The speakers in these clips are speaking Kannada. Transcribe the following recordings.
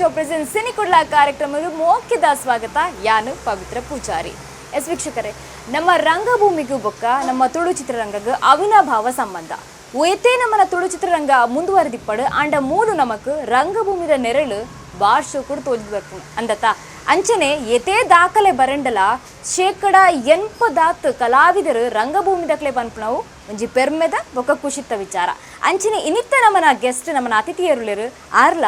ಶೋ ಪ್ರೆಸೆಂಟ್ ಸಿನಿಕುಡ್ಲ ಕಾರ್ಯಕ್ರಮಕ್ಕೆ ಮೋಕಿದ ಸ್ವಾಗತ ಯಾನು ಪವಿತ್ರ ಪೂಜಾರಿ. ಎಸ್ ವೀಕ್ಷಕರೇ, ನಮ್ಮ ರಂಗಭೂಮಿಗೂ ಬೊಕ್ಕ ನಮ್ಮ ತುಳು ಚಿತ್ರರಂಗಕ್ಕೆ ಅವಿನಾಭಾವ ಸಂಬಂಧ ಒಯ್ತೇ ನಮ್ಮನ ತುಳು ಚಿತ್ರರಂಗ ಮುಂದುವರೆದಿಪ್ಪಡು ಅಂಡ ಮೂಲು ನಮಕ್ ರಂಗಭೂಮಿದ ನೆರಳು ಭಾಷೆ ಕೂಡ ತೋಜಿ ಬರ್ಪುಣು ಅಂದತ ಅಂಚನೆ ಎತೇ ದಾಖಲೆ ಬರೆಂಡಲ ಶೇಕಡ 80 ಕಲಾವಿದರು ರಂಗಭೂಮಿ ದಾಖಲೆ ಬಂದ್ಪುಣವು ಒಂಜಿ ಪೆರ್ಮೆದ ಬೊಕ್ಕ ಖುಷಿತ ವಿಚಾರ. ಅಂಚನೆ ಇನ್ನಿತ್ತ ನಮ್ಮನ ಗೆಸ್ಟ್ ನಮ್ಮನ ಅತಿಥಿಯರುಳರು ಆರ್ಲ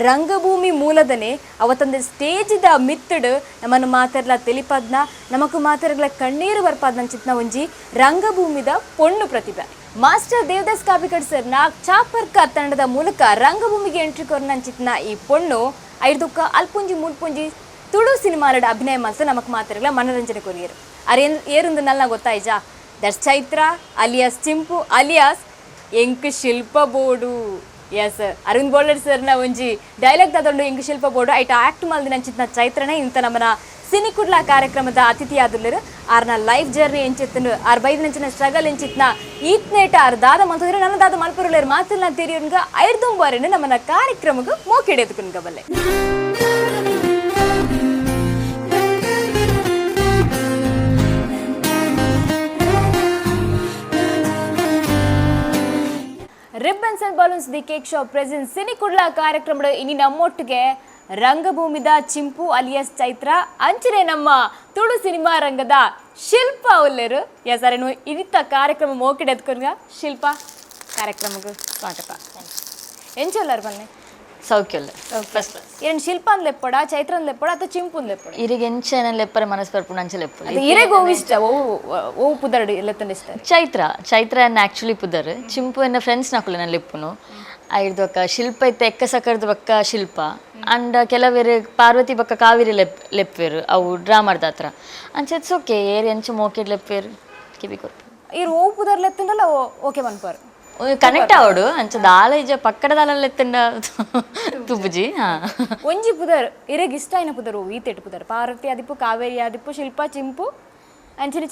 ರಂಗಭೂಮಿ ಮೂಲದನೆ ಅವತ್ತೊಂದು ಸ್ಟೇಜಿದ ಮಿತ್ತಡು ನಮ್ಮನ್ನು ಮಾತಾಡ್ಲ ತಿಳಿಪದ್ನ ನಮಕು ಮಾತಾಡ್ಲ ಕಣ್ಣೀರು ಬರ್ಪದ್ನ ಚಿತ್ನ ಒಂಜಿ ರಂಗಭೂಮಿದ ಪೊಣ್ಣು ಪ್ರತಿಭೆ ಮಾಸ್ಟರ್ ದೇವದಾಸ್ ಕಾಪಿಕಡ್ ಸರ್ನ ಚಾಪರ್ಕ ತಂಡದ ಮೂಲಕ ರಂಗಭೂಮಿಗೆ ಎಂಟ್ರಿ ಕೊರ್ನ ಚಿತ್ನ ಈ ಪೊಣ್ಣು ಐದುಕ್ಕ ಅಲ್ಪುಂಜಿ ಮುಡ್ಪುಂಜಿ ತುಳು ಸಿನಿಮಾಲಡ ಅಭಿನಯ ಮಲ್ಸ ನಮಕ್ ಮಾತಾಡಲ ಮನೋರಂಜನೆ ಕೊರಿಯರು ಅರೆ ಏರುಂದನಲ್ಲ ಗೊತ್ತಾಯ್ಜಾ ದಟ್ಸ್ ಚೈತ್ರ ಅಲಿಯಾಸ್ ಚಿಂಪು ಅಲಿಯಾಸ್ ಎಂಕ್ ಶಿಲ್ಪ ಬೋಡು. ಎಸ್, ಅರವಿಂದ್ ಬೋಲ್ಡರ್ ಸರ್ನ ಒಂಜಿ ಡೈಲಾಗ್ ತಗೊಂಡು ಎಂಕ್ ಶಿಲ್ಪ ಬೋಡು ಐಟ ಆಕ್ಟ್ ಮಲ್ದಿನ ಚಿತ್ನ ಚೈತ್ರನೇ ಇಂತ ನಮ್ಮನ ಸಿನಿಕುಡ್ಲ ಕಾರ್ಯಕ್ರಮದ ಅತಿಥಿಯಾದುಲ್ಲರು ಆರ್ನ ಲೈಫ್ ಜರ್ನಿ ಎಂಚಿತ್ತನು ಆರ್ ಬೈದಿನಂಚಿನ ಸ್ಟ್ರಗಲ್ ಎಂಚಿತ್ನ ಈತ್ನೇಟ ಆರ್ ದಾದ ಮಲ್ತೋದ್ರೆ ನನ್ನ ದಾದ ಮಲ್ಪುರಲೇರು ಮಾತನ್ನ ತೆರಿಯೋನ್ಗ ಐರ್ದುಂಬಾರೇನು ನಮ್ಮನ ಕಾರ್ಯಕ್ರಮಕ್ಕೆ ಮೋಕಿಡೆದುಕುನ್ಗ ಬಲ್ಲೆ. Ribbons and balloons the cake shop present Sinikudla ಕಾರ್ಯಕ್ರಮದ ಇನಿ ನಮ್ಮೊಟ್ಟಿಗೆ ರಂಗಭೂಮಿದ ಚಿಂಪು ಅಲಿಯಾಸ್ ಚೈತ್ರ ಅಂಚನೆ ನಮ್ಮ ತುಳು ಸಿನಿಮಾ ರಂಗದ ಶಿಲ್ಪ ಉಲ್ಲೇರು. ಎಸರೇನು ಇನಿತ್ತ ಕಾರ್ಯಕ್ರಮ ಮೋಕಿಡೆದ್ಕೊಂಡ್ಗ ಶಿಲ್ಪ ಕಾರ್ಯಕ್ರಮಕ್ಕೆ ಸ್ವಾಗತ. ಎಂಚೊಲ್ಲರು ಬನ್ನಿ ಸೌಖ್ಯಲ್ಲ ಫಸ್ಟ್ ಏನ್ ಶಿಲ್ಪ ಅಂದ್ ಲೆಪ್ಪಡ ಚೈತ್ರ ಅಂದ್ ಲೆಪ್ಪಡ ಅಥವಾ ಚಿಂಪು ಅಂದ್ ಲೆಪ್ಪಡ ಇರಿಗೆ ಎಂಚನ ಲೆಪ್ಪರ ಮನಸ್ ಬರ್ಪುಣ ಅಂಚ ಲೆಪ್ಪಡ ಅದು ಇರೆಗ್ ಓ ಇಷ್ಟ ಓ ಪುದರ್ಡು ಎಲ್ಲತ್ತಂದ ಇಷ್ಟ ಚೈತ್ರ ಎನ್ನ ಆಕ್ಚುಲಿ ಪುದರ್ ಚಿಂಪು ಎನ್ನ ಫ್ರೆಂಡ್ಸ್ ನಾಕುಲೆ ನಾನು ಲೆಪ್ಪುನು ಐದು ಬಕ್ಕ ಶಿಲ್ಪ ಇತ್ತ ಎಕ್ಕ ಸಕರ್ದ ಬಕ್ಕ ಶಿಲ್ಪ ಅಂಡ್ ಕೆಲವೇರು ಪಾರ್ವತಿ ಬಕ್ಕ ಕಾವೇರಿ ಲೆಪ್ಪೇರು ಅವು ಡ್ರಾಮಾದ ಹತ್ರ ಅಂಚ ಇಟ್ಸ್ ಓಕೆ ಏರ್ ಎಂಚ ಮೋಕೆಡ್ ಲೆಪ್ಪೇರು ಕಿವಿ ಕೊರ್ಪು ಇರು ಓ ಪುದರ್ ಲೆತ್ತಂಡಲ್ಲ ಓಕೆ ಮನ್ಪಾರು ಕನೆಕ್ಟ್ ಆವಡು ಅಂಚ ದಾಲ ಇಜ ಪಕ್ಕದ ದಾಲ ಎತ್ತಂಡ ತುಬುಜಿ ಹಾ ಒಂಜಿ ಪುದರ್ ಇರೆಗ್ ಇಷ್ಟ ಐನ ಪುದರ್ ಈತೆಟ್ ಪುದರ್ ಪಾರ್ವತಿ ಆದಿಪ್ಪು ಕಾವೇರಿ ಆದಿಪ್ಪು ಶಿಲ್ಪ ಚಿಂಪು ಅಂಚನೆ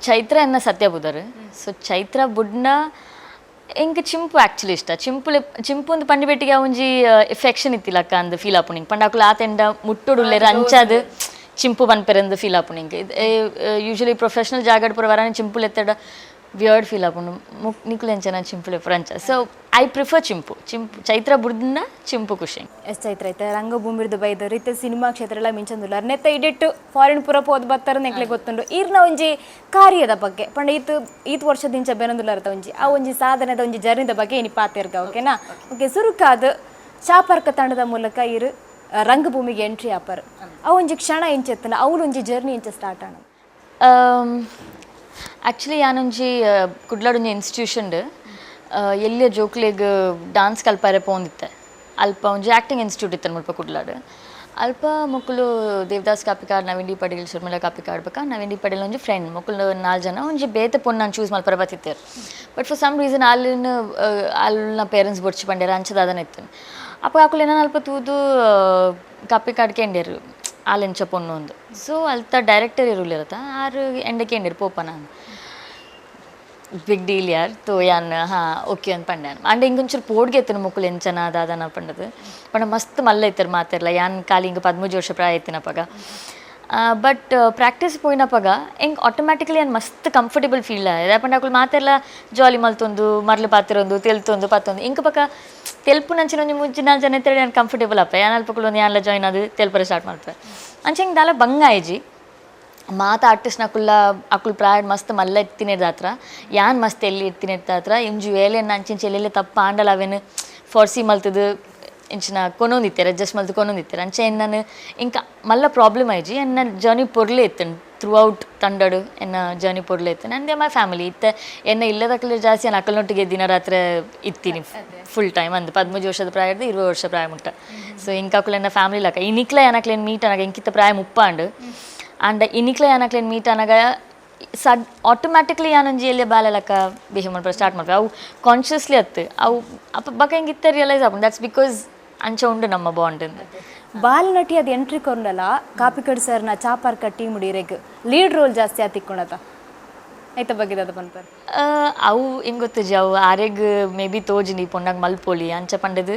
ಚೈತ್ರ ಎನ್ನ ಸತ್ಯ ಪುದರ್ ಸೊ ಚೈತ್ರ ಬುಡ್ನ ಎಂಕ್ ಚಿಂಪು ಆಕ್ಚುಲಿ ಇಷ್ಟ ಚಿಂಪು ಒಂದು ಪಂಡಿ ಬೆಟ್ಟಿಗೆ ಒಂಜಿ ಎಫೆಕ್ಷನ್ ಇತ್ತಿಲಕ್ಕ ಅಂದ್ ಫೀಲ್ ಆಪುನಿಂಗ್ ಪಂಡಾಕುಲು ಆತೆಂಡ ಮುಟ್ಟುಡುಲ್ಲೆರ್ ಅಂಚಾದ್ ಚಿಂಪು ಪನ್ಪೆರಂದು ಫೀಲ್ ಆಪುನಿಂಗ್ ಯೂಶಲಿ ಪ್ರೊಫೆಷನಲ್ ಜಾಗಡ್ ಪುರ ವರಾನೆ ಚಿಂಪುಲ್ ಎತ್ತಡ ವಿಯರ್ಡ್ ಫೀಲ್ ಆಪುಂಡು ನಿಕ್ಲು ಎಂಚನ ಚಿಂಪುಲೆ ಫ್ರಂಚ ಸೊ ಐ ಪ್ರಿಫರ್ ಚಿಂಪು ಚೈತ್ರ ಬುಡ್ನ ಚಿಂಪು ಖುಷಿ. ಎಸ್ ಚೈತ್ರ ಐತೆ ರಂಗಭೂಮಿರ್ದು ಬೈದವ್ರು ಇತ್ತ ಸಿನಿಮಾ ಕ್ಷೇತ್ರ ಎಲ್ಲ ಮಿಂಚಂದುಲ್ಲ ನೆತ್ತ ಇಡಿಟ್ಟು ಫಾರಿನ್ ಪುರ ಹೋದ್ ಬತ್ತಾರ ನೆಕ್ಲೆ ಗೊತ್ತುಂಡು ಈರ್ನ ಒಂಜಿ ಕಾರ್ಯದ ಬಗ್ಗೆ ಪಂಡ ಈತ್ ವರ್ಷದಿಂಚ ಬೆನೊಂದುಲ್ಲರ್ದ ಒಂಜಿ ಆ ಒಂಜಿ ಸಾಧನೆದ ಒಂಜಿ ಜರ್ನಿದ ಬಗ್ಗೆ ಏನಿ ಪಾತಿರ್ಗ ಓಕೆನಾ ಓಕೆ ಸುರುಕಾದ ಚಾಪರ್ಕ ತಂಡದ ಮೂಲಕ ಇರು ರಂಗಭೂಮಿಗೆ ಎಂಟ್ರಿ ಆಪರ್ ಆ ಒಂಜಿ ಕ್ಷಣ ಎಂಚೆತ್ತನ ಅವ್ಲು ಒಂಜಿ ಜರ್ನಿ ಎಂಚ ಸ್ಟಾರ್ಟ್ ಆಣ ಆ್ಯಕ್ಚುಲಿ ಯಾನೊಂಜಿ ಕುಡ್ಲಾಡೊಂಜಿ ಇನ್ಸ್ಟಿಟ್ಯೂಷನ್ಡ್ ಎಲ್ಲಿಯ ಜೋಕ್ಲೆಗ್ ಡಾನ್ಸ್ ಕಲ್ಪಾರೆ ಪೋಂದಿತ್ತೆ ಅಲ್ಪ ಒಂಜಿ ಆ್ಯಕ್ಟಿಂಗ್ ಇನ್ಸ್ಟಿಟ್ಯೂಟ್ ಇತ್ತು ಮುಲ್ಪ ಕುಡ್ಲಾಡು ಅಲ್ಪ ಮುಕ್ಕುಲು ದೇವದಾಸ್ ಕಾಪಿಕಾಡ್ ನವಿಂಡಿ ಪಡೀಲ್ ಶರ್ಮಿಳಾ ಕಾಪಿಕಾಡ್ ಬೇಕಾ ನವಿಂಡಿ ಪಡೀಲ್ ಒಂಜಿ ಫ್ರೆಂಡ್ ಮುಕ್ಕುಲು 4 ಜನ ಒಂಜಿ ಬೇತೆ ಪೊಣ್ಣು ನಾನು ಚೂಸ್ ಮಲ್ಪರ ಬತ್ತಿತ್ತೇರು ಬಟ್ ಫಾರ್ ಸಮ್ ರೀಸನ್ ಅಲ್ಲಿನ ಪೇರೆಂಟ್ಸ್ ಬೊಡ್ಚಿ ಪಂಡ್ಯಾರ ಅಂಚದಾದನ ಇತ್ತು ಅಪ್ಪ ಆಕುಲು ಏನೋ ಅಲ್ಪ ತೂದು ಕಾಪಿಕಾಡ್ಗೆ ಎಂಡ್ಯಾರು ಆಲೆಂಚ ಪೊಣ್ಣು ಒಂದು ಸೊ ಅಲ್ತ ಡೈರೆಕ್ಟರ್ ಇರುಲಿರತ್ತ ಆರು ಎಂಡಕ್ಕೆ ಎಂಡಿರು ಪೋಪ ನಾನು ಬಿಗ್ ಡೀಲ್ ಯಾರು ತೋ ಯಾನ್ ಹಾಂ ಓಕೆ ಅಂತ ಪಂಡ್ಯಾನ ಅಂಡ್ ಹಿಂಗೊಂಚೂರು ಪೋಡ್ಗೆ ಎತ್ತನ ಮುಕ್ಕುಲು ಎಂಚನ ದಾದನ ಪಂಡದು ಪಂಡ ಮಸ್ತ್ ಮಲ್ಲ ಇತ್ತರ ಮಾತಿರಲ್ಲ ಯಾನ್ ಕಾಲಿ ಹಿಂಗೆ 13 ವರ್ಷ ಪ್ರಾಯ ಎತ್ತಿನಪ್ಪಾಗ ಬಟ್ ಪ್ರಾಕ್ಟೀಸ್ ಪೋಯಿನಪ್ಪಾಗ ಹಿಂಗೆ ಆಟೋಮ್ಯಾಟಿಕಲಿ ಏನು ಮಸ್ತ್ ಕಂಫರ್ಟೇಬಲ್ ಫೀಲ್ ಆಗಿದೆ ಪಂಡಾಕುಲು ಮಾತೆಲ್ಲ ಜಾಲಿ ಮಲ್ತೊಂದು ಮರ್ಲು ಪಾತಿರೊಂದು ತೆಲ್ತೊಂದು ಪತ್ತೊಂದು ಇಂಕ ಪಕ್ಕ ತೆಲ್ಪು ನಂಚಿನ ಒಂಜಿ ಮುಂಚಿನ ಜನ ಎತ್ತೇಳಿ ನಾನು ಕಂಫರ್ಟೇಬಲ್ ಅಪ್ಪ ಯಾನ್ ಅಲ್ಪಕ್ಕಳು ಒಂದು ಯಾನ್ಲ ಜಾಯ್ನ್ ಅದು ತೆಲ್ಪರೆ ಸ್ಟಾರ್ಟ್ ಮಾಡ್ತಾರೆ ಅಂಚೆ ಹಿಂಗೆ ದಾಲ ಬಂಗ ಆಯ್ಜಿ ಮಾತ ಆರ್ಟಿಸ್ಟ್ನ ಅಕುಲ್ ಪ್ರಾಯ ಮಸ್ತ್ ಮಲ್ಲ ಎತ್ತಿನೇದ ಹತ್ರ ಯಾನ್ ಮಸ್ತ್ ಎಲ್ಲಿ ಎತ್ತಿನೇದ ಹತ್ರ ಇಂಜು ಏಲೆ ಅಂಚಿಂಚೆ ಎಲ್ಲೆಲ್ಲ ತಪ್ಪ ಆಂಡಲ್ ಅವೇನು ಫಾರ್ಸಿ ಮಲ್ತದು ಇಂಚಿನ ಕೊನೊಂದಿತ್ತೇರೆ ಅಡ್ಜಸ್ಟ್ ಮಲ್ತು ಕೊನೊಂದಿತ್ತೇರೆ ಅಂಚೆ ನಾನು ಇಂಕ ಮಲ್ಲ ಪ್ರಾಬ್ಲಮ್ ಆಯ್ಜಿ ಎನ್ನ ಜರ್ನಿ ಪೊರ್ಲೆ ಇತ್ತೇನೆ ಥ್ರೂ ಔಟ್ ತಂಡಡು ಎನ್ನ ಜರ್ನಿ ಪೊರ್ಲೆ ಇತ್ತೇನೆ ಅಂದೆ ಮೈ ಫ್ಯಾಮಿಲಿ ಇತ್ತ ಎನ್ನ ಇಲ್ಲದಕ್ಕಲೆ ಜಾಸ್ತಿ ನಾನು ಅಕ್ಕಲ್ನೊಟ್ಟಿಗೆ ದಿನ ರಾತ್ರಿ ಇತ್ತೀನಿ ಫುಲ್ ಟೈಮ್ ಅಂದು 13 ವರ್ಷದ ಪ್ರಾಯ 20 ವರ್ಷ ಪ್ರಾಯ ಮುಟ್ಟ ಸೊ ಇಂಕಾಕುಲು ಎನ್ನ ಫ್ಯಾಮಿಲಿ ಲಕ್ಕ ಇನಿಕ್ಲ ಏನಕ್ಲೇನು ಮೀಟ್ ಅನಾಗ ಇಂಕಿತ್ತ ಪ್ರಾಯ ಮುಪ್ಪಾಂಡು ಅಂಡ್ ಇನಿಕ್ಲ ಏನಕ್ಲೇನು ಮೀಟ್ ಅನಾಗ ಆಟೋಮ್ಯಾಟಿಕ್ಲಿ ಯಾನೊಂಜಿ ಎಲ್ಲಿ ಬಾಲೆ ಲಕ್ಕ ಬಿಹೇವ್ ಮಾಡ್ಬೇಕು ಸ್ಟಾರ್ಟ್ ಮಾಡ್ಬೇಕು ಅವು ಕಾನ್ಷಿಯಸ್ಲಿ ಅತ್ತು ಅವು ಅಪ್ಪ ಬಕ್ಕ ಹಿಂಗಿತ್ತ ರಿಯಲೈಸ್ ಆಪುಂಡು ದಟ್ಸ್ ಬಿಕಾಸ್ ಅಂಚ ಉಂಡು ನಮ್ಮ ಬಾಂಡ್ ಬಾಲ್ ನಟಿ ಅದು ಎಂಟ್ರಿ ಕೊಂಡಲ್ಲ ಕಾಪಿಕಡ್ ಸರ್ನ ಚಾಪರ್ಕ ಟೀಮ್ ಉಡಿರೆಗ್ ಲೀಡ್ ರೋಲ್ ಜಾಸ್ತಿ ಆತಿಕ್ಕೊಂಡತ ಐತ ಬಗ್ಗೆ ದಾದ ಪನ್ಪರ್ ಅವು ಹಿಂಗೆ ಗೊತ್ತಜಿ ಅವು ಆರೆಗ್ ಮೇ ಬಿ ತೋಜಿನಿ ಪೊನ್ನಾಗ ಮಲ್ಪೊಲಿ ಅಂಚ ಪಂಡದು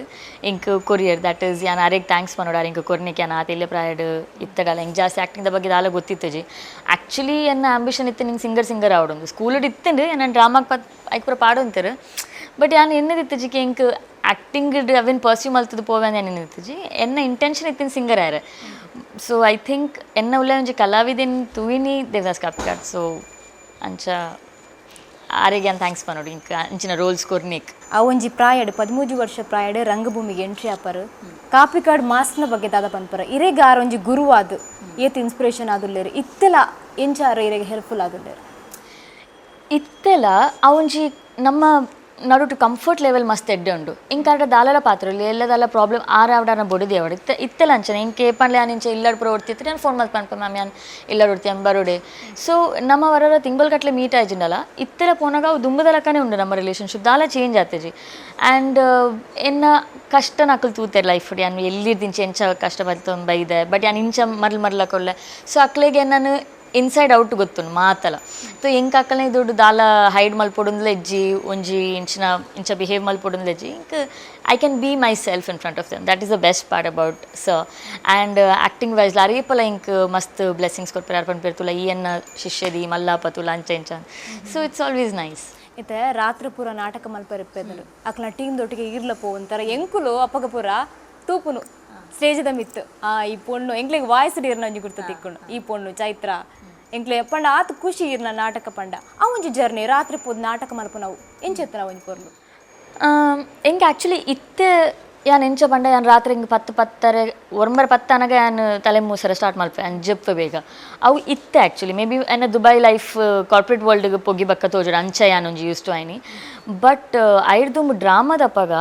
ಇಂಕ್ ಕೊರಿಯರ್ ದಟ್ ಈಸ್ ಯಾನ್ ಆರೆಗ್ ಥ್ಯಾಂಕ್ಸ್ ಪನ್ನೋಡಾರ ಇಂಕ ಕೊರ್ನಿಕ್ ಯಾನ್ ಆತೆಲ್ಲ ಪ್ರಾಯಡ್ ಇತ್ತಡಲ್ಲ ಹಿಂಗೆ ಜಾಸ್ತಿ ಆ್ಯಕ್ಟಿಂಗ್ ಬಗ್ಗೆ ದಾಲ ಗೊತ್ತಿತ್ತಜಿ ಆ್ಯಕ್ಚುಲಿ ಎನ್ನ ಆಂಬಿಷನ್ ಇತ್ತು ನಿಂಗೆ ಸಿಂಗರ್ ಆವಡೊಂದು ಸ್ಕೂಲಡ್ ಇತ್ತಂಡು ನಾನು ಡ್ರಾಮಾಗೆ ಐಕ್ಪುರ ಪಾಡು ಅಂತಾರೆ ಬಟ್ ಯಾನ್ ಎನ್ನದಿತ್ತಜಿಗೆ ಇಂಕ್ ಆ್ಯಕ್ಟಿಂಗ್ ಅವೇನು ಪರ್ಸ್ಯೂ ಮಲ್ತದು ಪೋವೆ ಅಂತ ಏನಿತ್ತಜಿ ಎನ್ನ ಇಂಟೆನ್ಷನ್ ಇತ್ತಿನ ಸಿಂಗರ್ ಆಯ್ರೆ ಸೊ ಐ ಥಿಂಕ್ ಎನ್ನ ಉಳ್ಳ ಒಂಜಿ ಕಲಾವಿದಿನ ತೂವಿನಿ ದೇವದಾಸ್ ಕಾಪಿಕಾಡ್ ಸೊ ಅಂಚ ಆರೆಗೆ ಅಂತ ಥ್ಯಾಂಕ್ಸ್ ಪನ್ನೋಡು ಇಂಕ ಅಂಚಿನ ರೋಲ್ಸ್ ಕೊರ್ನಿಕ್ ಆ ಒಂಜಿ ಪ್ರಾಯಡ್ 13 ವರ್ಷ ಪ್ರಾಯಡ್ ರಂಗಭೂಮಿಗೆ ಎಂಟ್ರಿ ಆಪರ್ ಕಾಪಿಕಾಡ್ ಮಾಸ್ನ ಬಗ್ಗೆ ದಾದ ಪನ್ಪರ ಇರೆಗೆ ಆರ ಒಂಜಿ ಗುರುವಾದ ಏತ್ ಇನ್ಸ್ಪಿರೇಷನ್ ಆದುಲ್ಲೇರು ಇತ್ತೆಲ ಎಂಚಾರು ಇರೆಗೆ ಹೆಲ್ಪ್ಫುಲ್ ಆದುಲ್ಲೇರು ಇತ್ತೆಲ ಅವೊಂಜಿ ನಮ್ಮ ನಡುಟು ಕಂಫರ್ಟ್ ಲೆವೆಲ್ ಮಸ್ತ್ ಎಡ್ಡೆ ಉಂಡು ಇಂಕಾಡ ದಾಲರ ಪಾತ್ರಲ್ಲಿ ಎಲ್ಲದಲ್ಲ ಪ್ರಾಬ್ಲಮ್ ಆರಾವಡನ ಬೊಡಿದೆ ಅವಡು ಇತ್ತೆಲ್ಲ ಅಂಚನೆ ಇಂಕೆ ಏಪಂಡ್ಲೆ ಆನಿಂಚೆ ಇಲ್ಲಾಡ್ ಪುರ ಹೊಡ್ತಿತ್ತು ನಾನು ಫೋನ್ ಮಾಡಿ ಪನ್ಪ ಮ್ಯಾಮ್ ಯಾನ್ ಇಲ್ಲಾಡ್ ಹೊಡ್ತಿ ಬರೋಡೆ ಸೊ ನಮ್ಮ ವರರ ತಿಂಗಳು ಗಟ್ಟಲೆ ಮೀಟ್ ಆಯ್ಜಿಂಡಲ್ಲ ಇತ್ತೆಲ್ಲ ಪೋನಾಗ ಅವು ದುಂಬದಲಕ್ಕನೇ ಉಂಡು ನಮ್ಮ ರಿಲೇಷನ್ಶಿಪ್ ದಾಲ ಚೇಂಜ್ ಆತೇಜಿ ಆ್ಯಂಡ್ ಎನ್ನ ಕಷ್ಟ ನಕಲು ತೂತಾರೆ ಲೈಫ್ ಯಾನು ಎಲ್ಲಿರ್ದಿಂಚೆ ಎಂಚ ಕಷ್ಟ ಬರ್ತೊಂದು ಬೈದೆ ಬಟ್ ಯಾನು ಇಂಚ ಮರ್ಲಕೊಳ್ಳೆ ಸೊ ಅಕ್ಲೆಗೆ ನಾನು ಇನ್ಸೈಡ್ ಔಟ್ ಗೊತ್ತುಂಡು ಮಾತಲ್ಲ ಸೊ ಹೆಂಗೆ ಅಕ್ಕಲೇ ದೊಡ್ಡ ದಾಲ ಹೈಡ್ ಮಲ್ಪೊಡೊಂದುಲ ಎಜ್ಜಿ ಒಂಜಿ ಇಂಚ ಬಿಹೇವ್ ಮಲ್ಪೊಡೊಂದುಲ ಎಜ್ಜಿ ಇಂಕ್ I can be myself in front of them that is the best part about sir and acting wise ಅರೇಪಲ ಇಂಕ್ ಮಸ್ತ್ ಬ್ಲೆಸ್ಸಿಂಗ್ಸ್ ಕೊಡ್ತಾರೆ ಯಾರು ಪನ್ಪೇರ್ತುಲ ಈ ಅನ್ನ ಶಿಷ್ಯದಿ ಮಲ್ಲಾಪ ತುಲ ಅಂಚ ಇಂಚ ಸೊ ಇಟ್ಸ್ ಆಲ್ವೇಸ್ ನೈಸ್ ಇತ್ತೆ ರಾತ್ರಿ ಪೂರ ನಾಟಕ ಮಲ್ಪರಿಪ್ಪೆದರು ಅಕ್ಲ ಟೀಮ್ ದೊಟ್ಟಿಗೆ ಇರ್ಲಪ್ಪೋ ಒಂಥರ ಎಂಕುಲು ಅಪ್ಪಗ ಪೂರ ತೂಪುನು ಸ್ಟೇಜದ ಮಿತ್ತು ಈ ಪೊಣ್ಣು ಎಂಕ್ಲಿಗೆ ವಾಯ್ಸ್ ಇರ್ನ ಒಂಜಿ ಗುರ್ತ ತಿಕ್ಕೊಂಡು ಈ ಪೊಣ್ಣು ಚೈತ್ರ ಎಂಕ್ಲೆ ಪಂಡ ಆತು ಖುಷಿ ಇರ್ನ ನಾಟಕ ಪಂಡ ಆ ಒಂಜಿ ಜರ್ನಿ ರಾತ್ರಿ ಪೋದ್ ನಾಟಕ ಮಲ್ಪ ನಾವು ಎಂಚೆತ್ತನ ಒಂಜಿ ಪೊರ್ಲು ಎಂಗೆ ಆ್ಯಕ್ಚುಲಿ ಇತ್ತೆ ಯಾನ್ ಎಂಚ ಪಂಡ ಯಾನ್ ರಾತ್ರಿ ಹಿಂಗೆ 10 ಅನಗ ಯಾನ್ ತಲೆ ಮೂಸರ ಸ್ಟಾರ್ಟ್ ಮಲ್ಪೆ ಯಾನ್ ಜಪ್ ಬೇಗ ಅವು ಇತ್ತೆ ಆ್ಯಕ್ಚುಲಿ ಮೇ ಬಿ ಎನ್ನ ದುಬೈ ಲೈಫ್ ಕಾರ್ಪೊರೇಟ್ ವರ್ಲ್ಡ್ಗೆ ಪೊಗಿ ಬಕ್ಕ ತೋಜೋಡು ಅಂಚ ಯಾನ್ ಒಂಜಿ ಯೂಸ್ ಟು ಆಯ್ನಿ ಬಟ್ ಐಡ್ದುಂಬು ಡ್ರಾಮಾದಪ್ಪಾಗ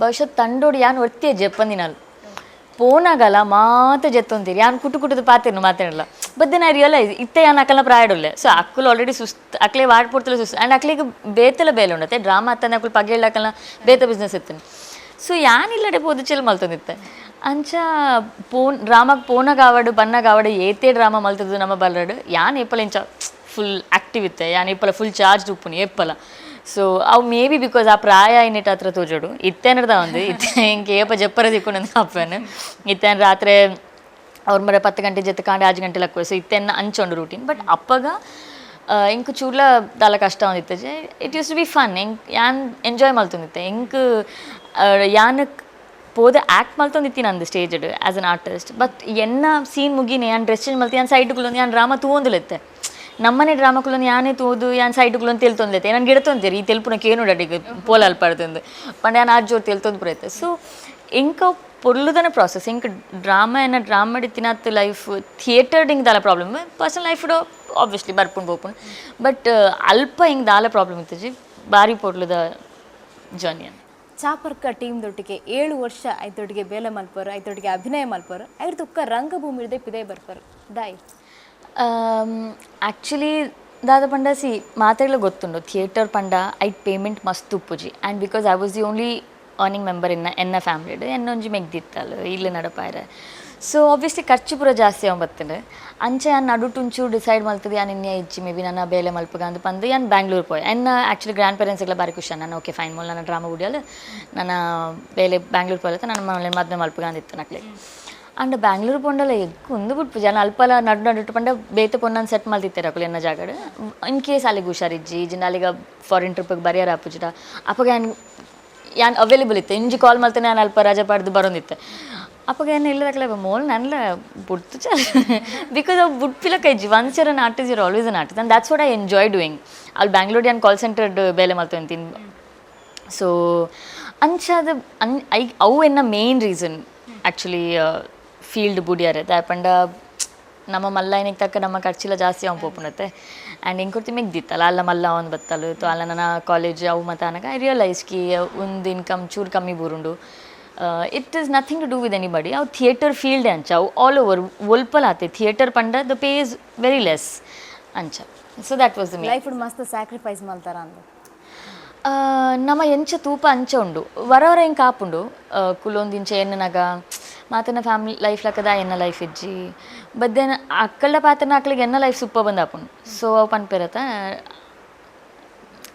ಬಹುಶಃ ತಂಡೋಡು ಯಾನ್ ಒರ್ತಿಯ ಜಪ್ಪಂದಿನಲ್ಲ ಪೋನಾಗಲ್ಲ ಮಾತ ಜತ್ತೊಂತೀರಿ ಯಾನ್ ಕುಟುದು ಪಾತಿರ್ನು ಮಾತಾಡಲ್ಲ ಬಟ್ ದೆನ್ ಐ ರಿಯಲೈಸ್ ಇತ್ತೆ ಯಾನ್ ಅಕ್ಕಲ ಪ್ರಾಯಡುಲ್ಲೆ ಸೊ ಅಕ್ಕಲು ಆಲ್ರೆಡಿ ಸುಸ್ತು ಅಕ್ಲೆ ವಾಡ್ಪುಡ್ತಲ್ಲ ಸುಸ್ತು ಆ್ಯಂಡ್ ಅಕ್ಲಿಗೆ ಬೇತಲ ಬೇಲೆ ಉಂಡತ್ತೆ ಡ್ರಾಮಾ ಅತ್ತಂದು ಅಕ್ಕಲು ಪಗೆ ಅಕ್ಕಲ ಬೇತ ಬಿಸ್ನೆಸ್ ಇತ್ತೇನೆ ಸೊ ಯಾನಿಲ್ಲಡೆ ಪೋದು ಚೆಲ್ ಮಲ್ತೊಂದಿತ್ತೆ ಅಂಚ ಡ್ರಾಮಾಗೆ ಪೋನಾಗ ಆವಡು ಬನ್ನಾಗ ಆವಡು ಏತೇ ಡ್ರಾಮಾ ಮಲ್ತದ್ದು ನಮ್ಮ ಬಲ್ಲಡು ಯಾನ್ ಏಪಲ ಇಂಚ ಫುಲ್ ಆ್ಯಕ್ಟಿವ್ ಇತ್ತೆ ಯಾನ್ ಏಪಲ ಫುಲ್ ಚಾರ್ಜ್ ಉಪ್ಪುನಿ ಏಪಲ ಸೊ ಅವು ಮೇ ಬಿ ಬಿಕಾಸ್ ಆ ಪ್ರಾಯ ಇನ್ನಿಟ್ಟು ಹತ್ರ ತೋಜೋಡು ಇತ್ತೇನದ ಒಂದು ಇತ್ತೆ ಇಂಕೆ ಏಪ ಜಪ್ಪರ ದಿಕ್ಕೊಂಡು ಅಪ್ಪನ ಇತ್ತೇನು ರಾತ್ರಿ ಅವ್ರ ಮರ 10 ಗಂಟೆ ಜೊತೆ ಕಾಂಡೆ 5 ಗಂಟೆ ಲಕ್ಕ ಸೊ ಇತ್ತೆನ್ನ ಅಂಚೊಂಡು ರೂಟೀನ್ ಬಟ್ ಅಪ್ಪಗ ಇಂಕ ಚೂರ್ಲ ದಾಲ ಕಷ್ಟ ಒಂದಿತ್ತೆ it used to be fun ಹೆಂಗೆ ಯಾನ್ ಎಂಜಾಯ್ ಮಲ್ತೊಂದಿತ್ತೆ ಹೆಂಗೆ ಯಾನ್ ಪೋದ ಆ್ಯಕ್ಟ್ ಮಲ್ತೊಂದಿತ್ತೀನಿ ಅಂದು ಸ್ಟೇಜಡ್ ಆ್ಯಸ್ ಅನ್ ಆರ್ಟಿಸ್ಟ್ ಬಟ್ ಎನ್ನ ಸೀನ್ ಮುಗಿನಿ ಯಾನ್ ಡ್ರೆಸ್ ಚೇಂಜ್ ಮಲ್ತಿ ಯಾನ್ ಸೈಡ್ಗಳೊಂದು ಯಾನ್ ಡ್ರಾಮಾ ತೂವೊಂದುಲತ್ತೆ ನಮ್ಮನೆ ಡ್ರಾಮಾಕ್ಲೊಂದು ಯಾನೇ ತೂದು ಯಾನ್ ಸೈಡ್ಗಳೊಂದು ತೆಲ್ತೊಂದೈತೆ ನಾನು ಗಿಡತೊಂತೀರಿ ಈ ತೆಲ್ಪುನಕ್ಕೆ ಏನು ಡಡಿಗೆ ಪೋಲ್ ಅಲ್ಪಾಡ್ತಂದು ಪಂಡ ಯಾನ್ ಆಜ್ ಜೋರು ತೆಲ್ತೊಂದು ಬರೈತೆ ಸೊ ಇಂಕ ಪೊರ್ಲುದನ ಪ್ರಾಸೆಸ್ ಇಂಕ ಡ್ರಾಮಾ ಏನ ಡ್ರಾಮಾ ತಿನ್ನತ್ತು ಲೈಫ್ ಥಿಯೇಟರ್ಡ್ ಹಿಂಗೆ ದಾಲ ಪ್ರಾಬ್ಲಮ್ ಪರ್ಸನಲ್ ಲೈಫ್ಡು ಆಬ್ವಿಯಸ್ಲಿ ಬರ್ಪುಂಡು ಬೋಪುಂಡು ಬಟ್ ಅಲ್ಪ ಹಿಂಗೆ ದಾಲ ಪ್ರಾಬ್ಲಮ್ ಇತ್ತಜಿ ಭಾರಿ ಪೊರ್ಲುದ ಜರ್ನಿ ಅಂತ ಚಾಪರ್ಕ ಟೀಮ್ ದೊಟ್ಟಿಗೆ 7 ವರ್ಷ ಐದೊಟ್ಟಿಗೆ ಬೇಲೆ ಮಲ್ಪರು ಐದೊಟ್ಟಿಗೆ ಅಭಿನಯ ಮಲ್ಪರು ಐದು ತುಕ್ಕ ರಂಗಭೂಮಿ ಇಡದೆ ಪಿದೇ ಬರ್ಪರು ದಾಯ್ ಆ್ಯಕ್ಚುಲಿ ದಾದ ಪಂಡ ಸಿ ಮಾತಾಡಲು ಗೊತ್ತುಂಡು ಥಿಯೇಟರ್ ಪಂಡ ಐಟ್ ಪೇಮೆಂಟ್ ಮಸ್ತ್ ಉಪ್ಪುಜಿ and because I was the only earning member ಎನ್ನ ಫ್ಯಾಮಿಲಿಡ್ ಎನ್ನೊಂಜಿ ಮೆಗ್ದಿತ್ತಲ್ಲ ಇಲ್ಲಿ ನಡಪಾಯ್ರೆ ಸೊ ಆಬ್ವಿಯಸ್ಲಿ ಖರ್ಚು ಪೂರ ಜಾಸ್ತಿ ಬರ್ತದೆ ಅಂಚೆ ನಾನು ನಡುಟುಂಚು ಡಿಸೈಡ್ ಮಲ್ತದೆ ಯಾನ್ ಇನ್ನೇ ಇಚ್ಚಿ ಮೇ ಬಿ ನನ್ನ ಬೇಲೆ ಮಲ್ಪಗ ಅಂತ ಬಂದು ಯಾನ್ ಬ್ಯಾಂಗ್ಳೂರ್ ಪೋಯ್ ಎನ್ನ ಆ್ಯಕ್ಚುಲಿ ಗ್ರ್ಯಾಂಡ್ ಪೇರೆಂಟ್ಸ್ಗೆಲ್ಲ ಬಾರಿ ಖುಷಿ ನಾನು ಓಕೆ ಫೈನ್ ಮೂಲ ನನ್ನ ಡ್ರಾಮಾ ಉಡಿಯಲ್ಲ ನನ್ನ ಬೇಲೆ ಬ್ಯಾಂಗ್ಳೂರ್ ಪೋಯ್ಲತ್ತ ನನ್ನ ಮದುವೆ ಮಲ್ಪಗ ಅಂದಿತ್ತು ನಕ್ಲೆ ಅಂಡ್ ಬ್ಯಾಂಗ್ಳೂರ್ ಪೊಂಡಲ್ಲ ಎಗ್ಗುಂದು ಬಿಟ್ಟು ಜನ ಅಲ್ಪಲ ನಡು ಪಂಡ ಬೇತೆ ಪೊನ್ನ ಸೆಟ್ ಮಲ್ತಿತ್ತಾರೆ ಅಕ್ಕಳು ಎನ್ನ ಜಾಗಡು ಇನ್ ಕೇಸ್ ಅಲ್ಲಿಗೆ ಹುಷಾರಿಜ್ಜಿ ಜಿನ ಅಲ್ಲಿಗ ಫಾರಿನ್ ಟ್ರಿಪ್ಪಿಗೆ ಬರೆಯಾರ ಅಪ್ಪುಜಿಟ ಅಪ್ಪಗ ಯಾನ್ ಅವೈಲೇಬಲ್ ಇತ್ತೆ ಇಂಜಿ ಕಾಲ್ ಮಲ್ತಾನೆ ನಾನು ಅಲ್ಪ ರಜೆ ಪಡೆದು ಬರೋದಿತ್ತೆ ಅಪ್ಪಗ ಏನು ಇಲ್ಲದಕ್ಲೆ ಮೋಲ್ ನನ್ಲ ಬುಡ್ತು ಚ ಬಿಕಾಸ್ ಅವು ಬುಡ್ಪಿಲ ಕೈಜಿ once you're an artist you're always an artist and that's what I enjoy doing ಅಲ್ಲಿ ಬ್ಯಾಂಗ್ಳೂರ್ ಯಾನ್ ಕಾಲ್ ಸೆಂಟರ್ಡ್ ಬೇಲೆ ಮಲ್ತೊಂತೀನಿ ಸೊ ಅಂಚಾದ ಅವು ಎನ್ನ ಮೇನ್ ರೀಸನ್ ಆ್ಯಕ್ಚುಲಿ ಫೀಲ್ಡ್ ಬುಡಿಯಾರೆ ದಾಯಪಂಡ ನಮ್ಮ ಮಲ್ಲೈನಿಗೆ ತಕ್ಕ ನಮ್ಮ ಖರ್ಚಿಲ್ಲ ಜಾಸ್ತಿ ಅವು ಪೋಪುನತ್ತೆ ಆ್ಯಂಡ್ ಹಿಂಗೆ ಕೊಡ್ತಿ ಮೆಗ್ದಿತ್ತಲ್ಲ ಅಲ್ಲ ಮಲ್ಲ ಒಂದು ಬತ್ತಲು ತೊ ಅಲ್ಲ ನನ್ನ ಕಾಲೇಜ್ ಅವು ಮತ್ತು ಅನಗ ಐ ರಿಯಲೈಸ್ ಕಿ ಒಂದು ಇನ್ಕಮ್ ಚೂರು ಕಮ್ಮಿ ಬೂರುಂಡು it is nothing to do with anybody ಅವು ಥಿಯೇಟರ್ ಫೀಲ್ಡ್ ಅಂಚ ಅವು ಆಲ್ ಓವರ್ ಒಲ್ಪಲ್ ಆತೆ ಥಿಯೇಟರ್ ಪಂಡ the pay is very less ಅಂಚ so that was the life ಮಸ್ತ್ ಸ್ಯಾಕ್ರಿಫೈಸ್ ಮಾಡ್ತಾರ ಅಂದ ನಮ್ಮ ಎಂಚ ತೂಪ ಅಂಚ ಉಂಡು ವರವರ ಹಿಂಗೆ ಕಾಪುಂಡು ಕುಲೊಂದಿಂಚ ಎನ್ನನಾಗ ಮಾತನ ಫ್ಯಾಮಿಲಿ ಲೈಫ್ ಲಕ್ಕದ ಎನ್ನ ಲೈಫ್ ಇಜ್ಜಿ ಬಟ್ ದೆನ್ ಅಕ್ಕಳ ಪಾತ್ರನ ಅಕ್ಕಳಿಗೆ ಎನ್ನ ಲೈಫ್ ಸೂಪರ್ ಬಂದ ಆಪುಂಡು ಸೊ ಅವು ಪನ್ಪೆರತ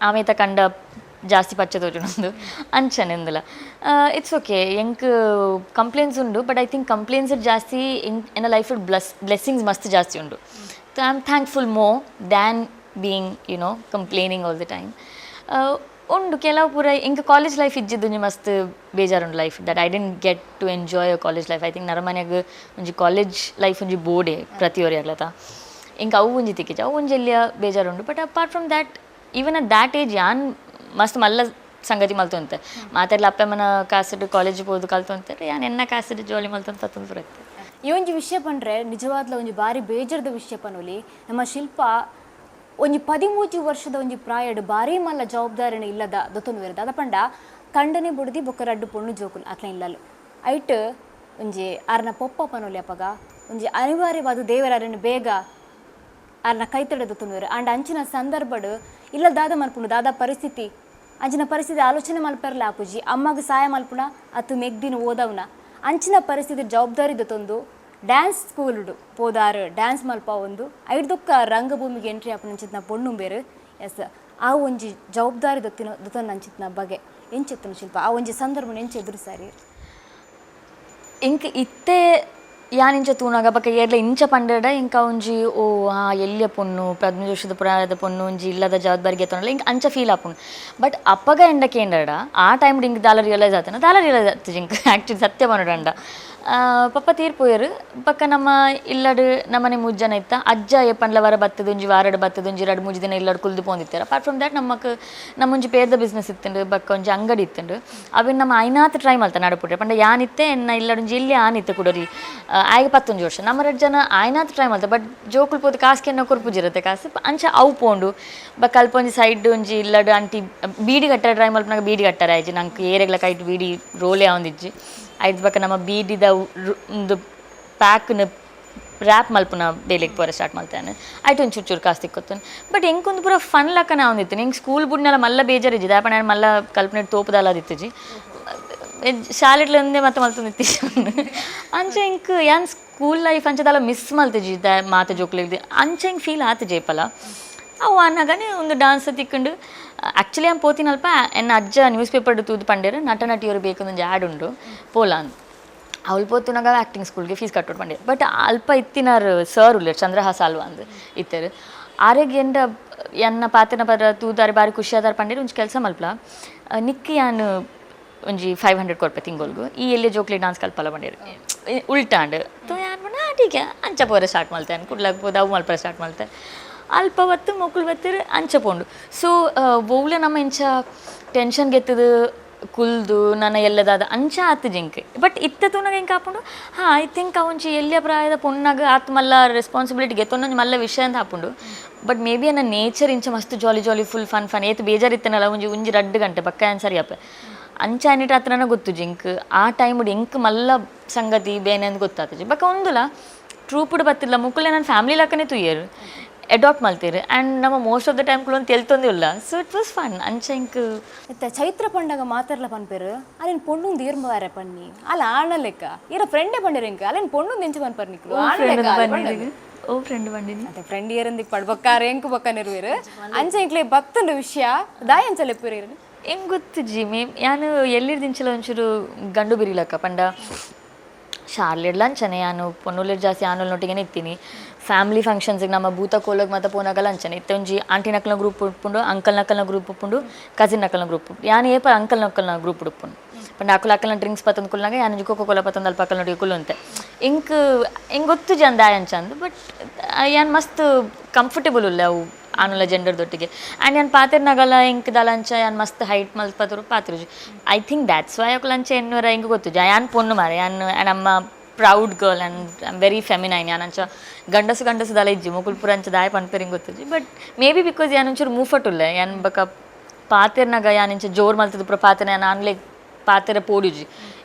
ಆಮೇತ ಕಂಡ ಜಾಸ್ತಿ ಪಚ್ಚ ತೋಜುಂಡು ಅಂಚನೆ ಎಂದಲ್ಲ ಇಟ್ಸ್ ಓಕೆ ಎಂಕ್ ಕಂಪ್ಲೇಂಟ್ಸ್ ಉಂಡು ಬಟ್ ಐ ಥಿಂಕ್ ಕಂಪ್ಲೇಂಟ್ಸ್ ಜಾಸ್ತಿ ಎನ್ನ ಲೈಫ್ ಬ್ಲೆಸ್ಸಿಂಗ್ಸ್ ಮಸ್ತ್ ಜಾಸ್ತಿ ಉಂಡು so I am thankful more than being complaining all the time ಉಂಡು ಕೆಲವು ಪೂರ ಇಂಕ ಕಾಲೇಜ್ ಲೈಫ್ ಇಜ್ಜಿದ್ದು ಮಸ್ತ್ ಬೇಜಾರುಂಡು life that I didn't get to enjoy a college life I think ನರಮನೆಯಾಗ ಒಂಜಿ ಕಾಲೇಜ್ ಲೈಫ್ ಒಂಜಿ ಬೋಡೆ ಪ್ರತಿಯೊರಿ ಆಗ್ಲತ್ತ ಇಂಕ ಅವು ಒಂಜಿ ತಿಕ್ಕಿಜ ಅವು ಒಂಜಿ ಎಲ್ಲಿಯ ಬೇಜಾರುಂಡು but apart from that even at that age ಯಾನ್ ಮಸ್ತ್ ಮಲ್ಲ ಸಂಗತಿ ಮಲ್ತೊಂತೆ ಮಾತೆಲ್ಲ ಅಪ್ಪಮ್ಮನ ಕಾಸಡ್ ಕಾಲೇಜ್ ಹೋದು ಕಲ್ತೊಂತಾರೆ ಯಾನ್ ಎನ್ನ ಕಾಸಡ್ ಜೋಲಿ ಮಲ್ತೊಂತ ಪತ್ತೊಂದು ಬರುತ್ತೆ ಈ ಒಂಜಿ ವಿಷಯ ಪಂಡ್ರೆ ನಿಜವಾದ್ಲ ಒಂಜಿ ಬಾರಿ ಬೇಜಾರದ ವಿಷಯ ಪನೊಲಿ ನಮ್ಮ ಶಿಲ್ಪ ಒಂಜಿ 13 ವರ್ಷದ ಒಂಜಿ ಪ್ರಾಯಡ್ ಬಾರಿ ಮಲ್ಲ ಜವಾಬ್ದಾರಿನ ಇಲ್ಲದ ದೊತ್ತೊಂದು ಬೇರೆ ಅದ ಪಂಡ ಕಂಡನೆ ಬುಡ್ದಿ ಬೊಕ್ಕ ರಡ್ಡು ಪೊಣ್ಣು ಜೋಕುಲು ಅತ್ಲ ಇಲ್ಲಲು ಐಟ್ ಒಂಜಿ ಅರ್ನ ಪೊಪ್ಪ ಪನೊಲಿ ಅಪ್ಪಗ ಒಂಜಿ ಅನಿವಾರ್ಯವಾದ ದೇವರನ್ನು ಬೇಗ ಅರ್ನ ಕೈತಡ ದೊತ್ತೊಂದು ಬೇರೆ ಅಂಡ್ ಅಂಚಿನ ಸಂದರ್ಭಡ್ ಇಲ್ಲ ದಾದ ಮಲ್ಪುಂಡು ದಾದ ಪರಿಸ್ಥಿತಿ ಅಂಚಿನ ಪರಿಸ್ಥಿತಿ ಆಲೋಚನೆ ಮಲ್ಪರ್ಲ ಆಪುಜಿ ಅಮ್ಮಗ ಸಹಾಯ ಮಲ್ಪುಣ ಅತ್ತು ಮೆಗ್ದಿನ ಓದವ್ನ ಅಂಚಿನ ಪರಿಸ್ಥಿತಿ ಜವಾಬ್ದಾರಿ ದೊತ್ತೊಂದು ಡ್ಯಾನ್ಸ್ ಸ್ಕೂಲ್ಡು ಪೋದಾರು ಡ್ಯಾನ್ಸ್ ಮಲ್ಪ ಒಂದು ಐಡ್ದೊಕ್ಕ ರಂಗಭೂಮಿಗೆ ಎಂಟ್ರಿ ಆಪುನ ಅಂಚಿತ್ನ ಪೊಣ್ಣು ಬೇರು ಎಸ್ ಆ ಒಂಜಿ ಜವಾಬ್ದಾರಿ ದೊತ್ತೊಂದು ಅಂಚಿತ್ನ ಬಗೆ ಎಂಚಿತ್ತನ ಶಿಲ್ಪ ಆ ಒಂಜಿ ಸಂದರ್ಭ ಎಂಚ ಎದುರು ಸಾರಿ ಇಂಕ ಇತ್ತೆ ಯಾನಿಂಚ ತೂನಾಗ ಬಕ್ಕ ಏರ್ಲ ಇಂಚ ಪಂಡಡ ಇಂಕ ಒಂಜಿ ಓ ಎಲ್ಲಿಯ ಪೊಣ್ಣು 15 ವರ್ಷದ ಪ್ರಾಯದ ಪೊಣ್ಣು ಒಂಜಿ ಇಲ್ಲದ ಜವಾಬ್ದಾರಿಗೆ ಎತ್ತನಲ್ಲ ಇಂಕ ಅಂಚ ಫೀಲ್ ಆಪುಂಡು ಬಟ್ ಅಪ್ಪಗ ಎಂಡಕ್ಕೆ ಎಂಡಡ ಆ ಟೈಮ್ ಇಂಕ ದಾಲ ರಿಯಲೈಸ್ ಆಯ್ತು ಇಂಕ ಆ್ಯಕ್ಚುಲಿ ಸತ್ಯ ಪನ್ನಡ ಪಪ್ಪ ತೀರ್ಪೋಯರು ಪಕ್ಕ ನಮ್ಮ ಇಲ್ಲಡು ನಮ್ಮನೆ ಮುಜ್ಜನ ಇತ್ತ ಅಜ್ಜ ಎಪ್ಪಂಡ್ಲ ವರ ಬತ್ತದ ಒಂಜಿ ವಾರಡ್ ಬತ್ತದ ಒಂಜಿ 2-3 ದಿನ ಇಲ್ಲಡು ಕುಲ್ದು ಪೋಂದಿತ್ತಾರೆ ಅಪಾರ್ಟ್ ಫ್ರಮ್ ದ್ಯಾಟ್ ನಮ್ಮೊಂಜಿ ಪೇರ್ದ ಬಿಸ್ನೆಸ್ ಇತ್ತುಂಡು ಬಕ್ಕ ಒಂಜಿ ಅಂಗಡಿ ಇತ್ತುಂಡು ಅವಿನ್ ನಮ್ಮ ಐನಾತ್ ಟ್ರೈ ಮಲ್ತ ನಡಪುಟ್ರೆ ಪಂಡ ಯಾನಿತ್ತೆ ಎನ್ನ ಇಲ್ಲಡೊಂಜಿ ಇಲ್ಲಿ ಆನಿತ್ತೆ ಕುಡರಿ ಆಯ್ಗೆ 11 ವರ್ಷ ನಮ್ಮ 2 ಜನ ಐನಾತ್ ಟ್ರೈ ಮಲ್ತ ಬಟ್ ಜೋಕುಲ್ ಪೋದು ಕಾಸ್ಗೆ ಎನ್ನ ಕೊರ್ಪುಜಿರತ್ತೆ ಕಾಸು ಅಂಚ ಅವು ಪೋಂಡು ಬಕ್ಕ ಅಲ್ಪ ಒಂಜಿ ಸೈಡ್ ಒಂಜಿ ಇಲ್ಲಡು ಅಂಟಿ ಬೀಡಿ ಕಟ್ಟರ ಟ್ರೈ ಮಲ್ಪನಾಗ ಬೀಡಿ ಕಟ್ಟಾರ ಆಯ್ಜಿ ನಂಗೆ ಏರೆಗ್ಲ ಕೈಟ್ ಬೀಡಿ ರೋಲೆ ಆವಂದಿಜ್ಜಿ ಐದು ಬಕ್ಕ ನಮ್ಮ ಬೀಡಿದ ಒಂದು ಪ್ಯಾಕ್ನ ರ್ಯಾಪ್ ಮಲ್ಪುನ ಡೈಲಿಗೆ ಪೋರ ಸ್ಟಾರ್ಟ್ ಮಾಡ್ತಾನೆ ಆಯ್ತು ಒಂದು ಚೂರು ಕಾಸು ತಿಕ್ಕೊತಾನೆ ಬಟ್ ಹೆಂಗೊಂದು ಪೂರ ಫನ್ ಲಕ್ಕನ ಆವಂದಿತ್ತು ಹಿಂಗೆ ಸ್ಕೂಲ್ ಬುಡ್ನೆಲ್ಲ ಮಲ್ಲ ಬೇಜಾರಿಜ್ಜಿ ದಾಪಣ ಮಲ್ಲ ಕಲ್ಪನೆ ತೋಪದಲ್ಲದಿತ್ತಜಿ ಶಾಲೆಡ್ಲ ಒಂದೇ ಮತ್ತೆ ಮಲ್ತೊಂದಿತ್ತಿ ಅಂಚ ಹಿಂಗೆ ಯಾನ್ ಸ್ಕೂಲ್ ಲೈಫ್ ಅಂಚದಲ್ಲ ಮಿಸ್ ಮಲ್ತಜಿ ಮಾತು ಜೋಕ್ಲಿದ್ದು ಅಂಚ ಹಿಂಗೆ ಫೀಲ್ ಆತು ಜೇಪಲ್ಲ ಅವು ಅನ್ನಗಾನೆ ಒಂದು ಡಾನ್ಸ್ ತಿಕ್ಕೊಂಡು ಆ್ಯಕ್ಚುಲಿ ಆನ್ ಪೋತಿನಲ್ಪ ಎನ್ನ ಅಜ್ಜ ನ್ಯೂಸ್ ಪೇಪರ್ ತೂದು ಪಂಡೇರು ನಟ ನಟಿಯವರು ಬೇಕೊಂದೊಂದು ಆ್ಯಡ್ ಉಂಡು ಪೋಲಾ ಅಂತ ಅವಳು ಪೋತುನಾಗ ಆ್ಯಕ್ಟಿಂಗ್ ಸ್ಕೂಲ್ಗೆ ಫೀಸ್ ಕಟ್ಟೋಡು ಪಂಡೇರು ಬಟ್ ಅಲ್ಪ ಇತ್ತಿನಾರು ಸರ್ ಉಲ್ಲ ಚಂದ್ರಹಾಸ ಅಲ್ವಾ ಅಂದು ಇತ್ತರು ಆರೆಗೆ ಎನ್ನ ಪಾತ್ರನ ಪರ ತೂದಾರೆ ಬಾರಿ ಖುಷಿ ಆದಾರ ಪಂಡೇರು ಒಂಜಿ ಕೆಲಸ ಮಲ್ಪಲ ನಿಕ್ಕಿ ಯಾನು ಒಂಜಿ 500 ಕೊಡ್ಪೆ ತಿಂಗೋಲ್ಗು ಈ ಎಲ್ಲಿ ಜೋಕ್ಲಿ ಡಾನ್ಸ್ ಕಲ್ಪಲ್ಲ ಪಂಡೇರು ಉಲ್ಟಾಂಡು ತೋ ಯಾರು ಪಂಡ ಟೀಕೆ ಅಂಚ ಪೋರ ಸ್ಟಾರ್ಟ್ ಮಲ್ತೇನೆ ಕುಡ್ಲಾಗ ಪೋದು ಅವು ಮಲ್ಪರ ಸ್ಟಾರ್ಟ್ ಮಲ್ತೆ ಅಲ್ಪ ಹೊತ್ತು ಮಕ್ಕಳು ಬತ್ತಿರು ಅಂಚಪೋಂಡು ಸೊ ಒವ್ಲೆ ನಮ್ಮ ಇಂಚ ಟೆನ್ಷನ್ ಗೆತ್ತದು ಕುಲ್ದು ನನ್ನ ಎಲ್ಲದಾದ ಅಂಚ ಆತು ಜಿಂಕೆ ಬಟ್ ಇತ್ತ ತೂನಾಗ ಹೆಂಗೆ ಹಾಪುಂಡು ಐ ಥಿಂಕ್ ಅವಂಚಿ ಎಲ್ಲಿಯ ಪ್ರಾಯದ ಪುಣ್ಣಾಗ ಆತು ಮಲ್ಲ ರೆಸ್ಪಾನ್ಸಿಬಿಲಿಟಿ ಗೆತ್ತೊಂದು ಮಲ್ಲ ವಿಷಯ ಅಂತ ಹಾಪುಂಡು ಬಟ್ ಮೇ ಬಿ ನನ್ನ ನೇಚರ್ ಇಂಚ ಮಸ್ತ್ ಜಾಲಿ ಫುಲ್ ಫನ್ ಏತು ಬೇಜಾರಿತ್ತನಲ್ಲ ಒಂಜಿ 2 ಗಂಟೆ ಪಕ್ಕ ಏನು ಸರಿ ಅಪ್ಪ ಅಂಚ ಅನ್ನಿಟ್ಟು ಹತ್ರ ನನಗೆ ಗೊತ್ತು ಜಿಂಕ್ ಆ ಟೈಮ್ ಎಂಕ್ ಮಲ್ಲ ಸಂಗತಿ ಬೇನೆ ಅಂತ ಗೊತ್ತಾತಜಿ ಬಕ್ಕ ಒಂದುಲ ಟ್ರೂಪುಡ್ ಬತ್ತಿಲ್ಲ ಮುಕ್ಕುಲೆ ನನ್ನ ಫ್ಯಾಮಿಲಿ ಲಕ್ಕನೆ ತುಯ್ಯರು ಅಡಾಪ್ಟ್ ಮಲ್ತೀರಿ ಆ್ಯಂಡ್ ನಮ್ಮ ಮೋಸ್ಟ್ ಆಫ್ ದ ಟೈಮ್ ಒಂದು ತೆಲ್ತೊಂದಿಲ್ಲ ಸೊ ಇಟ್ ವಾಸ್ ಫನ್ ಅಂಚೆಂಕ್ ಚೈತ್ರ ಪಂಡಗ ಮಾತಾಡ್ಲ ಪನ್ಪೇರು ಅಲ್ಲಿನ ಪೊಣ್ಣು ದೀರ್ ಬಾರೆ ಪಣ್ಣಿ ಅಲ್ಲ ಆಣ ಲೆಕ್ಕ ಇರ ಫ್ರೆಂಡೇ ಪಂಡಿರ ಇಂಕ ಅಲ್ಲಿನ ಪೊಣ್ಣು ಎಂಚ ಪನ್ಪರ್ ನಿಕ್ಲು ಓ ಫ್ರೆಂಡ್ ಬಂದಿನಿ ಅದೇ ಫ್ರೆಂಡ್ ಇಯರಂದಿಕ್ ಪಡ್ಬಕ್ಕಾರ ಎಂಕು ಬಕ್ಕ ನಿರ್ವೀರು ಅಂಚೆ ಇಂಕ್ಲೆ ಬತ್ತಂಡು ವಿಷಯ ದಾಯ ಅಂಚ ಲೆಪ್ಪಿರಿ ಹೆಂಗೆ ಗೊತ್ತು ಜಿ ಯಾನು ಎಲ್ಲಿರ್ದಿಂಚಲ ಒಂಚೂರು ಗಂಡು ಬಿರಿಲಕ್ಕ ಪಂಡ ಶಾರ್ಲಿಡ್ಲ ಅಂಚನೆ ನಾನು ಪೊನ್ನುಲಿರ್ ಜಾಸ್ತಿ ಆನಲ್ ನೊಟ್ಟಿಗೆ ಇತ್ತೀನಿ ಫ್ಯಾಮಿಲಿ ಫಂಕ್ಷನ್ಸಿಗೆ ನಮ್ಮ ಭೂತ ಕೋಲೋಗಿ ಮತ್ತು ಪೋನಾಗಲ್ಲ ಅಂಚನೆ ಇತ್ತೆ ಒಂಜಿ ಆಂಟಿ ನಕ್ಕಲ್ನ ಗ್ರೂಪ್ ಉಪ್ಪುಂಡು ಅಂಕಲ್ ನಕ್ಕಲ್ನ ಗ್ರೂಪ್ ಉಪ್ಪುಂಡು ಕಸಿನ್ ನಕ್ಕಲ್ನ ಗ್ರೂಪ್ ಉಪ್ಪು ಯಾನು ಏಪ ಅಂಕಲ್ ನಕ್ಕಲ್ನ ಗ್ರೂಪ್ ಉಪ್ಪುಂಡು ಪಂಡ ಅಕ್ಕಲ್ನ ಡ್ರಿಂಕ್ಸ್ ಪತ್ತೊಂದು ಕುಲ್ನಾಗ ಯಾನು ಕೋಕೋ ಕೋಲ ಪತ್ತೊಂದು ಅಲ್ಪ ಅಕ್ಕಲ್ ನೊಟ್ಟಿಗೆ ಕುಲ್ಲು ಅಂತೆ ಹಿಂಗೆ ಗೊತ್ತು ಜಂದ ಅಂಚಂದು ಬಟ್ ಯಾನು ಮಸ್ತ್ ಕಂಫರ್ಟೇಬಲ್ ಇಲ್ಲ ಅವು ಆನುಲ ಜೆಂಡರ್ದೊಟ್ಟಿಗೆ ಆ್ಯಂಡ್ ಯಾನು ಪಾತಿರ್ನಾಗಲ್ಲ ಹಿಂಗೆ ದಲಂಚ ಯಾನು ಮಸ್ತ್ ಹೈಟ್ ಮಲ್ಪದ್ರು ಪಾತ್ರುಜಿ ಐ ಥಿಂಕ್ ದ್ಯಾಟ್ಸ್ ವೈ ಅಕ್ಕಲಂಚ ಎನ್ನೂರ ಹಿಂಗೆ ಗೊತ್ತು ಯಾನು ಪೊಣ್ಣು ಮಾರೆ ಯಾನು ನಮ್ಮ proud girl and I am very feminine ಯಾನಂಚ ಗಂಡಸು ದಲ ಇಜ್ಜಿ ಮುಕುಲ್ಪುರ ಅಂಚ ದಾಯ ಪನ್ಪೇರಿಂಗ್ ಗೊತ್ತಜ್ಜಿ ಬಟ್ ಮೇ ಬಿ ಬಿಕಾಸ್ ಯಾನೊಂಚೂರು ಮೂಫಟುಲ್ಲೆ ಯಾನ್ ಬಕ ಪಾತೆರ್ನಾಗ ಯಾನಿಂಚ ಜೋರು ಮಲ್ತದ ಪುರ ಪಾತೆರ ಯಾನು ಆನ್ಲೆ ಪಾತೆರ ಪೋಡುಜಿ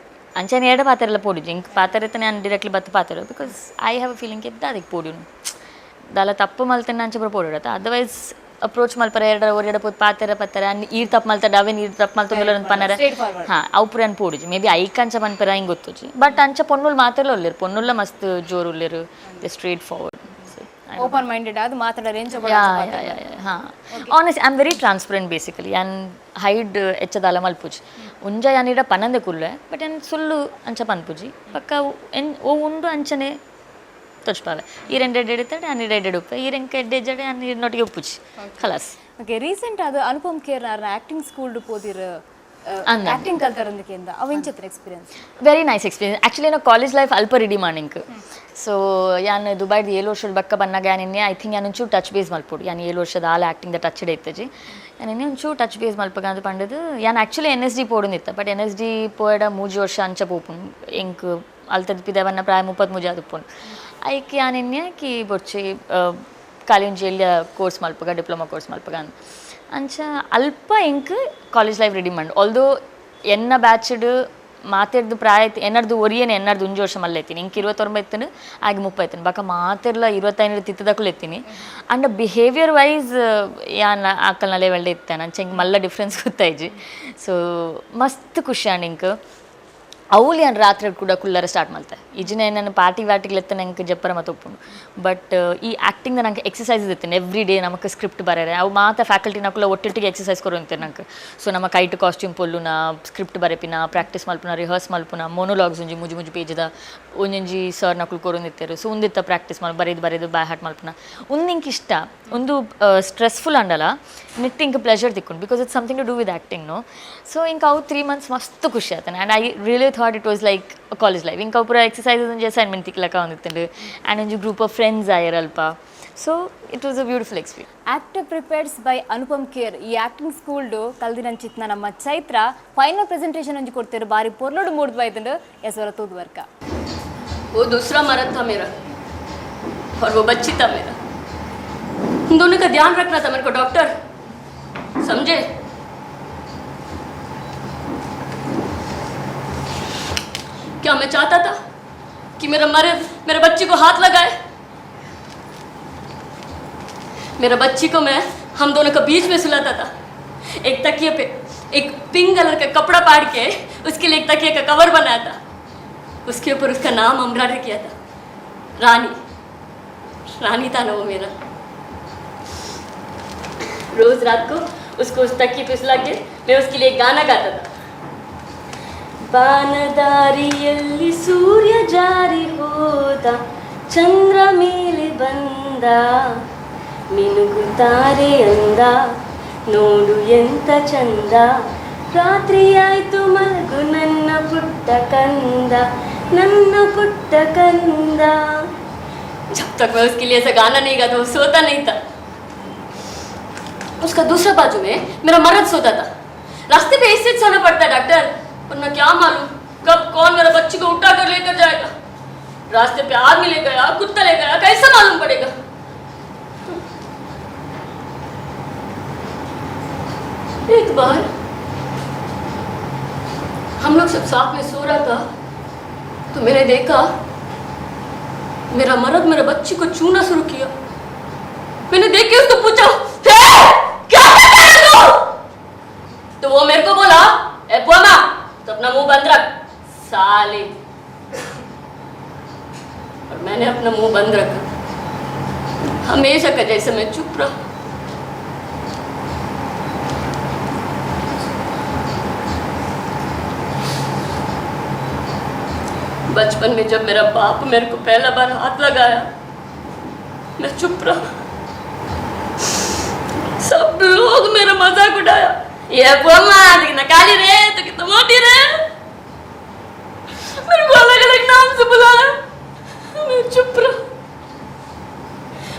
ಅಂಚನೆ ಎರಡು ಪಾತೆರೆಲ್ಲ ಪೋಡುಜಿ ಇಂಕ ಪಾತೆರತನೆ ನಾನು ಡೈರೆಕ್ಟ್ಲಿ ಬತ್ತು ಪಾತೆರ because I have a feeling ಎದ್ದ ಅದಕ್ಕೆ ಪೋಡ್ಯೂನು ದಾಲ ತಪ್ಪು ಮಲ್ತೇನೆ ಅಂಚ ಪುರ ಪೋಡತ್ತ ಅದರ್ವೈಸ್ ಅಪ್ರೋಚ್ ಮಲ್ಪರ ಎರಡು ಪೋತ್ ಪಾತೆರ ಪತ್ತರ ಈರ್ ತಪ್ಪು ಮಲ್ತಡ ಅವೇ ನೀರು ತಪ್ಪು ಮಲ್ತೊಂದುಲ್ಲ ಅಂತ ಪನ್ನರ ಹಾಂ ಅವು ಪುರ ಅನ್ ಪೋಡುಜಿ ಮೇ ಬಿ ಐಕ್ ಅಂಚ ಪನ್ಪರ ಹಿಂಗೆ ಗೊತ್ತುಜಿ ಬಟ್ ಅಂಚ ಪೊನ್ನುಲ್ ಮಾತೆಲ್ಲ ಒಲ್ಲೇರು ಪೊನ್ನುಲ್ಲ ಮಸ್ತ್ ಜೋರು ಉಲ್ಲೇರು ದೆ ಸ್ಟ್ರೇಟ್ ಫಾರ್ವರ್ಡ್ ಓಪನ್ ಮೈಂಡೆಡ್ ಅದು ಮಾತಾಡೋ ರೇಂಜ್ ಹಾಂ honest I am very transparent basically ಯಾನ್ ಹೈಡ್ ಎಚ್ಚದಾಲ ಮಲ್ಪುಜಿ ಉಂಜ ಯಾನಿಡ ಪನಂದೆ ಕುಲ್ಲೆ ಬಟ್ ಯಾನ್ ಸುಳ್ಳು ಅಂಚ ಪನ್ಪುಜಿ ಪಕ್ಕ ಓ ಉಂಡು ಅಂಚನೆ ತೊಚ್ಪಾವೆ ಈ ರೆಂಡು ಎಡ್ಡೆಡ್ತಾಡೆ ಅನ್ನಿ ಎಡ್ಡೆಡ್ ಉಪ್ಪೆ ಈ ರೆಂಕ ಎಡ್ಡೆಜ್ಜಡೆ ಅನ್ನಿ ನೊಟ್ಟಿಗೆ ಉಪ್ಪುಜಿ ಖಲಾಸ್ ಓಕೆ ರೀಸೆಂಟ್ ಅದು ಅನುಪಮ್ ಖೇರ್ ಆಕ್ಟಿಂಗ್ ಸ್ಕೂಲ್ ಪೋದಿರ ಆಕ್ಟಿಂಗ್ ಕಲ್ತಾರಂದಕ್ಕಿಂತ ಅವು ಇಂಚತ್ರ experience very nice experience actually ನಾವು ಕಾಲೇಜ್ ಲೈಫ್ ಅಲ್ಪ ರೆಡಿ ಮಾಡಿಂಕ್ ಸೊ ಯಾನ್ ದುಬೈದು 7 ವರ್ಷದ ಬಕ್ಕ ಬನ್ನಾಗ ಯಾನಿನ್ನೆ ಐ ಥಿಂಕ್ ಯಾನ್ ಒಂಚೂರು ಟಚ್ ಬೇಸ್ ಮಲ್ಪೊಡು ಯಾನ್ 7 ವರ್ಷದ ಆಲ ಆ್ಯಕ್ಟಿಂಗ್ ದ ಟಚ್ ಇತ್ತಜಿ ಯಾನಿನ್ನೆ ಒಂಚೂರು ಟಚ್ ಬೇಸ್ ಮಲ್ಪಗ ಅಂತ ಪಂಡದು ಯಾನ್ ಆ್ಯಕ್ಚುಲಿ NSD ಪೋಡುನಿತ್ತ ಬಟ್ NSD ಪೋಯಡ 3 ವರ್ಷ ಅಂಚ ಪೋಪುಂಡು ಎಂಕ್ ಅಲ್ತದ ಪಿದವನ್ನ ಪ್ರಾಯ 33 ಆದುಪ್ಪುಂಡು ಐಕ್ ಯಾನಿನ್ನೆ ಕಿ ಬೊಚ್ಚಿ ಖಾಲಿ ಒಂಜಿ ಎಲ್ಲಿಯ ಕೋರ್ಸ್ ಮಲ್ಪಗ ಡಿಪ್ಲೊಮಾ ಕೋರ್ಸ್ ಮಲ್ಪಗ ಅಂಚ ಅಲ್ಪ ಎಂಕ್ ಕಾಲೇಜ್ ಲೈಫ್ ರೆಡಿ ಮಾಡಿ ಆಲ್ದೋ ಎನ್ನ ಬ್ಯಾಚ್ಡ್ ಮಾತೆರ್ದು ಪ್ರಾಯ ಎನ್ನರ್ದು ಒರಿಯೇನೆ ಎನ್ನರ್ದು ಒಂಜು ವರ್ಷ ಮಲ್ಲ ಎತ್ತೀನಿ ಇಂಕ್ 29 ಎತ್ತನು ಆಗಿ 30 ಎತ್ತನು ಬಾಕ ಮಾತೆರ್ಲ 25 ತಿತ್ತದಕ್ಕೂ ಎತ್ತೀನಿ ಅಂಡ್ ಬಿಹೇವಿಯರ್ ವೈಸ್ ಯಾನ್ ಆಕಲ್ನ ಲೆವೆಲ್ಡ್ ಇತ್ತೇನೆ ಅಂಚ ಹಿಂಗೆ ಮಲ್ಲ ಡಿಫ್ರೆನ್ಸ್ ಗೊತ್ತಾಯ್ಜಿ ಸೊ ಮಸ್ತ್ ಖುಷಿ ಅಂಡ್ ಇಂಕ್ ಅವಳು ಯಾನು ರಾತ್ರಿ ಕೂಡ ಕುಲ್ಲರ ಸ್ಟಾರ್ಟ್ ಮಾಡ್ತೆ ಈಜಿನ ನಾನು ಪಾರ್ಟಿಗ್ಲೆತ್ತ ನಂಗೆ ಜಪ್ಪರ ಮತ್ತು ಒಪ್ಪುಂಡು ಬಟ್ ಈ ಆ್ಯಕ್ಟಿಂಗ್ ನಂಗೆ ಎಕ್ಸಸೈಸ್ ಇರ್ತೀನಿ ಎವ್ರಿ ಡೇ ನಮಗೆ ಸ್ಕ್ರಿಪ್ಟ್ ಬರೇರೆ ಅವು ಮಾತ್ರ ಫ್ಯಾಕಲ್ಟಿ ನಾಕುಲ್ಲ ಒಟ್ಟಿಗೆ ಎಕ್ಸಸೈಸ್ ಕೊರು ಅಂತಾರೆ ನಂಗೆ ಸೊ ನಮ್ಮ ಕೈಟ್ ಕಾಸ್ಟ್ಯೂಮ್ ಪೊಲ್ಲುನ ಸ್ಕ್ರಿಪ್ಟ್ ಬರೆಪಿನ ಪ್ರಾಕ್ಟೀಸ್ ಮಲ್ಪುನ ರಿಹರ್ಸ್ ಮಲ್ಪುನ ಮೋನೋಲಾಗ್ಸ್ ಒಂಜಿ ಮುಜು ಪೇಜದ ಒಂಜೊಂಜಿ ಸರ್ ನಕುಲು ಕೊರೊಂದಿತ್ತೇರು ಸೊ ಒಂದಿತ್ತ ಪ್ರಾಕ್ಟೀಸ್ ಬರೆದು ಬೈ ಹಾರ್ಟ್ ಮಲ್ಪುನ ಒಂದು ನಿಂಗೆ ಇಷ್ಟ ಒಂದು ಸ್ಟ್ರೆಸ್ಫುಲ್ ಅಂಡಲ್ಲ ನಿಟ್ಟಿಂಗ್ ಪ್ಲೆಜರ್ ತಿಕ್ಕೊಂಡು because it's something to do with acting no so ಇಂಕ ಅವು 3 months ಮಸ್ತ್ ಖುಷಿ ಆಯ್ತಾನೆ and I really thought it was like college life ಇಂಕ ಪೂರ ಎಕ್ಸಸೈಸಸ್ ಒಂಜಿ ಅಸೈನ್ಮೆಂಟ್ ತಿಕ್ಲಕ್ಕ ಒಂದಿತ್ತಂಡು ಆ್ಯಂಡ್ ಒಂಜಿ ಗ್ರೂಪ್ ಆಫ್ ಫ್ರೆಂಡ್ಸ್ ಆಯರಲ್ಪ so it was a beautiful experience actor prepares by Anupam Kher ಈ ಆಕ್ಟಿಂಗ್ ಸ್ಕೂಲ್ಡು ಕಲ್ದಿನಂಚಿತ್ನ ನಮ್ಮ ಚೈತ್ರ ಫೈನಲ್ ಪ್ರೆಸೆಂಟೇಷನ್ ಒಂಜಿ ಕೊಡ್ತೇರು ಬಾರಿ ಪೊರ್ಲೋಡು ಮೂಡ್ದು ಬೈತಂಡು ಎಸವರ ತೂದು ವರ್ಕ वो दूसरा मर्द था मेरा और वो बच्ची था मेरा उन दोनों का ध्यान रखना था मेरे को डॉक्टर समझे क्या मैं चाहता था कि मेरा मर्द मेरे बच्ची को हाथ लगाए मेरा बच्ची को मैं हम दोनों का बीच में सुलाता था एक तकिए पे एक पिंक कलर का कपड़ा पाड़ के उसके लिए एक तकिए का कवर बनाया था उसके ऊपर उसका नाम एम्ब्रॉयडरी किया था रानी था ना वो मेरा रोज रात को उसको उस तकिए पे सुला के मैं उसके लिए एक गाना गाता था ಬಾನದಾರಿಯಲ್ಲಿ ಸೂರ್ಯ ಜಾರಿ ಹೋದ ಚಂದ್ರ ಮೇಲೆ ಬಂದ ಮಿನುಗುತ್ತಾರೆ ಅಂದ ನೋಡು ಎಂತ ಚಂದ ರಾತ್ರಿ ಆಯ್ತು ಮಲಗು ನನ್ನ ಪುಟ್ಟ ಕಂದ जब तक मैं उसके लिए ऐसा गाना नहीं गाता वो सोता नहीं था उसका दूसरा बाजू में मेरा मर्द सोता था रास्ते पे ऐसे सोना पड़ता है डॉक्टर वरना क्या मालूम कब कौन मेरा बच्ची को उठा कर लेकर जाएगा रास्ते पे आदमी ले गया कुत्ता ले गया कैसे मालूम पड़ेगा एक बार हम लोग सब साथ में सो रहा था तो मैंने देखा मेरा मर्द मेरे बच्ची को छूना शुरू किया मैंने देख के उसको पूछा क्या कर रहे हो तो वो मेरे को बोला ए पोमा तो अपना मुंह बंद रख साले और मैंने अपना मुंह बंद रखा हमेशा का जैसे मैं चुप रहा बचपन में जब मेरा बाप मेरे को पहला बार हाथ लगाया मैं चुप रहा सब लोग मेरा मजाक उड़ाया ये बोमा कितना काली रे तो कितना मोटी रे मेरे को अलग अलग नाम से बुलाया मैं चुप रहा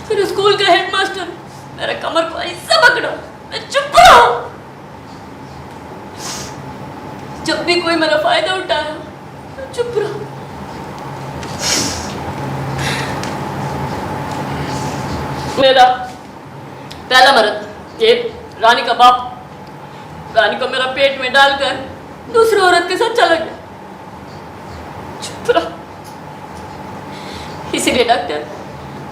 फिर स्कूल का हेडमास्टर मेरा कमर को ऐसा पकड़ा मैं चुप रहा जब भी कोई मेरा फायदा उठाया मैं चुप रहा मेरा पहला मर्द ये रानी का बाप रानी को मेरा पेट में डालकर दूसरी औरत के साथ चला गया चुप रहा इसीलिए डॉक्टर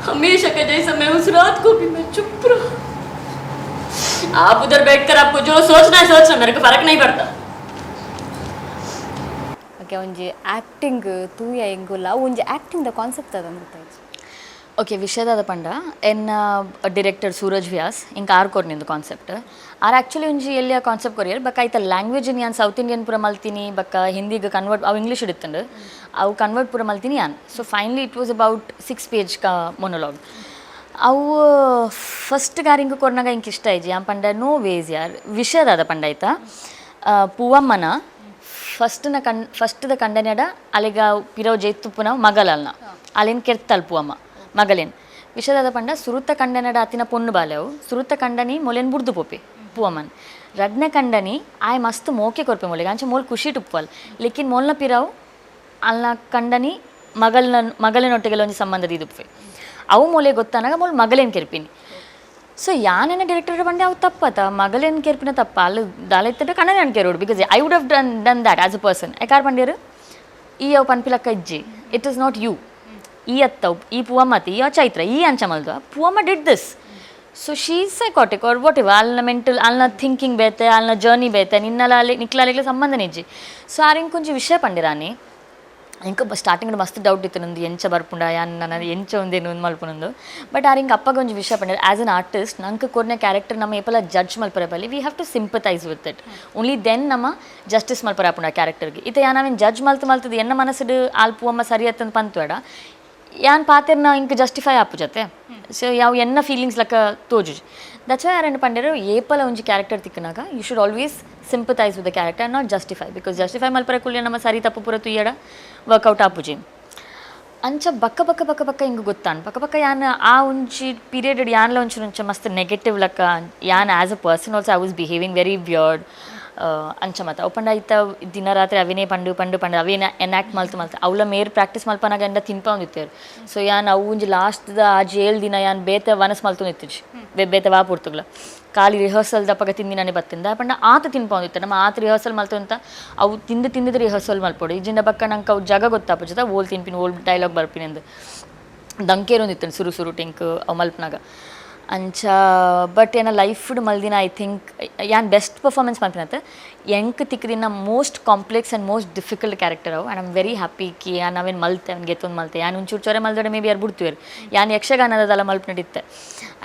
हमेशा के जैसा मैं उस रात को भी मैं चुप रहा आप उधर बैठकर आपको जो सोचना है सोचना, मेरे को फर्क नहीं पड़ता. ಓಕೆ ಒಂಜಿ ಆ್ಯಕ್ಟಿಂಗ್ ತೂಯ ಎಂಗುಲ್ಲ ಒಂಜಿ ಆ್ಯಕ್ಟಿಂಗ್ದ ಕಾನ್ಸೆಪ್ಟ್ ಅದ ಗೊತ್ತಾಯ್ತು. ಓಕೆ ವಿಷಯದಾದ ಪಂಡ ಎನ್ನ ಡಿರೆಕ್ಟರ್ ಸೂರಜ್ ವ್ಯಾಸ್ ಇಂಕ ಆರ್ ಕೊರ್ನಿಂದು ಕಾನ್ಸೆಪ್ಟ್ ಆರ್ ಆ್ಯಕ್ಚುಲಿ ಒಂಜಿ ಎಲ್ಲಿಯ ಕಾನ್ಸೆಪ್ಟ್ ಕೊರಿಯರ್ ಬಕ್ಕ ಐತ ಲ್ಯಾಂಗ್ವೇಜ್ ಯಾನ್ ಸೌತ್ ಇಂಡಿಯನ್ ಪೂರ ಮಲ್ತೀನಿ ಬಕ್ಕ ಹಿಂದಿಗೆ ಕನ್ವರ್ಟ್ ಅವು ಇಂಗ್ಲೀಷ್ ಇಡುತ್ತಂಡು ಅವು ಕನ್ವರ್ಟ್ ಪೂರ ಮಲ್ತೀನಿ ಯಾನ್. So finally it was about 6 page monologue. ಅವು ಫಸ್ಟ್ ಗಾರಿಂಗ್ ಕೊರ್ನಾಗ ಇಂಕ ಇಷ್ಟ ಐಜಿ ಯಾನ್ ಪಂಡ ನೋ ವೇಸ್ ಯಾರ್ ವಿಷಯದಾದ ಪಂಡ ಆಯ್ತಾ ಪೂವಮ್ಮನ ಫಸ್ಟ್ದ ಕಂಡನೆಡ ಅಲ್ಲಿಗ ಪಿರವು ಜೈತುಪ್ಪುನ ಮಗಲಲ್ನ ಅಲ್ಲಿನ ಕೆರ್ತಲ್ ಪೂವಮ್ಮ ಮಗಲೇನು ವಿಷಯದಾದ ಪಂಡ ಸುರುತ್ತ ಕಂಡನಡ ಅತಿನ ಪೊಣ್ಣು ಬಾಲೆವು ಸುರುತ್ತ ಕಂಡನಿ ಮೊಲೆನ್ ಬುಡ್ದು ಪೋಪಿ ಪೂವಮ್ಮನ್ ರಡ್ನೆ ಕಂಡನಿ ಆಯ್ ಮಸ್ತ್ ಮೋಕೆ ಕೊರ್ಪೆ ಮೊಲೆಗೆ ಅಂಚೆ ಮೋಲ್ ಖುಷಿ ಟುಪ್ಪಲ್ ಲೇಕಿನ್ ಮೊಲ್ನ ಪಿರಾವು ಅಲ್ನ ಕಂಡನಿ ಮಗಲಿನೊಟ್ಟಿಗೆಲ್ಲ ಒಂದು ಸಂಬಂಧದ ಇದುಪ್ಪೆ ಅವು ಮೊಲೆ ಗೊತ್ತಾನಾಗ ಮೊಲ್ ಮಗಲೇನು ಕೆರ್ಪಿನಿ. ಸೊ ಯಾನೇನ ಡೈರೆಕ್ಟರ್ ಬಂಡೆ ಅವು ತಪ್ಪತ್ತ ಮಗಲೇನು ಕೆರ್ಪಿನ ತಪ್ಪ ಅಲ್ಲಿ ದಾಲೆತ್ತಿಟ್ಟು ಕಣ್ಣನೇ ನಾನು ಕೆರೋಡು because I would have done that as a person ಯಾರು ಬಂದಿರು ಈ ಅವು ಪನ್ಪಿಲಕ್ಕ ಇಜ್ಜಿ ಇಟ್ ಇಸ್ ನಾಟ್ ಯು ಈ ಅತ್ತವು ಈ ಪೂವಮ್ಮತಿ ಈ ಚೈತ್ರ ಈ ಅಂಚಮಲ್ದು Poovamma did this. So she psychotic or what ಇವ ಅಲ್ನ ಮೆಂಟಲ್ ಅಲ್ನ ಥಿಂಕಿಂಗ್ ಬೇತೆ ಅಲ್ನ ಜರ್ನಿ ಬೇತೆ ನಿನ್ನಲ ನಿಕ್ಲಾಲಿಗ್ಲ ಸಂಬಂಧ ನಿಜ್ಜಿ. ಸೊ ಆರಿಂಗ್ ಕೊಂಚ ವಿಷಯ ಪಂಡಿರಾನಿ ಇಂಕ ಸ್ಟಾರ್ಟಿಂಗ್ ಮಸ್ತ್ ಡೌಟ್ ಇತ್ತು ನಂದು ಎಂಚ ಬರ್ಪುಂಡ ಯಾನ್ ನನ್ನ ಎಂಚ ಒಂದೇನು ಒಂದು ಮಲ್ಪುನಂದು ಬಟ್ ಆರಿಂಗ್ ಅಪ್ಪಗ ಒಂಜಿ ವಿಷಯ ಪಂಡ ಆ್ಯಸ್ ಅನ್ ಆರ್ಟಿಸ್ಟ್ ನಂಗೆ ಕೊರ್ನೆ ಕ್ಯಾರೆಕ್ಟರ್ ನಮ್ಮ ಏಪಲ ಜಡ್ಜ್ ಮಲ್ಪರಪಲ್ಲಿ we have to sympathise with it only then ನಮ್ಮ ಜಸ್ಟಿಸ್ ಮಲ್ಪರಾಪುಂಡ ಕ್ಯಾರೆಕ್ಟರ್ಗೆ ಇತ ಯಾ ನಾವೇನು ಜಡ್ಜ್ ಮಲ್ತದ ಎನ್ನ ಮನಸ್ಸಿಡು ಆಲ್ಪುವಮ್ಮ ಸರಿ ಅತ್ತಂದು ಪಂತುವೇಡ ಯಾನ್ ಪಾತೆರ್ನ ಇಂಕ ಜಸ್ಟಿಫೈ ಆಪು ಜತೆ. ಸೊ ಯಾವ ಎನ್ನ ಫೀಲಿಂಗ್ಸ್ ಲಕ್ಕ ತೋಜು ದಟ್ಸ್ ವೈ ಯಾರು ಪಂಡರು ಏಪಲ ಒಂಜಿ ಕ್ಯಾರೆಕ್ಟರ್ ತಿಕ್ಕನಾಗ you should always sympathise with the character and not justify because justify ಮಲ್ಪರ ಕುಳ್ಳಿ ನಮ್ಮ ಸರಿ ತಪ್ಪು ಪೂರ ತುಯ್ಯಡ ವರ್ಕೌಟ್ ಆಪುಜಿ ಅಂಚ ಬಕ್ಕ ಹಿಂಗೆ ಗೊತ್ತಾನ್ ಬಕ್ಕ ಯಾನ್ ಆ ಒಂಜಿ ಪೀರಿಯಡ್ ಯಾನ್ಲ ಒಂಚೂರು ಮಸ್ತ್ ನೆಗೆಟಿವ್ ಲಕ್ಕ ಯಾನ್ as a person also I was behaving very weird ಅಂಚ ಮತ್ತು ಅವು ಪಂಡ ಆಯ್ತ ದಿನ ರಾತ್ರಿ ಅವೇನೇ ಪಂಡು ಅವೇನ ಎನ್ಯಾಕ್ಟ್ ಮಲ್ತು ಅವಳ ಮೇರ್ ಪ್ರಾಕ್ಟೀಸ್ ಮಲ್ಪನಾಗ ಎಂಡ ತಿನ್ಪಂದಿತ್ತೇರು. ಸೊ ಯಾನ್ ಅವು ಒಂಜಿ ಲಾಸ್ಟ್ದ ಆ ಜೇಲ್ ದಿನ ಯಾನ್ ಬೇತೆ ವನಸ್ ಮಲ್ತು ನಿತ್ತಿಜ್ ಬೇತೆ ವಾ ಪೂರ್ತುಗ್ಲ ಖಾಲಿ ರಿಹರ್ಸಲ್ ದಪ್ಪಗ ತಿಂದಿನೇ ಬತ್ತಿಂದ ಪಂಡ ಆತ ತಿನ್ಪಂದಿತ್ತು ನಮ್ಮ ಆತ ರಿಹರ್ಸಲ್ ಮಲ್ತು ಅಂತ ಅವು ತಿಂದು ರಿಹರ್ಸಲ್ ಮಲ್ಪೋಡು ಇಜಿಂದ ಬಕ್ಕ ನಂಗೆ ಅವು ಜಾಗ ಗೊತ್ತಾಪ ಜೊತೆ ಓಲ್ ತಿನ್ಪಿನ ಓಲ್ ಡೈಲಾಗ್ ಬರ್ಪಿನಿ ಅಂದು ದಂಕೇರೊಂದಿತ್ತು ಸುರು ಟಿಂಕ್ ಅವು ಮಲ್ಪನಾಗ ಅಂಚ ಬಟ್ ಏನ ಲೈಫ್ ಮಲ್ದಿನ ಐ ಥಿಂಕ್ ಯಾನ್ ಬೆಸ್ಟ್ ಪರ್ಫಾರ್ಮೆನ್ಸ್ ಮಾಡ್ತೀನಂತ ಎಂಕ್ ತಿಕ್ಕದಿನ most complex and most difficult character ಅವು ಆ್ಯಂಡ್ ಐಮ್ ವೆರಿ ಹ್ಯಾಪಿ ಕಿ ನಾವೇನು ಮಲ್ತೆ ಅವ್ನು ಗೆತ್ತೊಂದು ಮಲ್ತೆ ಯಾನ್ ಒಂಚೂರು ಚೊರೆ ಮಲ್ದಡೆ ಮೇ ಬಿ ಯಾರು ಬಿಡ್ತೀವಿ ಯಾನ್ ಯಕ್ಷಗಾನದಲ್ಲ ಮಲ್ಪ್ ನಡೀತೆ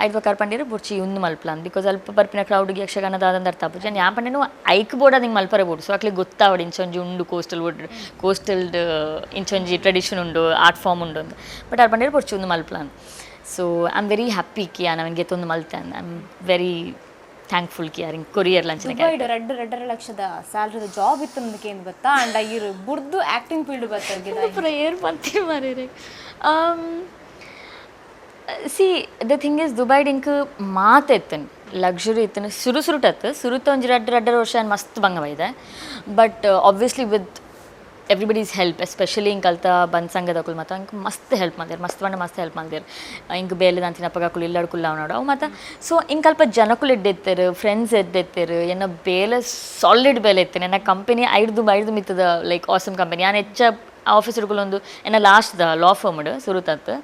ಆಯ್ತು ಕರ್ಪಂಡಿರು ಬುಡ್ಚಿ ಒಂದು ಮಲ್ಪ್ಲಾನ್ ಬಿಕಾಸ್ ಅಲ್ಪ ಬರ್ಪಿನ ಕ್ರೌಡ್ಗೆ ಯಕ್ಷಗಾನದ ಆದಂದು ಅರ್ಥ ಆಪು ಯಾನ್ ಪಂಡೇನು ಐಕ್ ಬೋರ್ಡ್ ಅದು ಹಿಂಗೆ ಮಲ್ಪರೆ ಬೋರ್ಡು ಸೊ ಅಕ್ಲಿ ಗೊತ್ತಾವಡು ಇಂಚೊಂಜಿ ಉಂಡು ಕೋಸ್ಟಲ್ಡ್ ಇಂಚೊಂಜಿ ಟ್ರೆಡಿಷನ್ ಉಂಡು ಆರ್ಟ್ ಫಾರ್ಮ್ ಉಂಡು ಅಂತ ಬಟ್ ಅವ್ರು ಪಂಡಿರು ಬುಡ್ಚಿ ಒಂದು ಮಲ್ಪ್ಲಾನ್. So I am very happy ಕಿ ನನಗೆ ತೊಂದು ಮಲ್ತಾನೆ ಐ ಆಮ್ ವೆರಿ ಥ್ಯಾಂಕ್ಫುಲ್ ಕಿ ಯಾರಿಂಗ್ ಕೊರಿಯರ್ ಲಂಚಿನ ಎರಡರ ಲಕ್ಷದ ಸ್ಯಾಲ್ರಿದ ಜಾಬ್ ಇತ್ತು ನಮ್ಗೆ ಏನು ಗೊತ್ತಾ ಅಂಡ್ ಇರು ಬುಡ್ದು ಆ್ಯಕ್ಟಿಂಗ್ ಫೀಲ್ಡ್ ಬರ್ತಾರೆ ಪ್ರೇಯರ್ ಬಂತೀವಿ ಮಾರೇರೆ. ಸಿ ದ ಥಿಂಗ್ ಇಸ್ ದುಬೈಡ್ ಇಂಕ್ ಮಾತು ಎತ್ತನು ಲಕ್ಸುರಿ ಇತ್ತನು ಸುರುತ ಒಂಜಿ ರಡ್ಡ ವರ್ಷ ಮಸ್ತ್ ಬಂಗವೈದೆ but obviously with everybody's help especially ಹಿಂಗೆ ಕಲ್ತ ಬಂದ್ ಸಂಘದಕ್ಕೂ ಮತ್ತು ಹಿಂಗೆ ಮಸ್ತ್ ಹೆಲ್ಪ್ ಮಾಡಿದ್ರು ಮಸ್ತ್ ಹೆಲ್ಪ್ ಮಾಡಿದ್ರು ಹಿಂಗೆ ಬೇಲೆ ನಾನು ತಿನ್ನಪ್ಪಗಾಕುಲು ಇಲ್ಲಾಡ್ಕುಲ್ಲ ಅವನಾಡು ಅವು ಮತ್ತು ಸೊ ಹಿಂಗೆ ಸ್ವಲ್ಪ ಜನಕ್ಕೂ ಎದ್ದೆತ್ತರು ಫ್ರೆಂಡ್ಸ್ ಎದ್ದೆತ್ತರು ಏನ ಬೇಲೆ ಸಾಲಿಡ್ ಬೇಲೆ ಇತ್ತೇನೆ ನನ್ನ ಕಂಪನಿ ಐದು ಮಿತ್ತದ ಲೈಕ್ ಆಸಮ್ ಕಂಪನಿ ನಾನು ಹೆಚ್ಚ ಆಫೀಸ್ ಹುಡುಗಲೊಂದು ಏನ ಲಾಸ್ಟ್ ಲಾ ಫರ್ಮ್ಡ್ ಸುರುತತ್ತು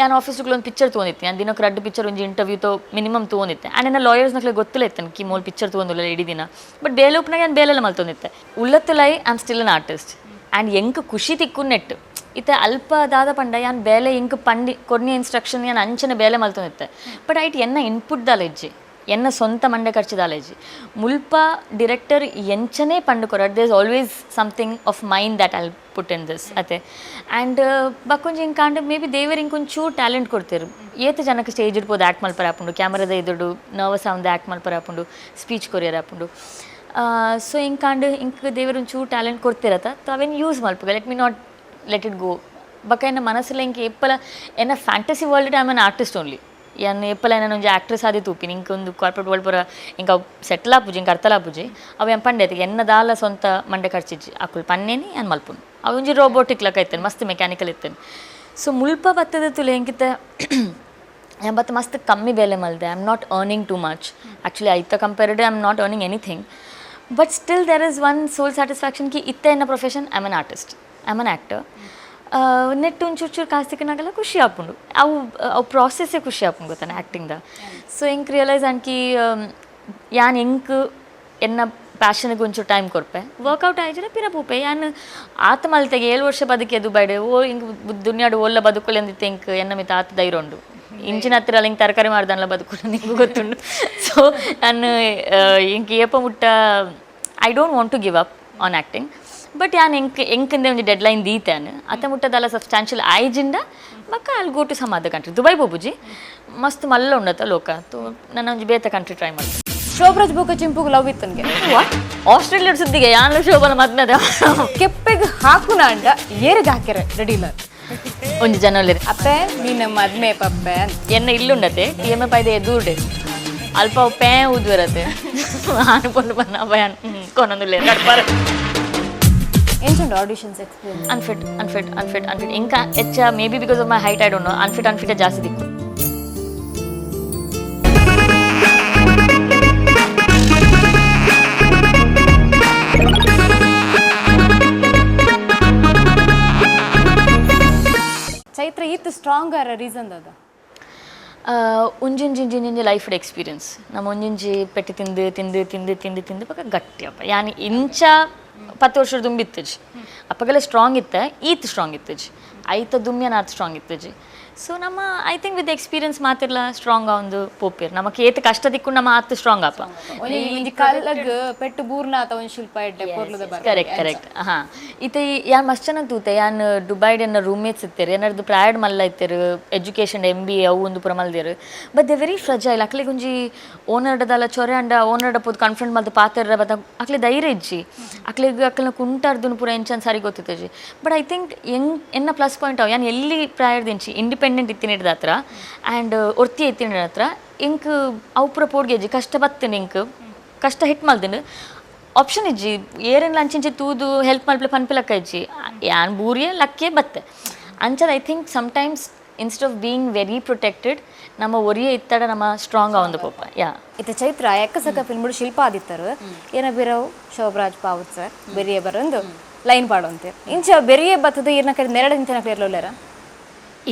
ಯಾನ್ ಆಫೀಸ್ ಒಂದು ಪಿಕ್ಚರ್ ತೊಗೊಂಡಿತ್ತು ನಾನು ದಿನಕ್ಕೆ ರಡ್ಡು ಪಿಕ್ಚರ್ ಒಂದು ಇಂಟರ್ವ್ಯೂ ಮಿನಿಮಮ್ ತೊಗೊಂಡಿತ್ತೆ ಆ್ಯಂಡ್ ನನ್ನ ಲಾಯರ್ಸ್ನಕ್ಲೆ ಗೊತ್ತಿಲ್ಲ ಇತ್ತು ಕಿ ಮೋಲ್ ಪಿಕ್ಚರ್ ತೊಗೊಂಡಿಲ್ಲ ಇಡೀ ದಿನ ಬಟ್ ಬೇಲೆ ಉಪ್ನಾಗ ನಾನು ಬೇಲೆಲ್ಲ ಮಲ್ತೊಂದಿತ್ತೆ ಉಳ್ಳತ್ತಲೈ I am still an artist and ಎಂಕ್ ಖುಷಿ ತಿಕ್ಕು ನೆಟ್ಟು ಇತ್ತೆ ಅಲ್ಪದಾದ ಪಂಡ ಯಾನ್ ಬೇಲೆ ಇಂಕ್ ಪಂಡಿ ಕೊಡ್ನಿ ಇನ್ಸ್ಟ್ರಕ್ಷನ್ ಯಾನ್ ಅಂಚನೆ ಬೇಲೆ ಮಲ್ತೊಂದಿತ್ತೆ ಬಟ್ ಐಟ್ ಎನ್ನ ಇನ್ಪುಟ್ ದಾಲೆಜ್ಜಿ ಎನ್ನ ಸ್ವಂತ ಮಂಡೆ ಖರ್ಚಿದಾಲೆಜ್ಜಿ ಮುಲ್ಪ ಡಿರೆಕ್ಟರ್ ಎಂಚನೇ ಪಂಡು ಕೊರಡ್ there is always something of mind that I'll put in this ಅತೆ ಆ್ಯಂಡ್ ಬಕ್ಕೊಂಜಿ ಹಿಂಗೆ ಕಾಂಡ ಮೇ ಬಿ ದೇವರು ಇಂಕೊಂಚೂರು ಟ್ಯಾಲೆಂಟ್ ಕೊಡ್ತಿರು ಏತ ಜನಕ್ಕೆ ಸ್ಟೇಜ್ ಇಡ್ಬೋದು ಆ್ಯಕ್ಟ್ ಮಲ್ಪರ ಹಾಕೊಂಡು ಕ್ಯಾಮರಾದ ಎದುರು ನರ್ವಸ್ ಆವಂದು ಆ್ಯಕ್ಟ್ ಮಲ್ಪರ ಹಾಕೊಂಡು ಸ್ಪೀಚ್ ಕೊರಿಯರ್ ಹಾಕೊಂಡು ಸೊ ಹಿಂಗೆ ಕಾಂಡು ಹಿಂಗೆ ದೇವರು ಒಂಚೂರು ಟ್ಯಾಲೆಂಟ್ ಕೊಡ್ತಿರತ್ತ ಅವೇನು ಯೂಸ್ ಮಲ್ಪಗ ಲೆಟ್ ಇಟ್ ಗೋ ಬಕ್ಕ ಎನ್ನ ಮನಸ್ಸಲ್ಲಿ ಹಿಂಗೆ ಏಪಲ ಎನ್ನ fantasy world I am an artist only ಯಾನ್ ಏಪಲ ನಾನು ಒಂದು ಆ್ಯಕ್ಟ್ರೆಸ್ ಆದಿ ತೂಪಿನಿ ಇಂಕ ಒಂದು ಕಾರ್ಪೊರೇಟ್ ವರ್ಲ್ಡ್ ಪೂರ ಇಂಕ ಸೆಟ್ಲ್ ಆಪುಜಿ ಇಂಕ ಅರ್ಥಲಾಪುಜಿ ಅವು ಏನು ಪಂಡೆ ಆಯ್ತು ಎನ್ನದಾಲ ಸ್ವಂತ ಮಂಡೆ ಖರ್ಚಿಜ್ಜಿ ಅಕ್ಕಳು ಪನ್ನೇನಿ ಏನು ಮಲ್ಪುನು ಅವು ಒಂಜಿ ರೋಬೋಟಿಕ್ ಲಕ್ಕ ಇತ್ತೇನೆ ಮಸ್ತ್ ಮೆಕ್ಯಾನಿಕಲ್ ಇತ್ತೇನೆ ಸೊ ಮುಲ್ಪ ಬತ್ತದ ತುಲೆ ಹೆಂಗಿತ್ತೆ ಬತ್ತು ಮಸ್ತ್ ಕಮ್ಮಿ ಬೆಲೆ ಮಲ್ದೆ I am not earning too much actually ಐತ compared I am not earning anything but still there is one soul satisfaction ಕಿ ಇತ್ತ ಎನ್ನ profession I am an artist I am an actor ನೆಟ್ ಒಂಚೂರು ಕಾಸು ಸಿಕ್ಕನಾಗೆಲ್ಲ ಖುಷಿ ಆಪುಂಡು ಅವು ಪ್ರಾಸೆಸ್ಸೇ ಖುಷಿ ಆಪುಂಡು ಗೊತ್ತಾನೆ ಆ್ಯಕ್ಟಿಂಗ್ದ ಸೊ ಹಿಂಗೆ ರಿಯಲೈಸ್ ಅನ್ಕಿ ಯಾನ್ ಎಂಕ್ ಎನ್ನ ಪ್ಯಾಷನ್ಗೆ ಒಂಚೂರು ಟೈಮ್ ಕೊಡ್ಪೆ ವರ್ಕೌಟ್ ಆಯ್ತಾರೆ ಪಿರ ಪೂಪೆ ಯಾನ್ ಆತ ಮಲ್ತೆಗೆ 7 ವರ್ಷ ಬದುಕಿ ಅದು ಬೈಡೆ ಓ ಹಿಂಗೆ ದುನಿಯಾಡು ಒಲ್ಲ ಬದುಕುಲೆ ಅಂದಿತ್ತು ಎಂಕ್ ಎನ್ನ ಮಿತ ಆತ ಧೈರ್ಯ ಉಂಡು ಇಂಚಿನ ಹತ್ತಿರ ಹಿಂಗೆ ತರಕಾರಿ ಮಾಡ್ದಲ್ಲ ಬದುಕುಲು ನಿಂಗೂ ಗೊತ್ತುಂಡು ಸೊ ನಾನು ಇಂಕ್ ಏಪ ಮುಟ್ಟ I don't want to give up on acting but ಯಾನ್ ಎಂಕಿಂದೆ ಒಂದು ಡೆಡ್ ಲೈನ್ ದೀತಾನೆ ಅತ್ತ ಮುಟ್ಟದಲ್ಲ ಸಬ್ಸ್ಟಾನ್ಷಿಯಲ್ ಐಜಿಂದ ಬಕ್ಕ ಅಲ್ಲಿ go to some other country Dubai ಬೋಬುಜಿ ಮಸ್ತ್ ಮಲ್ಲ ಉಂಡತ್ತ ಲೋಕ ತೋ ನನ್ನ ಒಂಜಿ ಬೇತ ಕಂಟ್ರಿ ಟ್ರೈ ಮಾಡಿ ಶೋಭರಾಜ್ ಬೊಕ ಚಿಂಪುಗ್ ಲವ್ ಇತ್ತು ನನಗೆ ಆಸ್ಟ್ರೇಲಿಯಾ ಸುದ್ದಿಗೆ ಯಾನ್ ಶೋಭನ ಮದ್ಮೆದ ಕೆಪ್ಪೆಗೆ ಹಾಕುನ ಅಂಡ ಏರಿಗೆ ಹಾಕ್ಯಾರ ರೆಡಿಲ ಒಂಜಿ ಜನಲ್ಲಿ ಅಪ್ಪೆ ನೀನು ಮದ್ಮೆ ಪಪ್ಪೆ ಎನ್ನ ಇಲ್ಲುಂಡತೆ ಎಮ್ಮೆ ಪಾಯ್ದೆ ದೂರ್ಡೆ ಅಲ್ಪ ಪೇ ಉದ್ವರತೆ ಅನ್ಕೊಂಡು ಬನ್ನ ಭಯಾನ್ ಕೊನೊಂದುಲ್ಲೆ ಕಡ್ಪಾರ ಎಂಚುಂಡು ಆಡಿಷನ್ಸ್ ಎಕ್ಸ್ಪೀರಿಯನ್ಸ್ ಅನ್ಫಿಟ್ ఇంకా ಹೆಚ್ಚ may be because of my height I don't no unfit ಜಾಸ್ತಿ ದಿಕ್ಕು ಚೈತ್ರ ಇತ್ತು ಸ್ಟ್ರಾಂಗ್ ಆರ ರೀಸನ್ ಅದ ಒಂಜಿಂಜಿ ಲೈಫ್ ಎಕ್ಸ್ಪೀರಿಯನ್ಸ್ ನಮ್ಮ ಒಂಜಿಂಜಿ ಪೆಟ್ಟಿ ತಿಂದು ಪಕ್ಕ ಗಟ್ಟಿಯಪ್ಪ ಯಾನ್ ಇಂಚ 10 ವರ್ಷದ ದುಂಬಿತ್ತಜಿ ಅಪ್ಪಗೆಲ್ಲ ಸ್ಟ್ರಾಂಗ್ ಇತ್ತ ಈತ್ ಸ್ಟ್ರಾಂಗ್ ಇತ್ತಜಿ ಐತ ದುಮ್ಯನ ಆತ್ ಸ್ಟ್ರಾಂಗ್ ಇತ್ತಜಿ ಸೊ ನಮ್ಮ ಐ ಥಿಂಕ್ ವಿತ್ ಎಕ್ಸ್ಪೀರಿಯನ್ಸ್ ಮಾತಿರ್ಲ ಸ್ಟ್ರಾಂಗ್ ಒಂದು ಪೋಪೇರ್ ನಮಗೆ ಏತ್ ಕಷ್ಟ ದಿಕ್ಕು ನಮ್ಮ ಆತ್ ಸ್ಟ್ರಾಂಗ್ ಅಪ್ಪ ಒಂಜಿ ಕಲ್ಲಗ್ ಪೆಟ್ಟು ಬೂರ್ನಾತ ಒಂಜಿ ಶಿಲ್ಪ ಇಡ್ಡೆ ಪೊರ್ಲದ ಬರ ಕರೆಕ್ಟ್ ಹಾಂ ಈತ ಯಾನ್ ಮಸ್ತ್ ಚೆನ್ನಾಗಿ ತೂತೆ ಯಾನ್ ದುಬೈಡ್ ಎನ್ನ ರೂಮ್ಮೇಟ್ಸ್ ಇತ್ತೇರು ಏನಾರ್ದು ಪ್ರೈಡ್ ಮಲ್ಲ ಇತ್ತೇರು ಎಜುಕೇಷನ್ MBA ಅವು ಒಂದು ಪುರ ಮಲ್ದೇರು ಬಟ್ ದೆ ವೆರಿ ಫ್ರಜೈಲ್ ಅಕ್ಲಿಗೆ ಒಂಜಿ ಓನರ್ಡದಲ್ಲ ಚೊರೆ ಅಂಡ ಓನರ್ಡ ಪೋದು ಕಾನ್ಫಿಡೆಂಟ್ ಮಲ್ದು ಪಾತ್ರ ಬತ್ತ ಅಕ್ಲಿ ಧೈರ್ಯ ಇಜ್ಜಿ ಅಕ್ಲಿಗೆ ಅಕ್ಕಲ್ನ ಕುಂಟಾರ್ದು ಪೂರ ಎಂಚನ್ ಸಾರಿ ಗೊತ್ತಿತ್ತಜಿ ಬಟ್ ಐ ಥಿಂಕ್ ಎನ್ನ ಪ್ಲಸ್ ಪಾಯಿಂಟ್ ಅವ್ ಯಾನ್ ಎಲ್ಲಿ ಪ್ರಾಯರ್ದಿಂಚಿ ಇಂಡಿಪೆಂಡೆಂಟ್ ಇತ್ತಿನಿಡ್ದ ಹತ್ರ ಆ್ಯಂಡ್ ಒರ್ತಿ ಇತ್ತಿನಿಡ ಹತ್ರ ಇಂಕ್ ಅವು ಪೂರ ಪೋಡ್ಗೆಜ್ಜಿ ಕಷ್ಟ ಬತ್ತೇನೆ ಇಂಕ್ ಕಷ್ಟ ಹಿಟ್ ಮಲ್ದಿನ ಆಪ್ಷನ್ ಇಜ್ಜಿ ಏರೇನು ಲಂಚಿಂಚಿ ತೂದು ಹೆಲ್ಪ್ ಮಲ್ಪಲೆ ಪನ್ಪಿಲಕ್ಕ ಇಜ್ಜಿ ಯಾನ್ ಬೂರಿಯೇ ಲಕ್ಕೆ ಬತ್ತೆ ಅಂಚದ I think sometimes instead of being very protected ನಮ್ಮ ಒರಿಯೇ ಇತ್ತಡ ನಮ್ಮ ಸ್ಟ್ರಾಂಗ್ ಆವಂದು ಪೋಪ ಯಾ ಇತ್ತೆ ಚೈತ್ರ ಎಕ್ಕಸಕ ಫಿಲ್ಮ್ ಶಿಲ್ಪ ಆದಿತ್ತರು ಏನ ಬಿರವು ಶೋಭರಾಜ್ ಪಾವತ್ ಸರ್ ಬೆರಿಯ ಬರಂದು ಲೈನ್ ಪಾಡೋಂತೀರ್ ಇಂಚ ಬೆರಿಯ ಬತ್ತದ ಏನ ಕಡೆ ನೆರಡು ಇಂಚನ ಕ್ಲಿಯರ್ಲೋಲ್ಲೇರ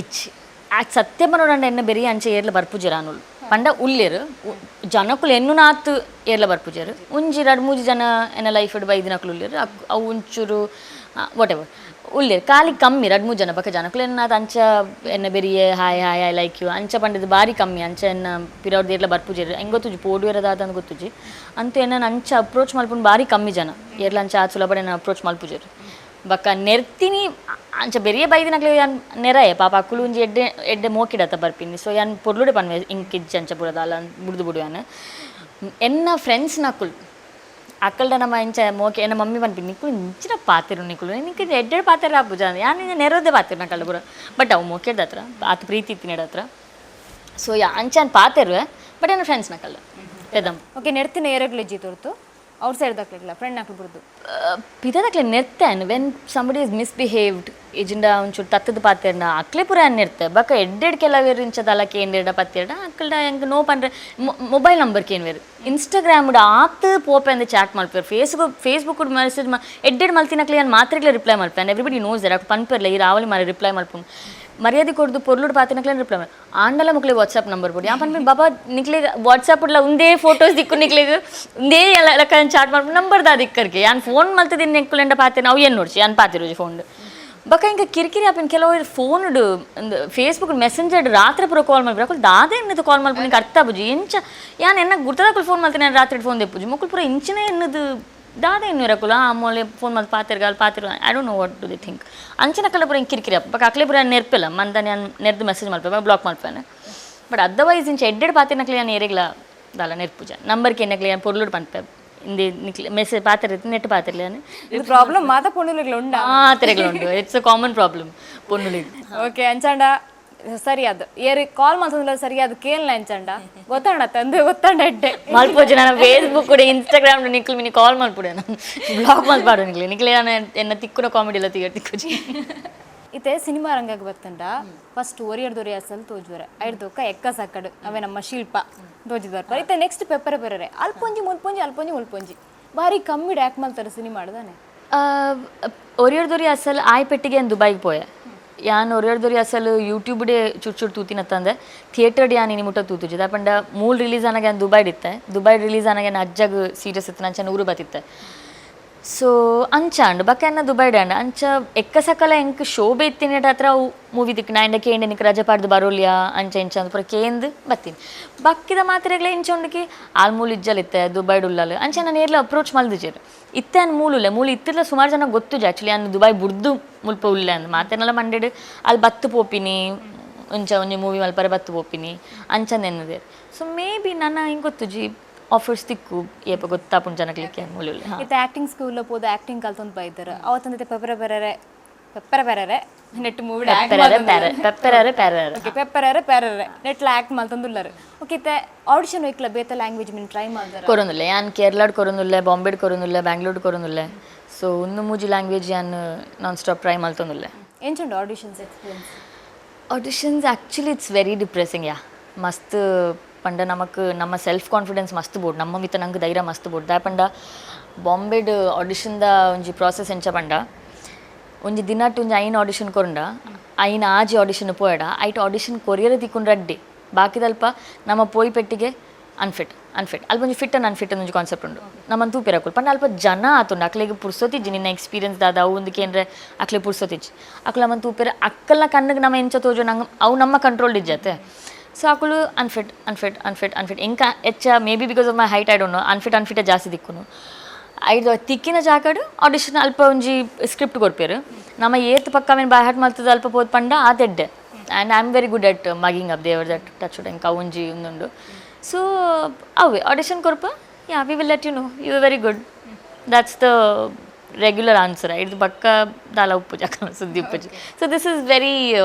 ಇಚ್ಚಿ ಆಯ್ತು ಸತ್ಯ ನೋಡಂಡ ಎನ್ನ ಬೆರಿ ಅಂಚೆ ಏರ್ಲ ಬರ್ಪುಜರ ಅನ್ನೋಳು ಪಂಡ ಉಲ್ಲೇರು ಜನಕ್ಕುಲು ಎನ್ನು ನಾತು ಏರ್ಲ ಬರ್ಪುಜರು ಒಂಜಿ 2-3 ಜನ ಎನ್ನ ಲೈಫ್ ಇಡ್ ಬೈದಿನಕ್ಲು ಉಲ್ಲೇರು ಅವು ಒಂಚೂರು ವಾಟ್ ಎವರ್ ಉಲ್ಲೇರು ಕಾಲಿ ಕಮ್ಮಿ 2-3 ಜನ ಬಕ್ಕ ಜನಕ್ಕುಲು ಎನ್ನಾತ ಅಂಚ ಎನ್ನ ಬೆರಿಯೇ ಹಾಯ್ ಐ ಲೈಕ್ ಯು ಅಂಚ ಪಂಡದು ಬಾರಿ ಕಮ್ಮಿ ಅಂಚ ಎನ್ನ ಪಿರವ್ರದ್ದು ಏರ್ಲ ಬರ್ಪುಜರು ಹೆಂಗೆ ಗೊತ್ತುಜಿ ಪೋಡುವೆರದಾದ ಅಂತ ಗೊತ್ತುಜಿ ಅಂತ ಎನ್ನ ಅಂಚ ಅಪ್ರೋಚ್ ಮಲ್ಪುಂಡು ಬಾರಿ ಕಮ್ಮಿ ಜನ ಏರ್ಲ ಅಂಚ ಆ ಸುಲಭ ಎನ್ನ ಅಪ್ರೋಚ್ ಮಲ್ಪುಜರು ಬಕ್ಕ ನೆರ್ತೀನಿ ಅಂಚ ಬೆರಿಯ ಬೈದಿನಕ್ಲೆ ಯಾನ್ ನೆರಯೆ ಪಾಪ ಅಕ್ಕುಲು ಒಂಜಿ ಎಡ್ಡೆ ಮೋಕಿಡತ್ತ ಬರ್ಪಿನಿ ಸೊ ಯಾನ್ ಪೊರ್ಲುಡೆ ಪನ್ವೆ ಇಂಕಿಜ್ಜಿ ಅಂಚ ಬುಡದಲ್ಲ ಬುಡ್ದು ಯಾನ್ ಎನ್ನ ಫ್ರೆಂಡ್ಸ್ ನಕ್ಕುಲು ಅಕ್ಕಲ್ದ ನಮ್ಮ ಇಂಚ ಮೋಕೆ ಎನ್ನ ಮಮ್ಮಿ ಪನ್ಪಿನಿ ನಿಕ್ಕುಲು ಇಂಚಿನ ಪಾತಿರು ನಿಕ್ಕುಲು ನಿಂಗೆ ಎಡ್ಡೆ ಪಾತಿರ ಪೂಜ ಯಾನ್ ನೆರೋದೇ ಪಾತಿರು ನಕ್ಕಲ್ದ ಬುಡ ಬಟ್ ಅವು ಮೋಕೆಡ್ದ ಹತ್ರ ಆತ ಪ್ರೀತಿ ಇತ್ತಿನ ಹತ್ರ ಸೊ ಅಂಚನ್ ಪಾತಿರುವೆ ಬಟ್ ಎನ್ನ ಫ್ರೆಂಡ್ಸ್ ನಕ್ಕಲ್ದ ಎದಮ್ ಓಕೆ ನೆರ್ತಿನ ಏರಗ್ಲೆ ಜಿ ತೋರ್ತು ಅವ್ರ ಸೈಡ್ ದಕ್ಲಿಲ್ಲ ಫ್ರೆಂಡ್ ನಾಕ್ಲು ಬಿಡ್ದು ಪಿದಕ್ಲೆ ನೆರ್ತೇನ್ ವೆನ್ ಸಂಬಡಿ ಇಸ್ ಮಿಸ್ಬಿಹೇವ್ಡ್ ಇಜಿಂಡ ಒಂಚೂರು ತತ್ತದ ಪಾತೆರ್ನ ಅಕ್ಲೆ ಪುರ ನೆರ್ತೆ ಬಕ್ಕ ಎಡ್ಡೆಡ್ ಕೆಲವೇರು ಇಂಚದಲ್ಲ ಕೇಂದ್ರ ಪತ್ತೆರ್ಡ ಅಕ್ಕಲ್ಡ ಹೆಂಗೆ ನೋ ಪಂಡ್ರೆ ಮೊಬೈಲ್ ನಂಬರ್ ಕೇನ್ವೇರು ಇನ್ಸ್ಟಾಗ್ರಾಮ್ ಆತು ಪೋಪೆ ಅಂದ ಚಾಟ್ ಮಲ್ಪೇರು ಫೇಸ್ಬುಕ್ ಮೆಸೇಜ್ ಎಡ್ಡೆಡ್ ಮಲ್ತಿನಕ್ಲೆ ನಾನು ಮಾತ್ರೆಗ್ಲೇ ರಿಪ್ಲೈ ಮಲ್ಪೇನ್ ಎವ್ರಿಬಡಿ ನೋಸ್ ದರ್ ಪನ್ಪೇರ್ಲ ಈ ರಾವಲಿ ಮಾರಿ ರಿಪ್ಲೈ ಮಲ್ಪುನ್ ಮರ್ಯಾದೆ ಕೊಡ್ದು ಪೊರ್ಲುಡ್ ಪಾತಿನಕ್ಲೆ ರಿಪ್ಲೈ ಮಾಡಿ ಆಂಡಲ ಮುಕ್ಲೆ ವಾಟ್ಸಾಪ್ ನಂಬರ್ ಕೊಡಿ ಯಾನ್ ಪನ್ಪೇನ್ ಬಾಬಾ ನಿಕ್ಲೆ ವಾಟ್ಸಾಪ್ ಉಡ್ಲ ಒಂದೇ ಫೋಟೋಸ್ ದಿಕ್ಕು ನಿಕ್ಲೆಗೆ ಒಂದೇ ಎಲ್ಲ ಚಾಟ್ ಮಾಡ್ಕೊಂಡು ನಂಬರ್ ದಾ ದಿಕ್ಕರ್ಗೆ ಯಾನ್ ಫೋನ್ ಮಲ್ತದಿನ ನೆಕ್ಕುಲೆಂಡ ಪಾತೇನೆ ಅವು ಏನು ನೋಡ್ಸಿ ಯಾನ್ ಪಾತಿರೋಜಿ ಫೋನ್ ಬಕ್ಕ ಹಿಂಗೆ ಕಿರಿಕಿರಿ ಆಪಿನ ಕೆಲವರು ಫೋನ್ ಫೇಸ್ಬುಕ್ ಮೆಸೆಂಜರ್ ರಾತ್ರಿ ಪೂರ ಕಾಲ್ ಮಾಡ್ಬೇಕು ದಾದ ಎನ್ನದು ಕಾಲ್ ಮಾಡ್ಕೊಂಡು ನಿಂಗೆ ಅರ್ಥ ಬುಜಿ ಇಂಚ ಯಾನ್ ಎನ್ನ ಗುರ್ತದಾಕಲು ಫೋನ್ ಮಾಡ್ತೀನಿ ನಾನು ರಾತ್ರಿ ಫೋನ್ ದೆಪ್ಪುಜಿ ಮಕ್ಕಳು ಪೂರ ಇಂಚಿನ ಎನ್ನದು ದಾದ ಇನ್ನು ಇರಕುಲ ಆಮೇಲೆ ಫೋನ್ ಮಾಡಿ ಪಾತಿರ್ಗ I don't know what do the think ಅಂಚಿನ ಕಲ್ಲ ಪೂರ ಹಿಂಗೆ ಕಿರಿಕಿರಿ ಬಕ್ಕ ಅಕ್ಲೆ ಪೂರ ನೆರ್ಪಿಲ್ಲ ಮಂದ ನಾನು ನೆರ್ದು ಮೆಸೇಜ್ ಮಾಡ್ಪೇನೆ ಬ್ಲಾಕ್ ಮಾಡ್ಪೇನೆ ಬಟ್ ಅದರ್ವೈಸ್ ಇಂಚ ಎಡ್ಡೆಡ್ ಪಾತಿನಕ್ಲೆ ನಾನು ಏರಿಗ್ಲ ದಾಲ ನೆರ್ಪುಜ ನಂಬರ್ಗೆ ಎನ್ನಕ್ಲೆ ನಾನು ಪೊರ್ಲುಡ್ ಪನ್ಪೆ ಇಂದೆ ನಿಕ್ಲೆ ಮೆಸೇಜ್ ಪಾತಿರ್ತಿ ನೆಟ್ ಪಾತಿರ್ಲಿ ನಾನು ಇದು ಪ್ರಾಬ್ಲಮ್ ಮಾತ ಪೊಣ್ಣುಲಿಗ್ಲು ಉಂಡ ಪಾತಿರಗಳುಂಟು ಇಟ್ಸ್ ಅ ಕಾಮನ್ ಪ್ರಾಬ್ಲಮ್ ಪೊನ್ನುಲಿಗೆ ಓಕೆ ಅಂಚಂಡ ಸರಿ ಅದು ಏರಿ ಕಾಲ್ ಮಾಡ್ತಂದ್ರೆ ಸರಿ ಅದು ಕೇಳಲ್ಲ ಅಂಚಂಡ ಗೊತ್ತಾಣ ತಂದು ಗೊತ್ತಾಂಡ ಎಡ್ಡೆ ಮಲ್ಪೋಜಿ ನಾನು ಫೇಸ್ಬುಕ್ ಕೂಡ ಇನ್ಸ್ಟಾಗ್ರಾಮ್ ನಿಕ್ಲು ಮಿನಿ ಕಾಲ್ ಮಾಡ್ಬಿಡೆ ನಾನು ಬ್ಲಾಕ್ ಮಾಡ್ಬಾರ್ದು ನಿಕ್ಲೆ ನಿಕ್ಲೆ ನಾನು ಎನ್ನ ತಿಕ್ಕುನ ಕಾಮಿಡಿ ಎಲ್ಲ ತಿಕ್ಕುಜಿ ಇತ್ತೆ ಸಿನಿಮಾ ರಂಗಕ್ಕೆ ಬತ್ತಂಡ ಫಸ್ಟ್ ಒರಿಯರ್ದೊರಿ ಅಸಲ್ ತೋಜುವರೆ ಐಡ್ದೋಕ ಎಕ್ಕ ಸಕ್ಕಡು ಅವೇ ನಮ್ಮ ಶಿಲ್ಪ ತೋಜಿದಾರ ಇತ್ತೆ ನೆಕ್ಸ್ಟ್ ಪೆಪ್ಪರೆ ಬೆರರೆ ಅಲ್ಪೊಂಜಿ ಮುಲ್ಪೊಂಜಿ ಬಾರಿ ಕಮ್ಮಿ ಆ್ಯಕ್ಟ್ ಮಾಡ್ತಾರೆ ಸಿನಿಮಾ ಮಾಡ್ದಾನೆ ಒರಿಯರ್ದೊರಿ ಅಸಲ್ ಆಯ್ ಪೆಟ್ಟಿಗೆ ದುಬೈಗೆ ಪೋಯೆ ಯಾನ್ ಒರೆಯರ್ದವ್ರಿ ಅಸಲು ಯೂಟ್ಯೂಬ್ಡೆ ಚುಟ್ಟು ತೂತಿನತ್ತಂದೆ ಥಿಯೇಟರ್ಡ್ ಯಾನ್ ಇನಿ ಮುಟ್ಟ ತೂತುಜಿ ದಾಪಂಡ ಮೂಲ್ ರಿಲೀಸ್ ಆನಾಗ ಯಾನ್ ದುಬೈಡಿತ್ತೆ ದುಬೈ ರಿಲೀಸ್ ಆನಾಗ ಯಾನ್ ಅಜ್ಜಗ್ ಸೀರಿಯಸ್ ಇತ್ತು ಅಂಚ ಊರು ಬತ್ತಿತ್ತೆ ಸೊ ಅಂಚಾಂಡ್ ಬಕ್ಕ ದುಬೈಡ್ ಅಂಡ್ ಅಂಚ ಎಕ್ಕ ಸಕಲ ಎಂಕ್ ಶೋಭೆ ಇತ್ತಿನ ಹತ್ರ ಅವು ಮೂವಿ ದಿಕ್ಕ ನಾ ಎಂಡ ಕೇಂಡೆ ನಿಕ್ ರಜೆ ಪಾಡ್ದು ಬರೋಲ್ಯಾ ಅಂಚ ಇಂಚ ಅಂತ ಪೂರ ಕೇಂದು ಬತ್ತೀನಿ ಬಕ್ಕಿದ ಮಾತ್ರೆಗಳ ಇಂಚೊಂಡಕ್ಕೆ ಆಲ್ಮೂಲ್ ಇಜ್ಜಲಿತ್ತೆ ದುಬೈಡ್ ಉಲ್ಲಲ್ ಅಂಚ ನಾನು ಏರ್ಲ ಅಪ್ರೋಚ್ ಮಲ್ದಿಜೇರು ಇತ್ತೆ ಅನ್ ಮೂಲು ಇತ್ತಿರ್ಲ ಸುಮಾರು ಜನ ಗೊತ್ತುಜ ಆ್ಯಕ್ಚುಲಿ ಅನ್ನು ದುಬೈ ಬುಡ್ದು ಮುಲ್ಪ ಉಲ್ಲೆ ಅಂದ್ ಮಾತೇನೆಲ್ಲ ಮಂಡೆಡ್ ಅಲ್ಲಿ ಬತ್ತು ಪೋಪಿನಿ ಒಂಚ ಒಂಜಿ ಮೂವಿ ಮಲ್ಪರೆ ಬತ್ತು ಪೋಪಿನಿ ಅಂಚಂದ ಎನ್ನದೆ ಸೊ ಮೇ ಬಿ ನನ್ನ ಹಿಂಗೆ ಗೊತ್ತುಜಿ ಆಫರ್ಸ್ ತಿಕ್ಕು ಏಪ ಗೊತ್ತಾಪುಂಡು ಜನಕ್ಲಿಕ್ಕೆ ಮೂಲು ಇತ್ತೆ ಆ್ಯಕ್ಟಿಂಗ್ ಸ್ಕೂಲ್ ಪೋದು ಆ್ಯಕ್ಟಿಂಗ್ ಕಲ್ತೊಂದು ಬೈದರು ಅವತ್ತೊಂದಿತ್ತೆ pepper ಬೆರರೆ net movie ಪೆಪ್ಪರರೆ ಪ್ಯಾರರೆ ನೆಟ್ಲ act ಮಲ್ತೊಂದುಲ್ಲರು okay ಇತ್ತೆ ಆಡಿಷನ್ ಹೋಯ್ಕಲ ಬೇತ ಲ್ಯಾಂಗ್ವೇಜ್ ಮೀನು ಟ್ರೈ ಮಾಡ್ತಾರೆ ಕೊರೊಂದುಲ್ಲೆ ಯಾನ್ ಕೇರಳಡ್ ಕೊರೊಂದುಲ್ಲೆ ಬಾಂಬೆಡ್ ಕೊರೊಂದುಲ್ಲೆ ಬ್ಯಾಂಗ್ಳೂರ್ಡ್ ಕೊರೊಂದುಲ್ಲೆ ಸೊ ಒಂದು ಮೂಜಿ ಲ್ಯಾಂಗ್ವೇಜ್ ಯಾನ್ ನಾನ್ ಸ್ಟಾಪ್ ಟ್ರೈ ಮಲ್ತೊಂದುಲ್ಲೆ ಎಂಚುಂಡು auditions experience auditions actually it's very depressing ಯಾ ಮಸ್ತ್ ಪಂಡ ನಮಕ್ ನಮ್ಮ ಸೆಲ್ಫ್ ಕಾನ್ಫಿಡೆನ್ಸ್ ಮಸ್ತ್ ಬೋಡ್ ನಮ್ಮ ಮಿತ್ತ ನಂಗೆ ಧೈರ್ಯ ಮಸ್ತ್ ಬೋಡ್ ದಾಪಂಡ ಬಾಂಬೆಡ್ ಆಡಿಷನ್ದ ಒಂಜಿ ಪ್ರಾಸೆಸ್ ಎಂಚ ಪಂಡ ಒಂಜಿ ದಿನಟ್ಟು ಒಂಜಿ ಐನ್ ಆಡಿಷನ್ ಕೊರಂಡ ಐನ್ ಆಜಿ ಆಡಿಷನ್ ಪೋಯಡ ಐಟ್ ಆಡಿಷನ್ ಕೊರಿಯರ್ ತಿಕ್ಕೊಂಡು ಅಡ್ಡಿ ಬಾಕಿದಲ್ಪ ನಮ್ಮ ಪೋಯಿ ಪೆಟ್ಟಿಗೆ ಅನ್ಫಿಟ್ ಅಲ್ಲಿ ಒಂಜಿ ಫಿಟ್ ಅಂಡ್ ಅನ್ಫಿಟ್ ಒಂಜಿ ಕಾನ್ಸೆಪ್ಟ್ ಉಂಡು ನಮ್ಮನ್ನು ತೂಪಿರಕುಲ್ ಪಂಡ ಅಲ್ಪ ಜನ ಆತುಂಡು ಅಕ್ಲೆಗೆ ಪುರ್ಸೋತಿಜ್ಜಿ ನಿನ್ನ ಎಕ್ಸ್ಪೀರಿಯನ್ಸ್ ದಾದ ಅವು ಒಂದಕ್ಕೆ ಏನ್ರೆ ಅಕ್ಲೆ ಪುರ್ಸೋತಿಜ್ಜಿ ಅಕ್ಲ ನಮ್ಮನ್ನು ತೂಪಿರ ಅಕ್ಕಲ್ನ ಕಣ್ಣಿಗೆ ನಮ್ಮ ಎಂಚ ತೋಜು ನಂಗೆ ಅವು ನಮ್ಮ ಕಂಟ್ರೋಲ್ ಇಜ್ಜತೆ ಸೊ ಅಕ್ಕಳು ಅನ್ಫಿಟ್ ಎಂಕ ಹೆಚ್ಚ may be because of my height I don't no unfit ಜಾಸ್ತಿ ದಿಕ್ಕುನು ಐದು ತಿಕ್ಕಿನ ಜಾಕಡು ಆಡಿಷನ್ ಅಲ್ಪ ಒಂಜಿ ಸ್ಕ್ರಿಪ್ಟ್ ಕೊರ್ಪೇರು ನಮ್ಮ ಏತ್ ಪಕ್ಕ ಮೇನ್ ಬೈ ಹಾರ್ಟ್ ಮಲ್ತದ ಅಲ್ಪ ಪೋದ್ ಪಂಡ ಆದೆಡ್ಡೆ and I am very good at mugging up ದೇವರ್ ದಟ್ ಟಚ್ ಎಂಕ ಒಂಜಿ ಒಂದುಂಡು ಸೊ ಅವೇ ಆಡಿಷನ್ ಕೊರ್ಪ yeah we will let you know you are very good that's the regular answer ಇದು ಪಕ್ಕ ದಾಲ ಉಪ್ಪು ಜಕ ಸುದ್ದಿ ಉಪ್ಪು so this is very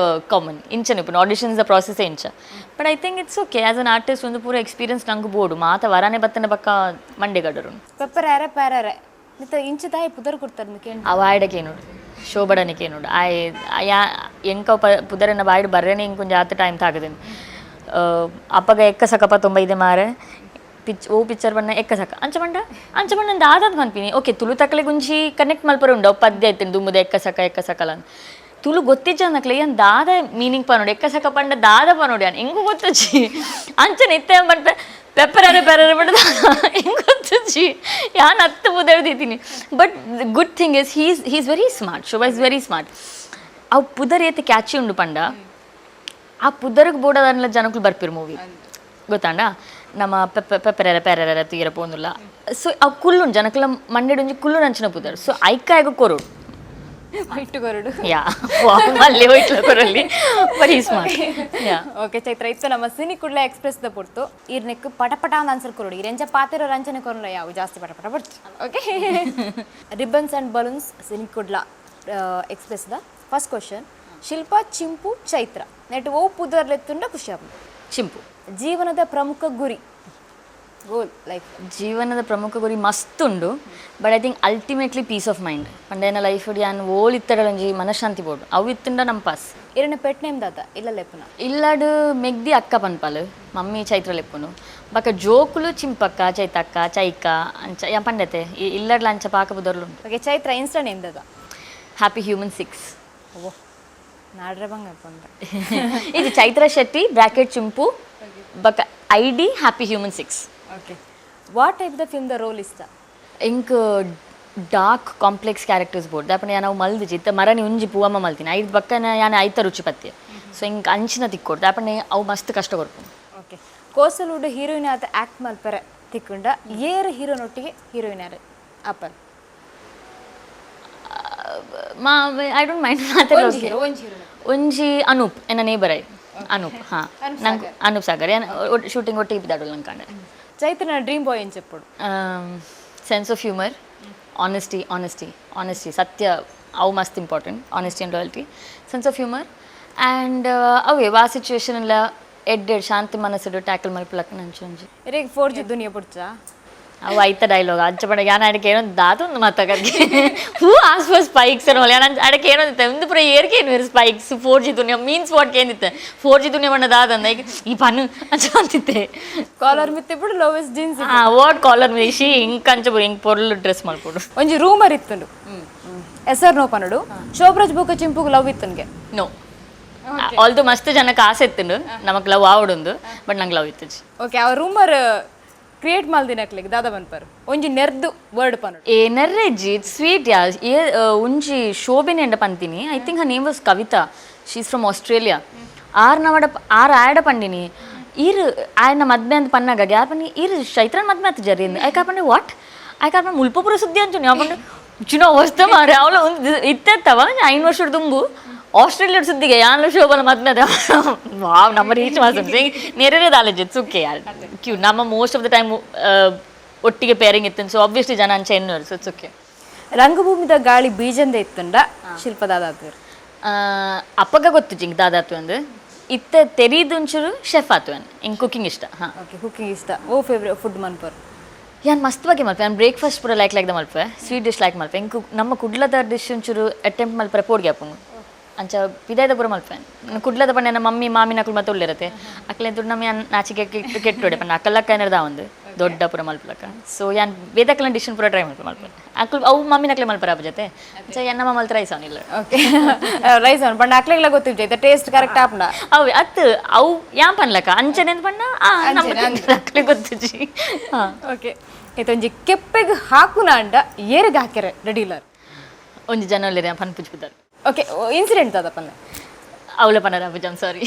common ಇಂಚನೆ ಉಪ್ಪು ಆಡಿಷನ್ಸ್ ದ ಪ್ರಾಸೆಸ್ ಇಂಚ but I think it's okay as an artist ಒಂದು ಪೂರ ಎಕ್ಸ್ಪೀರಿಯನ್ಸ್ ನಂಗೆ ಬೋಡು ಮಾತ ವರಾನೆ ಬತ್ತನೆ ಪಕ್ಕ ಮಂಡೆಗಡರು ಪೆಪ್ಪರಾರೆ ಪ್ಯಾರಾರೆ ಮತ್ತೆ ಇಂಚ ತಾಯಿ ಪುದರ್ ಕೊಡ್ತಾರೆ ನಿಮಗೆ ಅವ ಆಯ್ಡಕ್ಕೆ ನೋಡು ಶೋಭಡನಿಕೆ ನೋಡು ಯಾ ಎಂಕ ಪುದರನ ಬಾಯ್ಡು ಬರ್ರೇನೆ ಇಂಕ ಕೊಂಚ ಆತ ಟೈಮ್ ತಾಗದೇನು ಅಪ್ಪಗ ಎಕ್ಕ ಸಕಪ್ಪ ತೊಂಬೈದೆ ಮಾರೆ ಪಿಕ್ಚರ್ ಬಣ್ಣ ಎಕ್ಕ ಸಕ ಅಂಚಮಂಡ ದಾದಾದ ಮನ್ಪಿನಿ ಓಕೆ ತುಳು ತಕ್ಕಲೆ ಗುಂಜಿ ಕನೆಕ್ಟ್ ಮಲ್ಪರ ಉಂಡು ಪದ್ಯ ಐತೆ ದುಮ್ಮದ ಎಕ್ಕ ಸಕಲ ಅಂತ ತುಳು ಗೊತ್ತಿಜ್ಜ ಅನ್ನಕ್ಲೆ ಏನ್ ದಾದ ಮೀನಿಂಗ್ ಪಾ ನೋಡಿ ಎಕ್ಕ ಸಕ ಪಂಡ ದಾದ ಪಾ ನೋಡಿ ಅನ್ ಹೆಂಗು ಗೊತ್ತಜ್ಜಿ ಅಂಚನ ಇತ್ತೆ ಬಂಟ ಪೆಪ್ಪರಾರೆ ಬಣ್ಣ ಹೆಂಗೆ ಗೊತ್ತಜ್ಜಿ ಯಾನ್ ಹತ್ತು ಪುದರ್ದಿದ್ದೀನಿ but good thing is he's very smart Shobha is very smart ಅವು ಪುದರ್ ಏತೆ ಕ್ಯಾಚಿ ಉಂಡು ಪಂಡ ಆ ಪುದರ್ಗೆ ಬೋಡದನ್ನೆಲ್ಲ ಜನಕ್ಕಳು ಬರ್ಪಿರು ಮೂವಿ ಗೊತ್ತಾಂಡ ನಮ್ಮ ಪೆಪ್ಪರ ತೀರ ಪೋಂದುಲ್ಲ ಸೊ ಅವು ಕುಲ್ಲು ಜನಕ್ಲ ಮಂಡ್ಯಡ್ ಒಂಜಿ ಕುಲ್ಲು ನಂಚಿನ ಪುದರ್ ಸೊ ಐಕಾಯಗ ಕೊರೋಡು ಇಟ್ಟು ಕೊರಡು ಯಾ ಅಲ್ಲಿ ಹೋಯ್ತಲ ಕೊರಲ್ಲಿ ಬರೀ ಸ್ಮಾರ್ಟ್ ಯಾ ಓಕೆ ಚೈತ್ರ ಇತ್ತು ನಮ್ಮ ಸಿನಿ ಕುಡ್ಲ ಎಕ್ಸ್ಪ್ರೆಸ್ ದ ಪೊರ್ತು ಇರ್ನೆಕ್ ಪಟಪಟ ಅಂತ ಆನ್ಸರ್ ಕೊರೋಡು ಇರೆಂಚ ಪಾತಿರೋ ರಂಚನೆ ಕೊರೋಣ ಯಾವ ಜಾಸ್ತಿ ಪಟಪಟ ಬರ್ತು okay ribbons and balloons Cini Kudla express the first question Shilpa Chimpu Chaitra ನೆಟ್ ಓ ಪುದರ್ಲೆತ್ತುಂಡ ಖುಷಿ ಚಿಂಪು ಜೀವನದ ಪ್ರಮುಖ ಗುರಿ ಗೋಲ್ ಲೈಫ್ ಜೀವನದ ಪ್ರಮುಖ ಗುರಿ ಮಸ್ತ್ ಉಂಡು but I think ultimately peace of mind ಪಂಡೇನ ಲೈಫ್ ಯಾನ್ ಓಲ್ ಇತ್ತಡಂಜಿ ಮನಶಾಂತಿ ಬೋಡು ಅವು ಇತ್ತುಂಡ ನಮ್ಮ ಪಾಸ್ ಇರನ ಪೆಟ್ ನೇಮ್ ದಾತ ಇಲ್ಲ ಲೆಪ್ಪುನ ಇಲ್ಲಾಡು ಮೆಗ್ದಿ ಅಕ್ಕ ಪನ್ಪಾಲು ಮಮ್ಮಿ ಚೈತ್ರ ಲೆಪ್ಪುನು ಬಕ ಜೋಕುಲು ಚಿಂಪಕ್ಕ ಚೈತಕ್ಕ ಚೈಕ ಅಂಚ ಯಾ ಪಂಡತೆ ಇಲ್ಲಡ್ಲ ಅಂಚ ಪಾಕ ಬುದರ್ಲು ಓಕೆ ಚೈತ್ರ ಇನ್ಸ್ಟಾ ನೇಮ್ ದಾತ ಹ್ಯಾಪಿ ಹ್ಯೂಮನ್ 6 ಓ ನಾಡ್ರೆ ಬಂಗ ಇದು ಚೈತ್ರ ಶೆಟ್ಟಿ ಬ್ರಾಕೆಟ್ ಚಿಂಪು ಬಕ ID happy human 6 okay what type the film the role ಇಷ್ಟ ಇಂಕ್ ಡಾರ್ಕ್ ಕಾಂಪ್ಲೆಕ್ಸ್ ಕ್ಯಾರೆಕ್ಟರ್ಸ್ ಬೋರ್ಡ್ ದಾಪನ ಯಾನು ಮಲ್ದು ಚಿತ್ತ ಮರನಿ ಉಂಜಿ ಪೂವಮ್ಮ ಮಲ್ತೀನಿ ಐದು ಬಕ್ಕನ ಯಾನು ಐತ ರುಚಿ ಪತ್ತೆ ಸೊ ಹಿಂಗೆ ಅಂಚಿನ ತಿಕ್ಕೊಡು ದಾಪನೆ ಅವು ಮಸ್ತ್ ಕಷ್ಟ ಕೊಡ್ಕೊಂಡು ಓಕೆ ಕೋಸಲುಡು ಹೀರೋಯಿನ್ ಆತ ಆ್ಯಕ್ಟ್ ಮಲ್ಪರೆ ತಿಕ್ಕೊಂಡ ಏರು ಹೀರೋನೊಟ್ಟಿಗೆ ಹೀರೋಯಿನ್ ಯಾರು ಅಪ್ಪರ್ ಐ ಡೋಂಟ್ ಮೈಂಡ್ ಒಂಜಿ ಅನೂಪ್ ಎನ್ನ ನೇಬರ್ ಐ ಅನೂಪ್ ಹಾಂ ನಂಗೆ ಅನೂಪ್ ಸಾಗರ್ ಶೂಟಿಂಗ್ ಒಟ್ಟಿಗೆ ಇದ್ದಾಡಲ್ಲ ನಂಗೆ ಕಂಡೆ ಚೈತ್ರ ಡ್ರೀಮ್ ಬಾಯ್ ಏನು చెప్పడు ಸೆನ್ಸ್ ಆಫ್ ಹ್ಯೂಮರ್ ಆನೆಸ್ಟಿ ಸತ್ಯ ಅವು ಮಸ್ತ್ important honesty and royalty sense of humour and ಅವೇ ವಾ ಸಿಚುವೇಶನ್ ಎಲ್ಲ ಎಡ್ಡೆಡ್ ಶಾಂತಿ ಮನಸ್ಸಿಡು ಟ್ಯಾಕಲ್ ಮಲ್ಪಲಕ್ಕ ನಂಚೊಂಜಿ ಇರೇಗ 4G ದುನಿಯಾ ಪುಡ್ಚಾ ಅವು ಐತ ಡೈಲಾಗ್ ಅಂಚಪಡ ಯಾನ ಅಡಕೆ ಏನೋ ದಾತೊಂದು ಮಾತಾಗಕ್ಕೆ ಹೂ ಆಸ್ ಫರ್ ಸ್ಪೈಕ್ಸ್ ಅನ್ನೋ ಯಾನ ಅಡಕೆ ಏನೋ ಒಂದು ಪುರ ಏರ್ಕೆ ಏನು ಸ್ಪೈಕ್ಸ್ 4G ದುನಿಯಾ ಮೀನ್ಸ್ ವಾಟ್ ಏನಿತ್ತೆ 4G ದುನಿಯಾ ಬಣ್ಣ ದಾದಂದ ಈಗ ಈ ಪನ್ನು ಅಂಚ ಅಂತಿತ್ತೆ ಕಾಲರ್ ಮಿತ್ತೆ ಬಿಡು ಲೋವೆಸ್ಟ್ ಜೀನ್ಸ್ ವಾಟ್ ಕಾಲರ್ ಮಿಶಿ ಹಿಂಗೆ ಅಂಚ ಹಿಂಗೆ ಪೊರ್ಲು ಡ್ರೆಸ್ ಮಾಡ್ಕೊಡು ಒಂಜಿ ರೂಮರ್ ಇತ್ತುಂಡು ಎಸರ್ ನೋ ಪನ್ನಡು ಶೋಭರಾಜ್ ಬುಕ್ಕ ಚಿಂಪುಗ್ ಲವ್ ಇತ್ತನ್ಗೆ ನೋ ಆಲ್ದು ಮಸ್ತ್ ಜನಕ್ಕೆ ಆಸೆ ಇತ್ತು ನಮಗೆ ಲವ್ ಆವಡುಂದು ಬಟ್ ನಂಗೆ ಲವ್ ಇತ್ತು ಓಕೆ ಅವ ರೂಮರ್ ಕ್ರಿಯೇಟ್ ಮಲ್ದಿನಕ್ಲಿಗೆ ದಾದ ಬನ್ಪರ್ ಒಂಜಿ ನೆರ್ದು ವರ್ಡ್ ಪನ್ನಡು ఏ నర్రెజ్జి స్వీట్ యా ఏ ఉంచి శోభిని ఎండ పంతిని I think her name was Kavitha she's from Australia ಆರ್ ಆಡ ಪಂಡಿನಿ ಈರು ಆಯ್ನ ಮದ್ಮೆ ಅಂತ ಪನ್ನಾಗ ಯಾರು ಪನ್ನಿ ಈರು ಚೈತ್ರನ್ ಮದ್ಮೆ ಅಂತ ಜರಿಯಿಂದ ಐ ಕಾಪಂಡೆ ವಾಟ್ ಐ ಕಾಪ ಮುಲ್ಪಪುರ ಸುದ್ದಿ ಅಂಚುನಿ ಯಾಪಂಡೆ ಚುನ ವಸ್ತ ಮಾರೆ ಅವಳು ಒಂದು ಇತ್ತವ 5 ವರ್ಷದ ದುಂಬು ಆಸ್ಟ್ರೇಲಿಯಾ ಸುದ್ದಿಗೆ ಯಾನ್ಲ ಶೋಭನ ಮದ್ಮೆ ಅದ ವಾವ್ ನಮ್ಮ ರೀಚ್ ಮಾಸಂ ನೆರೆರೆ ದಾಲೇಜ್ ಇಟ್ಸ್ ಓಕೆ ಯಾರ್ ಕ್ಯೂ ನಮ್ಮ ಮೋಸ್ಟ್ ಆಫ್ ದ ಟೈಮ್ ಒಟ್ಟಿಗೆ ಪೇರಿಂಗ್ ಇತ್ತು ಸೊ ಆಬ್ವಿಯಸ್ಲಿ ಜನ ಅಂಚೆ ಎನ್ನೋರು ಸೊ ಇಟ್ಸ್ ಓಕೆ ರಂಗಭೂಮಿದ ಗಾಳಿ ಬೀಜಂದ ಇತ್ತಂಡ ಶಿಲ್ಪ ದಾದಾತು ಅಪ್ಪಗ ಗೊತ್ತು ಜಿಂಗ್ ದಾದಾತು ಅಂದು ಇತ್ತೆ ತೆರೀದುಂಚೂರು ಶೆಫ್ ಆತು ಹಿಂಗೆ ಕುಕಿಂಗ್ ಇಷ್ಟ ಹಾಂ ಓಕೆ ಕುಕಿಂಗ್ ಇಷ್ಟ ಓ ಫೇವ್ರೇಟ್ ಫುಡ್ ಮನ್ಪರ್ ಯಾನ್ ಮಸ್ತ್ ಬಗ್ಗೆ ಮಲ್ಪೆ ನಾನು ಬ್ರೇಕ್ಫಾಸ್ಟ್ ಪೂರ like the Malpe sweet dish like Malpe ಹಿಂಗೆ ನಮ್ಮ ಕುಡ್ಲದ ಡಿಶ್ ಒಂಚೂರು ಅಟೆಂಪ್ಟ್ ಮಲ್ಪರೆ ಪೋಡ್ಗೆ ಹಾಪಂಗು ಅಂಚ ಬಿದಾಯ್ದ ಪೂರ ಮಲ್ಪೆ ಕುಡ್ಲದ ಪಂಡೆ ನಮ್ಮ ಮಮ್ಮಿ ಮಾಮಿನ ಅಕ್ಳು ಮತ್ತೆ ಒಳ್ಳಿರತ್ತೆ ಅಕ್ಲೆ ದುಡ್ಡು ನಮ್ಮ ನಾಚಿಕೆ ಕೆಟ್ಟೋಡೆ ಪಂಡ ಅಕ್ಕಲ್ಲಕ್ಕ ಏನಾರ ಒಂದು ದೊಡ್ಡ ಪೂರ ಮಲ್ಪಲಕ್ಕ ಸೊ ಯಾನ್ ಬೇದಕ್ಕಲ ಡಿಶ್ ಪೂರ ಟ್ರೈ ಮಲ್ಪೆ ಅಕ್ಳು ಅವು ಮಮ್ಮಿನಕ್ಲೆ ಮಲ್ಪರ ಅಪ್ಪ ಜೊತೆ ಸೊ ಎನ್ನಮ್ಮ ಮಲ್ತ ರೈಸ್ ಅವನಿಲ್ಲ ಓಕೆ ರೈಸ್ ಅವನು ಪಂಡ ಅಕ್ಲೆಗ್ಲ ಗೊತ್ತಿರ್ತೈತೆ ಟೇಸ್ಟ್ ಕರೆಕ್ಟ್ ಆಪುಂಡ ಅವು ಅತ್ತು ಅವು ಯಾನ್ ಪನ್ಲಕ್ಕ ಅಂಚನೆ ಅಂತ ಪಂಡ ಅಕ್ಲೆ ಗೊತ್ತಿಜಿ ಹಾಂ ಓಕೆ ಇದೊಂಜಿ ಕೆಪ್ಪೆಗ್ ಹಾಕುನ ಅಂಡ ಏರಿಗೆ ಹಾಕ್ಯಾರೆ ರೆಡಿಲರ್ ಒಂಜಿ ಜನ ಒಳ್ಳೆ ಪನ್ ಪುಜ್ಪುದಾರ ಓಕೆ ಇನ್ಸಿಡೆಂಟ್ ಅದ ಪನ್ನ ಅವಳ ಪನ್ನರ ಪುಜಮ್ ಸಾರಿ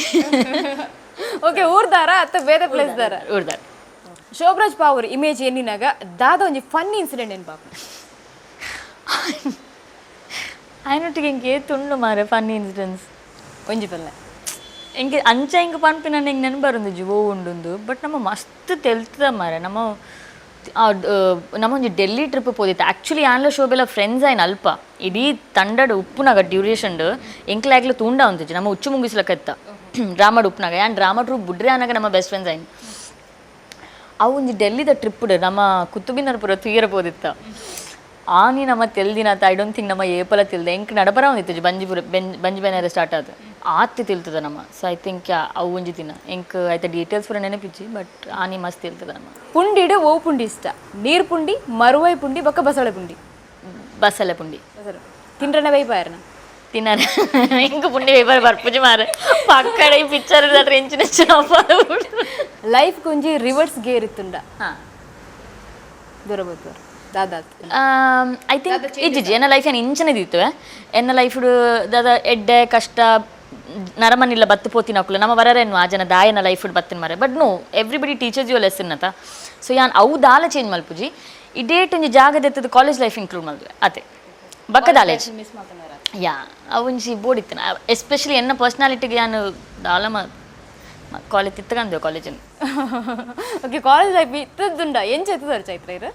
ಓಕೆ ಊರ್ದಾರ ಅತ್ತ ಬೇರೆ ಪ್ಲೇಸ್ ದಾರ ಊರ್ದಾರ ಶೋಭರಾಜ್ ಪಾವರ್ ಇಮೇಜ್ ಏನಿನಾಗ ದಾದ ಒಂಜಿ ಫನ್ ಇನ್ಸಿಡೆಂಟ್ ಏನು ಪಾಪ ఆయనొಟ್ಟಿಗೆ ఇంకే ತುಂಡು ಮಾರೆ ಫನ್ ಇನ್ಸಿಡೆನ್ಸ್ ಒಂಜಿ ಪಲ್ಲೆ ಇಂಗೆ ಅಂಚ ಹಿಂಗೆ ಪನ್ಪಿ ನಾನು ಹಿಂಗೆ ನೆನಪರುಂದು ಜಿವೋ ಉಂಡು ಬಟ್ ನಮ್ಮ ಮಸ್ತ್ ತೆಲ್ತದ ಮಾರೆ ನಮ್ಮ ಒಂಜಿ ಡೆಲ್ಲಿ ಟ್ರಿಪ್ ಪೋದಿತ್ತು ಆ್ಯಕ್ಚುಲಿ ಆನ್ಲ ಶೋಬೆಲ್ಲ ಫ್ರೆಂಡ್ಸ್ ಆಯ್ನ ಅಲ್ಪ ಇಡೀ ತಂಡಡ್ ಉಪ್ಪುನಾಗ ಡ್ಯೂರೇಷನ್ ಎಂಕ್ಲಾಗ್ಲು ತೂಂಡ ಅಂತಿಜಿ ನಮ್ಮ ಉಚ್ಚು ಮುಗಿಸ್ಲಕ್ಕ ಡ್ರಾಮಡ್ ಉಪ್ಪುನಾಗ ಯಾನ್ ಡ್ರಾಮಾ ಟ್ರೂಪ್ ಬುಡ್ರೆ ಆನಾಗ ನಮ್ಮ ಬೆಸ್ಟ್ ಫ್ರೆಂಡ್ಸ್ ಆಯ್ನ ಅವು ಒಂಜಿ ಡೆಲ್ಲಿದ ಟ್ರಿಪ್ ನಮ್ಮ ಕುತ್ತುಬಿನರ್ ಪೂರ ತೀರ ಪೋದಿತ್ತ ಆನಿ ನಮ್ಮ ತೆಲ್ದಿನಾತ ಐ ಡೋಂಟ್ ಥಿಂಕ್ ನಮ್ಮ ಏಪಲ ತಿಳ್ದೆ ಎಂಕ್ ನಡಬರ ಒಂದಿತ್ತು ಬಂಜಿ ಬೇನಾರೆ ಸ್ಟಾರ್ಟ್ ಆದ ಆತಿ ತಿಳ್ತದ ನಮ್ಮ ಸೊ ಐ ಥಿಂಕ್ ಅವು ಒಂಜಿ ತಿನ್ನ ಎಂಕ್ ಆಯ್ತಾ ಡೀಟೇಲ್ಸ್ ಪೂರ ನೆನಪಿಚ್ಚಿ ಬಟ್ ಆನಿ ಮಸ್ತ್ ತಿಳ್ತದ ನಮ್ಮ ಪುಂಡಿಡು ಓ ಪುಂಡಿ ಇಷ್ಟ ನೀರ್ ಪುಂಡಿ ಮರುವೈ ಪುಂಡಿ ಬೊಕ್ಕ ಬಸಳೆ ಪುಂಡಿ ಬಸಳೆ ಪುಂಡಿ ತಿಂಡ್ರನೆ ವೈಪಾಯರ್ನ ತಿನ್ನಾರೆ ಹಿಂಗೆ ಪುಂಡಿ ವೇಪರ್ ಬರ್ಪುಜಿ ಮಾರೆ ಪಕ್ಕಡ ಈ ಪಿಕ್ಚರ್ ಎಂಚಿನ ಲೈಫ್ ಕೊಂಜಿ ರಿವರ್ಸ್ ಗೇರ್ ಇತ್ತುಂಡ ಹಾಂ ದೂರ ಬೋತು ದಾದಾತ್ ಐ ಥಿಂಕ್ ಇಜ್ಜಿಜಿ ಎನ್ನ ಲೈಫ್ ಏನು ಇಂಚನೆದಿತ್ತು ಎನ್ನ ಲೈಫ್ ದಾದ ಎಡ್ಡೆ ಕಷ್ಟ ನರಮನಿಲ್ಲ ಬತ್ತು ಪೋತಿನ ಹಾಕಲು ನಮ್ಮ ವರರೇನು ಆ ಜನ ದಾಯನ ಲೈಫ್ ಬತ್ತಿನ ಮಾರೆ but no everybody teachers you lesson ಅತ ಸೊ ಯಾನ್ ಅವು ದಾಲ ಚೇಂಜ್ ಮಲ್ಪುಜಿ ಇಡೇಟ್ ಒಂಜಿ ಜಾಗದೆತ್ತದ ಕಾಲೇಜ್ ಲೈಫ್ ಇನ್ಕ್ಲೂಡ್ ಮಲ್ವೆ ಅದೇ ಬಕ್ಕ ದಾಲೇಜ್ ಯಾ ಅವೊಂಜಿ ಬೋಡಿತ್ತು ಎಸ್ಪೆಷಲಿ ಎನ್ನ ಪರ್ಸ್ನಾಲಿಟಿಗೆ ನಾನು ದಾಲ ಕಾಲೇಜ್ ತಿತ್ತಗಂದೇವು ಕಾಲೇಜನ್ನು ಓಕೆ ಕಾಲೇಜ್ ಲೈಫ್ ಇತ್ತದುಂಡ ಎಂಚ ಎತ್ತದಾರ ಚೈತ್ರ ಇರು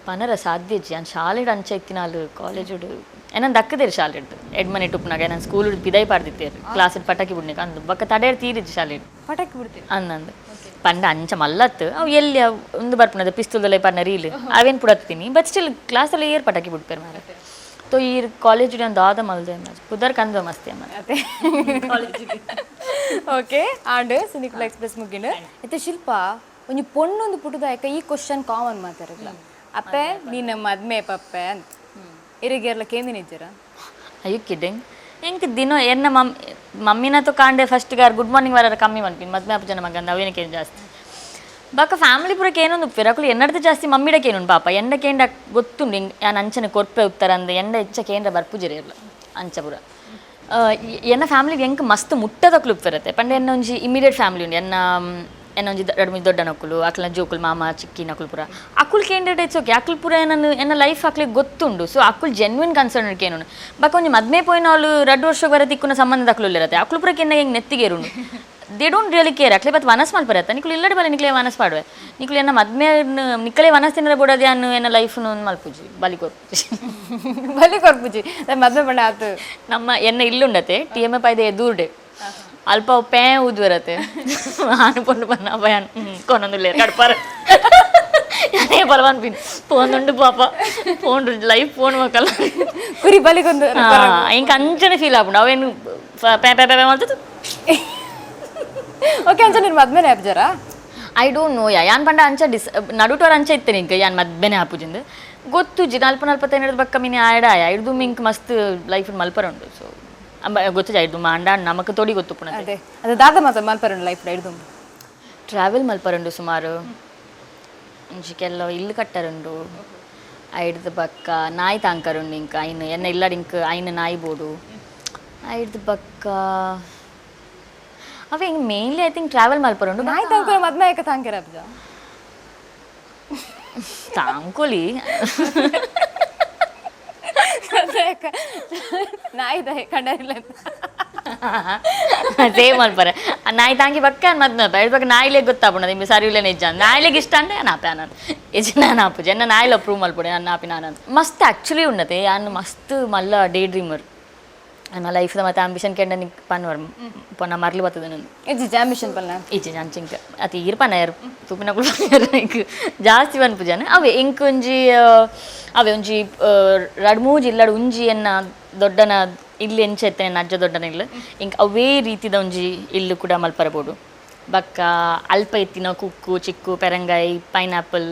ಪನರ ಸಾಧ್ಯಜಿ ನಾನು ಶಾಲೆಡ್ ಅಂಚೆ ಇತ್ತಿನ ಅಲ್ಲಿ ಕಾಲೇಜುಡು ಏನಂದು ದಕ್ಕದೇರಿ ಶಾಲೆಡ್ದು ಎಡ್ಮನೆ ಟುಪ್ನಾಗ ನಾನು ಸ್ಕೂಲ್ ಬಿದೈ ಪಾಡ್ದಿತ್ತೇರಿ ಕ್ಲಾಸ್ ಪಟಾಕಿ ಬಿಡ್ನಿಕ ಅಂದು ಬಕ್ಕ ತಡೆಯರ್ ತೀರಿದ್ದು ಶಾಲೆಡ್ ಪಟಾಕಿ ಬಿಡ್ತೀವಿ ಅಂದಂದು ಪಂಡ ಅಂಚ ಮಲ್ಲತ್ತು ಅವು ಎಲ್ಲಿ ಒಂದು ಬರ್ಪನದ ಪಿಸ್ತೂಲ್ದಲ್ಲೇ ಪನ್ನ ರೀಲ್ ಅವೇನು ಪುಡತ್ತೀನಿ ಬಟ್ ಸ್ಟಿಲ್ ಕ್ಲಾಸಲ್ಲಿ ಏರ್ ಪಟಾಕಿ ಬಿಡ್ತಾರೆ ಮಾರ ತೋ ಈ ಕಾಲೇಜ್ ಒಂದು ಆದ ಮಲ್ದೆ ಪುದರ್ ಕಂದ ಮಸ್ತಿ ಅಮ್ಮ ಅದೇ ಓಕೆ ಆಂಡ್ ಸಿನಿಕಲ್ ಎಕ್ಸ್ಪ್ರೆಸ್ ಮುಗಿಂಡು ಮತ್ತೆ ಶಿಲ್ಪ ಒಂಜಿ ಪೊಣ್ಣೊಂದು ಪುಟದಾಯಕ ಈ ಕ್ವಶನ್ ಕಾಮನ್ ಮಾತಾಡಲ್ಲ ಅಪ್ಪೆ ನೀನು ಮದ್ಮೆ ಪಪ್ಪೆ ಅಂತ ಇರಿಗೆಲ್ಲ ಕೇಂದಿನ ಇದ್ದೀರ ಅಯ್ಯೋ ಕಿಡ್ಡಿಂಗ್ ಹೆಂಗೆ ದಿನ ಎನ್ನ ಮಮ್ಮಿನತ್ತು ಕಾಂಡೆ ಫಸ್ಟ್ಗಾರ್ ಗುಡ್ ಮಾರ್ನಿಂಗ್ ವರ ಕಮ್ಮಿ ಮನ್ಪಿನ್ ಮದ್ಮೆ ಅಪ್ಪ ಜನ ಮಗಂದ ಅವೇನಕ್ಕೆ ಜಾಸ್ತಿ ಬಾಕ ಫ್ಯಾಮಿಲಿ ಪುರಕ್ಕೆ ಏನೊಂದು ಉಪ್ಪಿರಕಲು ಎನ್ನಡದು ಜಾಸ್ತಿ ಮಮ್ಮಿಡಕ್ಕೆ ಏನು ಪಾಪ ಎಂಡಕೇಂಡ ಗೊತ್ತುಂಡು ಹಿಂಗೆ ನಾನು ಅಂಚನೆ ಕೊರ್ಪೆ ಉತ್ತರ ಅಂದ ಎಂಡ ಹೆಚ್ಚಕೇಂದ್ರ ಬರ್ಪುಜಿರಿ ಇರಲ್ಲ ಅಂಚಪುರ ಎನ್ನ ಫ್ಯಾಮಿಲಿಗೆ ಹೆಂಗೆ ಮಸ್ತ್ ಮುಟ್ಟದಕ್ಲು ಉಪ್ಪಿರತ್ತೆ ಪಂಡ ಎನ್ನ ಒಂಜಿ ಇಮಿಡಿಯೇಟ್ ಫ್ಯಾಮಿಲಿ ಉಂಡು ಎನ್ನ ಒಂಜಿ ಎರಡು ಮೂರು ದೊಡ್ಡ ನಕ್ಕಲು ಅಕ್ಲ ಜೋಕುಲು ಮಾಮ ಚಿಕ್ಕಿ ನಕುಲು ಪುರ ಅಕ್ಕುಲ್ ಕೇಂದ್ರ ಇಟ್ಸ್ ಓಕೆ ಅಕ್ಕುಲ್ ಪುರ ಎನ್ನ ಲೈಫ್ ಅಕ್ಲಿಗೆ ಗೊತ್ತುಂಡು ಸೊ ಅಕ್ಕುಲ್ ಜೆನ್ವಿನ್ ಕನ್ಸರ್ನ್ ಇಡ್ಕೇನು ಬಾಕ ಒಂಜಿ ಮದ್ಮೆ ಪೋಯಿನ ಅವಳು 2 ವರ್ಷ ಬರ ತಿಕ್ಕುನ ಸಂಬಂಧ ಅಕ್ಲು ಇರತ್ತೆ ಅಕ್ಕುಲ್ ಪುರಕ್ಕೆ ಎನ್ನ ಹೆಂಗೆ ನೆತ್ತಿಗೇರುಂಡು ದೇ ಡೋಂಟ್ ರಿಯಲಿ ಕೇರ್ ಅಕ್ಲೆ ಬತ್ ವನಸ್ ಮಲ್ಪರತ್ತ ನಿಕ್ಲು ಇಲ್ಲಡೆ ಬಲೆ ನಿಕ್ಲೆ ವನಸ್ ಪಾಡುವೆ ನಿಕ್ಲು ಎನ್ನ ಮದ್ಮೆ ನಿಕ್ಕಲೆ ವನಸ್ ತಿನ್ನರ ಬಿಡೋದೆ ಅನ್ನು ಎನ್ನ ಲೈಫ್ನು ಮಲ್ಪುಜಿ ಬಲಿ ಕೊರ್ಪುಜಿ ಮದ್ಮೆ ಬಣ್ಣ ಆತು ನಮ್ಮ ಎನ್ನ ಇಲ್ಲುಂಡತೆ TMF ಐದೆ ಎದುರುಡೆ ಅಲ್ಪ ಪೇ ಊದ್ ಬರತ್ತೆ ಆನು ಪೊಂಡು ಬನ್ನ ಭಯಾನ್ ಕೊನೊಂದು ಲೇರ್ ಕಡ್ಪಾರ ಯಾನೇ ಬಲವಾನ್ ಪಿನ್ ಪೋಂದುಂಡು ಪಾಪ ಪೋಂಡು ಲೈಫ್ ಪೋಣು ಮಕ್ಕಳ ಕುರಿ ಬಲಿಗೊಂದು ಹಿಂಗೆ ಅಂಚನೆ ಫೀಲ್ ಆಗ್ಬಿಡು ಅವೇನು ಪೇ ಪೇ ಪೇ ಮಾಡ್ತದ್ದು ಓಕೆ ಅಂಚ ನೀನು ಮದ್ಮೆನೆ ಹಬ್ಜಾರ ಐ ಡೋಂಟ್ ನೋ ಯಾನ್ ಪಂಡ ಅಂಚ ನಡುಟೋರ್ ಅಂಚ ಇತ್ತೇನೆ ಈಗ ಯಾನ್ ಮದ್ಮೆನೆ ಹಾಪುಜಿಂದು ಗೊತ್ತುಜ್ಜಿ 40-45 ಬಕ್ಕ ಮಿನಿ ಆಡ ಐಡ್ದು ಮಿಂಕ್ ಮಸ್ತ್ ಲೈಫ್ ಮಲ್ಪರುಂಡು ಸೊ ಗೊತ್ತು ಐಡ್ದು ಮಾಂಡ ನಮಕ್ ತೋಡಿ ಗೊತ್ತು ಪುನಃ ಅದೇ ಅದು ದಾದ ಮಾತ್ರ ಮಲ್ಪರಂಡು ಲೈಫ್ ಹಿಡ್ದು ಟ್ರಾವೆಲ್ ಮಲ್ಪರುಂಡು ಸುಮಾರು ಇಂಚಿಕೆಲ್ಲ ಇಲ್ಲು ಕಟ್ಟರುಂಡು ಐಡ್ದು ಬಕ್ಕ ನಾಯಿ ತಾಂಕರುಂಡು ಇಂಕ ಐನ್ ಎನ್ನ ಇಲ್ಲಾಡಿ ಇಂಕ ಐನ್ ನಾಯಿ ಬೋಡು ಐಡ್ದು ಬಕ್ಕ ಅವ ಹಿಂಗೆ ಮೇನ್ಲಿ ಐ ಥಿಂಕ್ ಟ್ರಾವೆಲ್ ಮಲ್ಪರುಂಡು ನಾಯಿ ತಗೊಂಡು ಮದ್ಮೆ ಯಾಕೆ ತಾಂಕಿರ ಅಬ್ಜ ತಾಂಕೊಲಿ ನಾಯಿ ದಯ ಕಂಡರಿಲ್ಲ ಸೇಮ್ ಮಲ್ಪರೆ ನಾಯಿ ತಾಂಗಿ ಬಕ್ಕ ಮದ್ನಪ್ಪ ಹೇಳ್ಬೇಕು ನಾಯಿಲೆ ಗೊತ್ತಾಪುಣ ನಿಮ್ಗೆ ಸರಿ ಇಲ್ಲ ನಿಜ ನಾಯಿಲೆಗೆ ಇಷ್ಟ ಅಂದ್ರೆ ನಾಪೆ ನಾನು ಎಜ್ ನಾನು ಆಪು ಜನ ನಾಯಿಲೆ ಅಪ್ರೂವ್ ಮಲ್ಪಡೆ ನಾನು ನಾಪಿ ನಾನು ಮಸ್ತ್ ಆ್ಯಕ್ಚುಲಿ ಉನ್ನತೆ ಯಾನು ಮಸ್ತ್ ಮಲ್ಲ ಡೇ ಡ್ರೀಮರ್ ನನ್ನ ಲೈಫ್ದ ಮತ್ತೆ ಆಂಬಿಷನ್ ಕೆಂಡ ನಿಂಗೆ ಪನ್ವರ್ ಪೊನ್ನ ಮರ್ಲಿ ಬರ್ತದೆ ನಾನು ಇಜ್ಜಿ ಆಂಬಿಷನ್ ಪಲ್ಲ ಈಚೆ ನಾನು ಚಿಂಕ ಅದು ಇರ್ಪನ ಯಾರು ತುಪ್ಪಿನ ಇಂಕ್ ಜಾಸ್ತಿ ಬನ್ಪು ಜನ ಅವೇ ಇಂಕ್ ಒಂಜಿ ಅವೇ ಒಂಜಿ 2-3 ಇಲ್ಲಾಡು ಉಂಜಿ ಎನ್ನ ದೊಡ್ಡನ ಇಲ್ಲಿ ಎಂಚ ಎತ್ತನೆ ಅಜ್ಜ ದೊಡ್ಡನ ಇಲ್ಲ ಇಂಕ್ ಅವೇ ರೀತಿದ ಒಂಜಿ ಇಲ್ಲು ಕೂಡ ಮಲ್ಪರಬಹುದು ಬಕ್ಕ ಅಲ್ಪ ಎತ್ತಿನ ಕುಕ್ಕು ಚಿಕ್ಕು ಪೆರಂಗಾಯಿ ಪೈನಾಪಲ್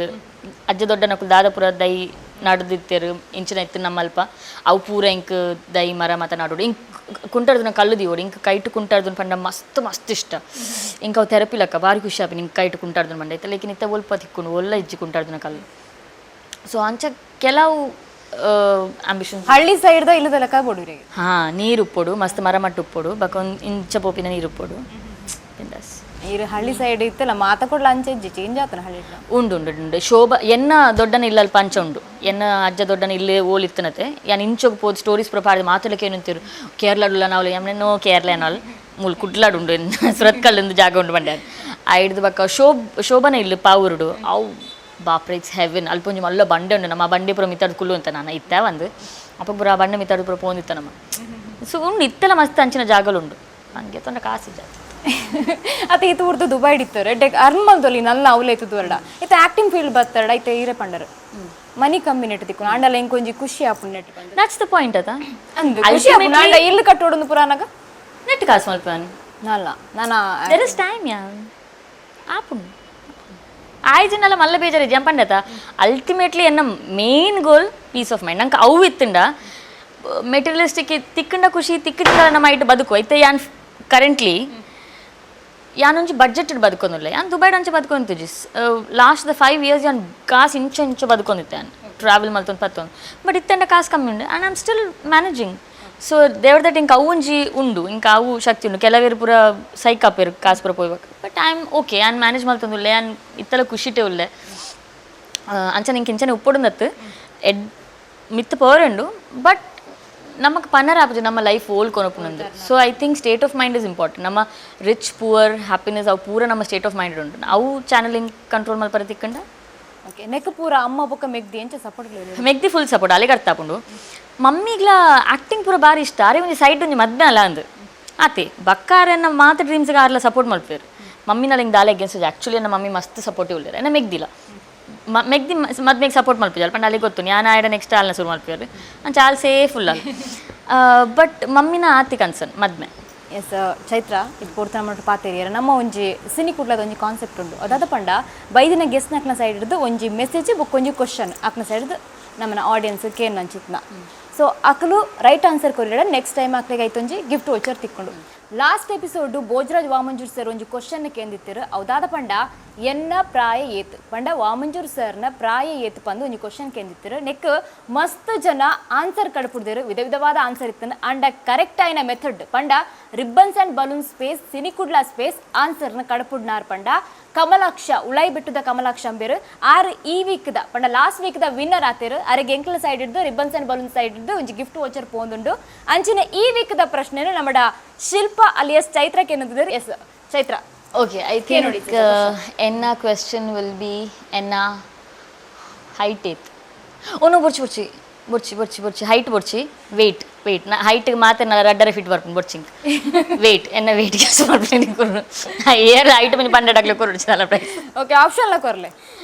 ಅಜ್ಜ ದೊಡ್ಡನಕ್ಕೂ ದಾದಾಪುರ ದೈ ನಡ್ದಿತ್ತೇರು ಇಂಚಿನ ಇತ್ತು ನಮ್ಮಲ್ಪ ಅವು ಪೂರ ಇಂಕ್ ದೈ ಮರ ಮತ ನಾಡೋಡು ಇಂಕ್ ಕುಂಟಾಡ್ದು ಕಲ್ಲು ದಿಯೋಡು ಇಂಕ್ ಕೈಟು ಕುಂಟಾಡ್ದು ಪಂಡ ಮಸ್ತ್ ಮಸ್ತ್ ಇಷ್ಟ ಇಂಕ ಅವು ಥೆರಪಿ ಲಕ್ಕ ಭಾರಿ ಖುಷಿ ಆಪಿ ನಿಂಗೆ ಕೈಟು ಕುಂಟಾಡ್ದು ಮಂಡ ಐತೆ ಲೇಕಿನ ಇತ್ತ ಒಲ್ಪ ತಿಕ್ಕೊಂಡು ಒಲ್ಲ ಇಜ್ಜಿ ಕುಂಟಾಡ್ದು ಕಲ್ಲು ಸೊ ಅಂಚ ಕೆಲವು ಆಂಬಿಷನ್ ಹಳ್ಳಿ ಸೈಡ್ದ ಇಲ್ಲದ ಲೆಕ್ಕ ಬೋಡಿರಿ ಹಾಂ ನೀರು ಉಪ್ಪೋಡು ಮಸ್ತ್ ಮರ ಮಟ್ಟು ಉಪ್ಪೋಡು ಬಕ್ಕ ಒಂದು ಇಂಚ ಪೋಪಿನ ನೀರು ಉಪ್ಪೋಡು ಬಿಂದಾಸ್ ನೀರು ಹಳ್ಳಿ ಸೈಡ್ ಇತ್ತಲ್ಲ ಮಾತ ಕೊಡ್ಲ ಅಂಚೆ ಇಜ್ಜಿ ಚೇಂಜ್ ಆತನ ಹಳ್ಳಿ ಉಂಡು ಶೋಭ ಎನ್ನ ದೊಡ್ಡನ ಇಲ್ಲಲ್ಲಿ ಪಂಚ ಉಂಡು ಎನ್ನ ಅಜ್ಜ ದೊಡ್ಡನ ಇಲ್ಲೇ ಓಲಿತ್ತನತೆ ಯಾನ್ ಇಂಚೋಗಿ ಪೋದು ಸ್ಟೋರೀಸ್ ಪ್ರಪಾರ ಮಾತಾಡಕ್ಕೆ ಏನಂತೀರು ಕೇರಳಡುಲ್ಲ ನಾವು ಎಮ್ನೆನೋ ಕೇರಳ ಏನಲ್ಲ ಮೂಲ ಕುಡ್ಲಾಡು ಉಂಡು ಸುರತ್ಕಲ್ಲೊಂದು ಜಾಗ ಉಂಡು ಬಂಡ್ಯಾರ ಐಡ್ದು ಬಕ್ಕ ಶೋಭನ ಇಲ್ಲ ಪಾವುರುಡು ಅವು ಬಾಪ್ರೆ ಇಟ್ಸ್ ಹೆವೆನ್ ಅಲ್ಪೊಂಜಿ ಮಲ್ಲ ಬಂಡೆ ಉಂಡು ನಮ್ಮ ಬಂಡೆ ಪುರ ಮಿತ್ತಾಡು ಕುಲ್ಲು ಅಂತ ನಾನು ಇತ್ತ ಒಂದು ಅಪ್ಪ ಪುರ ಆ ಬಂಡೆ ಮಿತ್ತಾಡು ಪುರ ಪೋಂದಿತ್ತ ನಮ್ಮ ಸೊ ಉಂಡು ಇತ್ತೆಲ್ಲ ಮಸ್ತ್ ಅಂಚಿನ ಜಾಗಲುಂಡು ಹಂಗೆ ತೊಂಡ ಕಾಸು ಜಾಗ ಅತ್ತೆ ಇದು ಉರ್ದು ದುಬೈ ಇಡ್ತಾರೆ ಡೆಕ್ ಅರ್ಮಲ್ದೊಲಿ ನಲ್ಲ ಅವಲೈತು ದೂರಡ ಇತ್ತೆ ಆಕ್ಟಿಂಗ್ ಫೀಲ್ಡ್ ಬತ್ತಡ ಐತೆ ಈರೆ ಪಂಡರು ಮನಿ ಕಮ್ಮಿ ನೆಟ್ಟು ತಿಕ್ಕು ಆಂಡಲ ಇಂಕೊಂಜಿ ಖುಷಿ ಆಪುನ್ ನೆಟ್ಟು ಬಂದು ದಟ್ಸ್ ದ ಪಾಯಿಂಟ್ ಅದ ಅಂದು ಖುಷಿ ಆಪುನ್ ಆಂಡ ಇಲ್ಲು ಕಟ್ಟೋಡು ಪುರಾನಾಗ ನೆಟ್ ಕಾಸು ಮಲ್ಪನ್ ನಲ್ಲ ನಾನಾ ದೆರ್ ಇಸ್ ಟೈಮ್ ಯಾ ಆಪುನ್ ಆಯ್ಜಿನೆಲ್ಲ ಮಲ್ಲ ಬೇಜಾರು ಜಂಪಂಡತ ಅಲ್ಟಿಮೇಟ್ಲಿ ಎನ್ನ main goal peace of mind ನಂಗೆ ಅವು ಇತ್ತಿಂಡ ಮೆಟೀರಿಯಲಿಸ್ಟಿಕ್ ತಿಕ್ಕಂಡ ಖುಷಿ ತಿಕ್ಕಿದ ನಮ್ಮ ಐಟ್ ಬದುಕು ಐತೆ ಯಾನ್ ಕರೆಂಟ್ಲಿ ಯಾನೊಂಜಿ ಬಡ್ಜೆಟ್ ಬದುಕೊಂಡಿಲ್ಲ ಯಾನ್ ದುಬೈಡ್ ಅಂಚೆ ಬದುಕೊಂತಿದ್ದಿ ಲಾಸ್ಟ್ ದ 5 years ಯಾನ್ ಕಾಸು ಇಂಚು ಬದುಕೊಂಡಿದ್ದೆ ನಾನು ಟ್ರಾವೆಲ್ ಮಲ್ತೊಂದು ಪತ್ತೊಂದು ಬಟ್ ಇತ್ತೆಂಡ ಕಾಸು ಕಮ್ಮಿ ಉಂಡು and I am still managing so ದೇವ್ರ ದಟ್ ಇಂಕ ಅವುಂಜಿ ಉಂಡು ಇಂಕ ಅವು ಶಕ್ತಿ ಉಂಡು ಕೆಲವೇರು ಪೂರ ಸೈಕಾಪೇರು ಕಾಸು ಪೂರ ಪೋಯ್ಬೇಕು ಬಟ್ ಐ ಆಮ್ ಓಕೆ ಯಾನ್ ಮ್ಯಾನೇಜ್ ಮಲ್ತೊಂದುಲ್ಲೆ ಯಾನ್ ಇತ್ತೆಲ್ಲ ಖುಷಿಟೇ ಉಲ್ಲೆ ಅಂಚ ನಿಂಗೆ ಇಂಚನೆ ಉಪ್ಪೊಡುಂದತ್ತು ಮಿತ್ತು ಪೋರೆಂಡು ಬಟ್ ನಮಗೆ ಪನ್ನರ ಆಪಜಿ ನಮ್ಮ ಲೈಫ್ ಓಲ್ ಕೊನಪುನಂದು so I think state of mind is important ನಮ್ಮ ರಿಚ್ ಪೂವರ್ ಹ್ಯಾಪಿನೆಸ್ ಅವು ಪೂರ ನಮ್ಮ ಸ್ಟೇಟ್ ಆಫ್ ಮೈಂಡ್ ಉಂಟು ಅವು ಚಾನಲಿಂಗ್ ಕಂಟ್ರೋಲ್ ಮಲ್ಪರ ತಿಕ್ಕಂಡ ಓಕೆ ನೆಕ್ ಪೂರ ಅಮ್ಮ ಬೊಕ್ಕ ಮೆಗ್ದಿ ಎಂಚ ಸಪೋರ್ಟ್ ಮೆಗ್ದಿ ಫುಲ್ ಸಪೋರ್ಟ್ ಅಲ್ಲಿಗೆ ಅರ್ಥಾಪುಂಡು ಮಮ್ಮಿಗ್ಲ ಆ್ಯಕ್ಟಿಂಗ್ ಪೂರ ಭಾರಿ ಇಷ್ಟ ಅರೆ ಒಂದು ಸೈಡ್ ಒಂದು ಮದ್ಮೆ ಅಲ್ಲ ಅಂದು ಆತೆ ಬಕ್ಕಾರನ್ನ ಮಾತು ಡ್ರೀಮ್ಸ್ಗೆ ಆರ್ಲ ಸಪೋರ್ಟ್ ಮಲ್ಪೇರು ಮಮ್ಮಿನಲ್ಲಿ ಹಿಂಗೆ ದಾಲೆ ಅಗೇನ್ಸ್ಟ್ ಆ್ಯಕ್ಚುಲಿ ನಮ್ಮ ಮಮ್ಮಿ ಮಸ್ತ್ ಸಪೋರ್ಟಿವ್ ಇಲ್ಲರ ಎನ್ನ ಮೆಗ್ದಿಲ್ಲ ಮೆಗ್ದಿ ಮದ್ಮೆಗೆ ಸಪೋರ್ಟ್ ಮಲ್ಪಿಜಲ್ ಪಂಡ ಅಲ್ಲಿಗೆ ಗೊತ್ತು ನಾನು ಆಯ್ಡ ನೆಕ್ಸ್ಟ್ ಆಲ್ನ ಶುರು ಮಲ್ಪಿಯರು ನಾನು ಚಾಲ್ ಸೇಫ್ ಉಲ್ಲ ಬಟ್ ಮಮ್ಮಿನ ಆತಿ ಕನ್ಸನ್ ಮದ್ಮೆ ಎಸ್ ಚೈತ್ರ ಇದು ಪೂರ್ತಿ ನಮ್ಮ ಪಾತೇರಿಯರ ನಮ್ಮ ಒಂಜಿ ಸಿನಿ ಕುಡ್ಲದ ಒಂಜಿ ಕಾನ್ಸೆಪ್ಟ್ ಉಂಡು ಅದಾದ ಪಂಡ ಬೈದಿನ ಗೆಸ್ಟ್ ನಕ್ನ ಸೈಡ್ ಹಿಡಿದು ಒಂಜಿ ಮೆಸೇಜ್ ಬುಕ್ ಒಂಜಿ ಕ್ವಶನ್ ಅಕ್ನ ಸೈಡ್ ನಮ್ಮನ ಆಡಿಯನ್ಸ್ ಕೇನ್ ಅಂಚಿತ್ನ ಸೊ ಅಕಲು ರೈಟ್ ಆನ್ಸರ್ ಕೊರಿಡ ನೆಕ್ಸ್ಟ್ ಟೈಮ್ ಅಕ್ಲಿಗೆ ಐತೊಂಜಿ ಗಿಫ್ಟ್ ವೋಚರ್ ತಿಕ್ಕೊಂಡು last episode Bhojaraj Vamanjoor sir ಒಂಜಿ ಕ್ವಶನ್ ಕೇಂದಿತ್ತಿರು ಅವದಾದ ಪಂಡ ಎನ್ನ ಪ್ರಾಯ ಏತ್ ಪಂಡ ವಾಮಂಜೂರ್ ಸರ್ನ ಪ್ರಾಯ ಏತ್ ಪಂದು ಒಂಜಿ ಕ್ವಶನ್ ಕೇಂದಿತ್ತಿರು ನೆಕ್ ಮಸ್ತ್ ಜನ ಆನ್ಸರ್ ಕಡ್ಪುಡ್ದಿರು ವಿಧ ವಿಧವಾದ ಆನ್ಸರ್ ಇತ್ತಂದು ಅಂಡ ಕರೆಕ್ಟ್ ಆಯ್ನ ಮೆಥಡ್ ಪಂಡ ribbons and balloon space Cini Kudla space ಆನ್ಸರ್ನ ಕಡ್ಪುಡ್ನಾರ್ ಪಂಡ ಕಮಲಾಕ್ಷ ಉಳೈ ಬಿಟ್ಟದ ಕಮಲಾಕ್ಷ ಅಂಬೇರು ಆರು ಈ ವೀಕ್ದ ಪಂಡ ಲಾಸ್ಟ್ ವೀಕ್ದ ವಿನ್ನರ್ ಆತೇರು ಅರೆಗೆ ಎಂಕ್ಲ ಸೈಡ್ ಹಿಡ್ದು ರಿಬ್ಬನ್ಸ್ ಅಂಡ್ ಬಲೂನ್ ಸೈಡ್ ಹಿಡ್ದು ಒಂಜಿ ಗಿಫ್ಟ್ ವೋಚರ್ ಪೋಂದುಂಡು ಅಂಚಿನ ಈ ವೀಕ್ದ ಪ್ರಶ್ನೆ ನಮ್ಮಡ ಶಿಲ್ಪ ಅಲಿಯಸ್ ಚೈತ್ರಕ್ಕೆ ಏನಂತಿದ್ರು yes Chaitra okay I think ಎನ್ನ ಕ್ವೆಶ್ಚನ್ ವಿಲ್ ಬಿ ಎನ್ನ ಹೈಟ್ ಏತ್ ಓನು ಬೊರ್ಚಿ ಹೈಟ್ ಬೊರ್ಚಿ ವೆಯ್ಟ್ ನಾ ಹೈಟ್ಗೆ ಮಾತ್ರ ನಾ ರಡ್ಡರ ಫಿಟ್ ಬರ್ಪುಂಡು ಬೊರ್ಚಿಂಗ್ ವೆಯ್ಟ್ ಎನ್ನ ವೆಯ್ಟ್ ಗೆಸ್ ಮಾಡ್ತೀನಿ ಕೊರು ಏರ್ ಹೈಟ್ ಮನೆ ಪಂಡಾಗ್ಲಿ ಕೊರು ಅಲ್ಲ ಪ್ರೈಸ್ ಓಕೆ ಆಪ್ಷನ್ಲ ಕೊರ್ಲೆ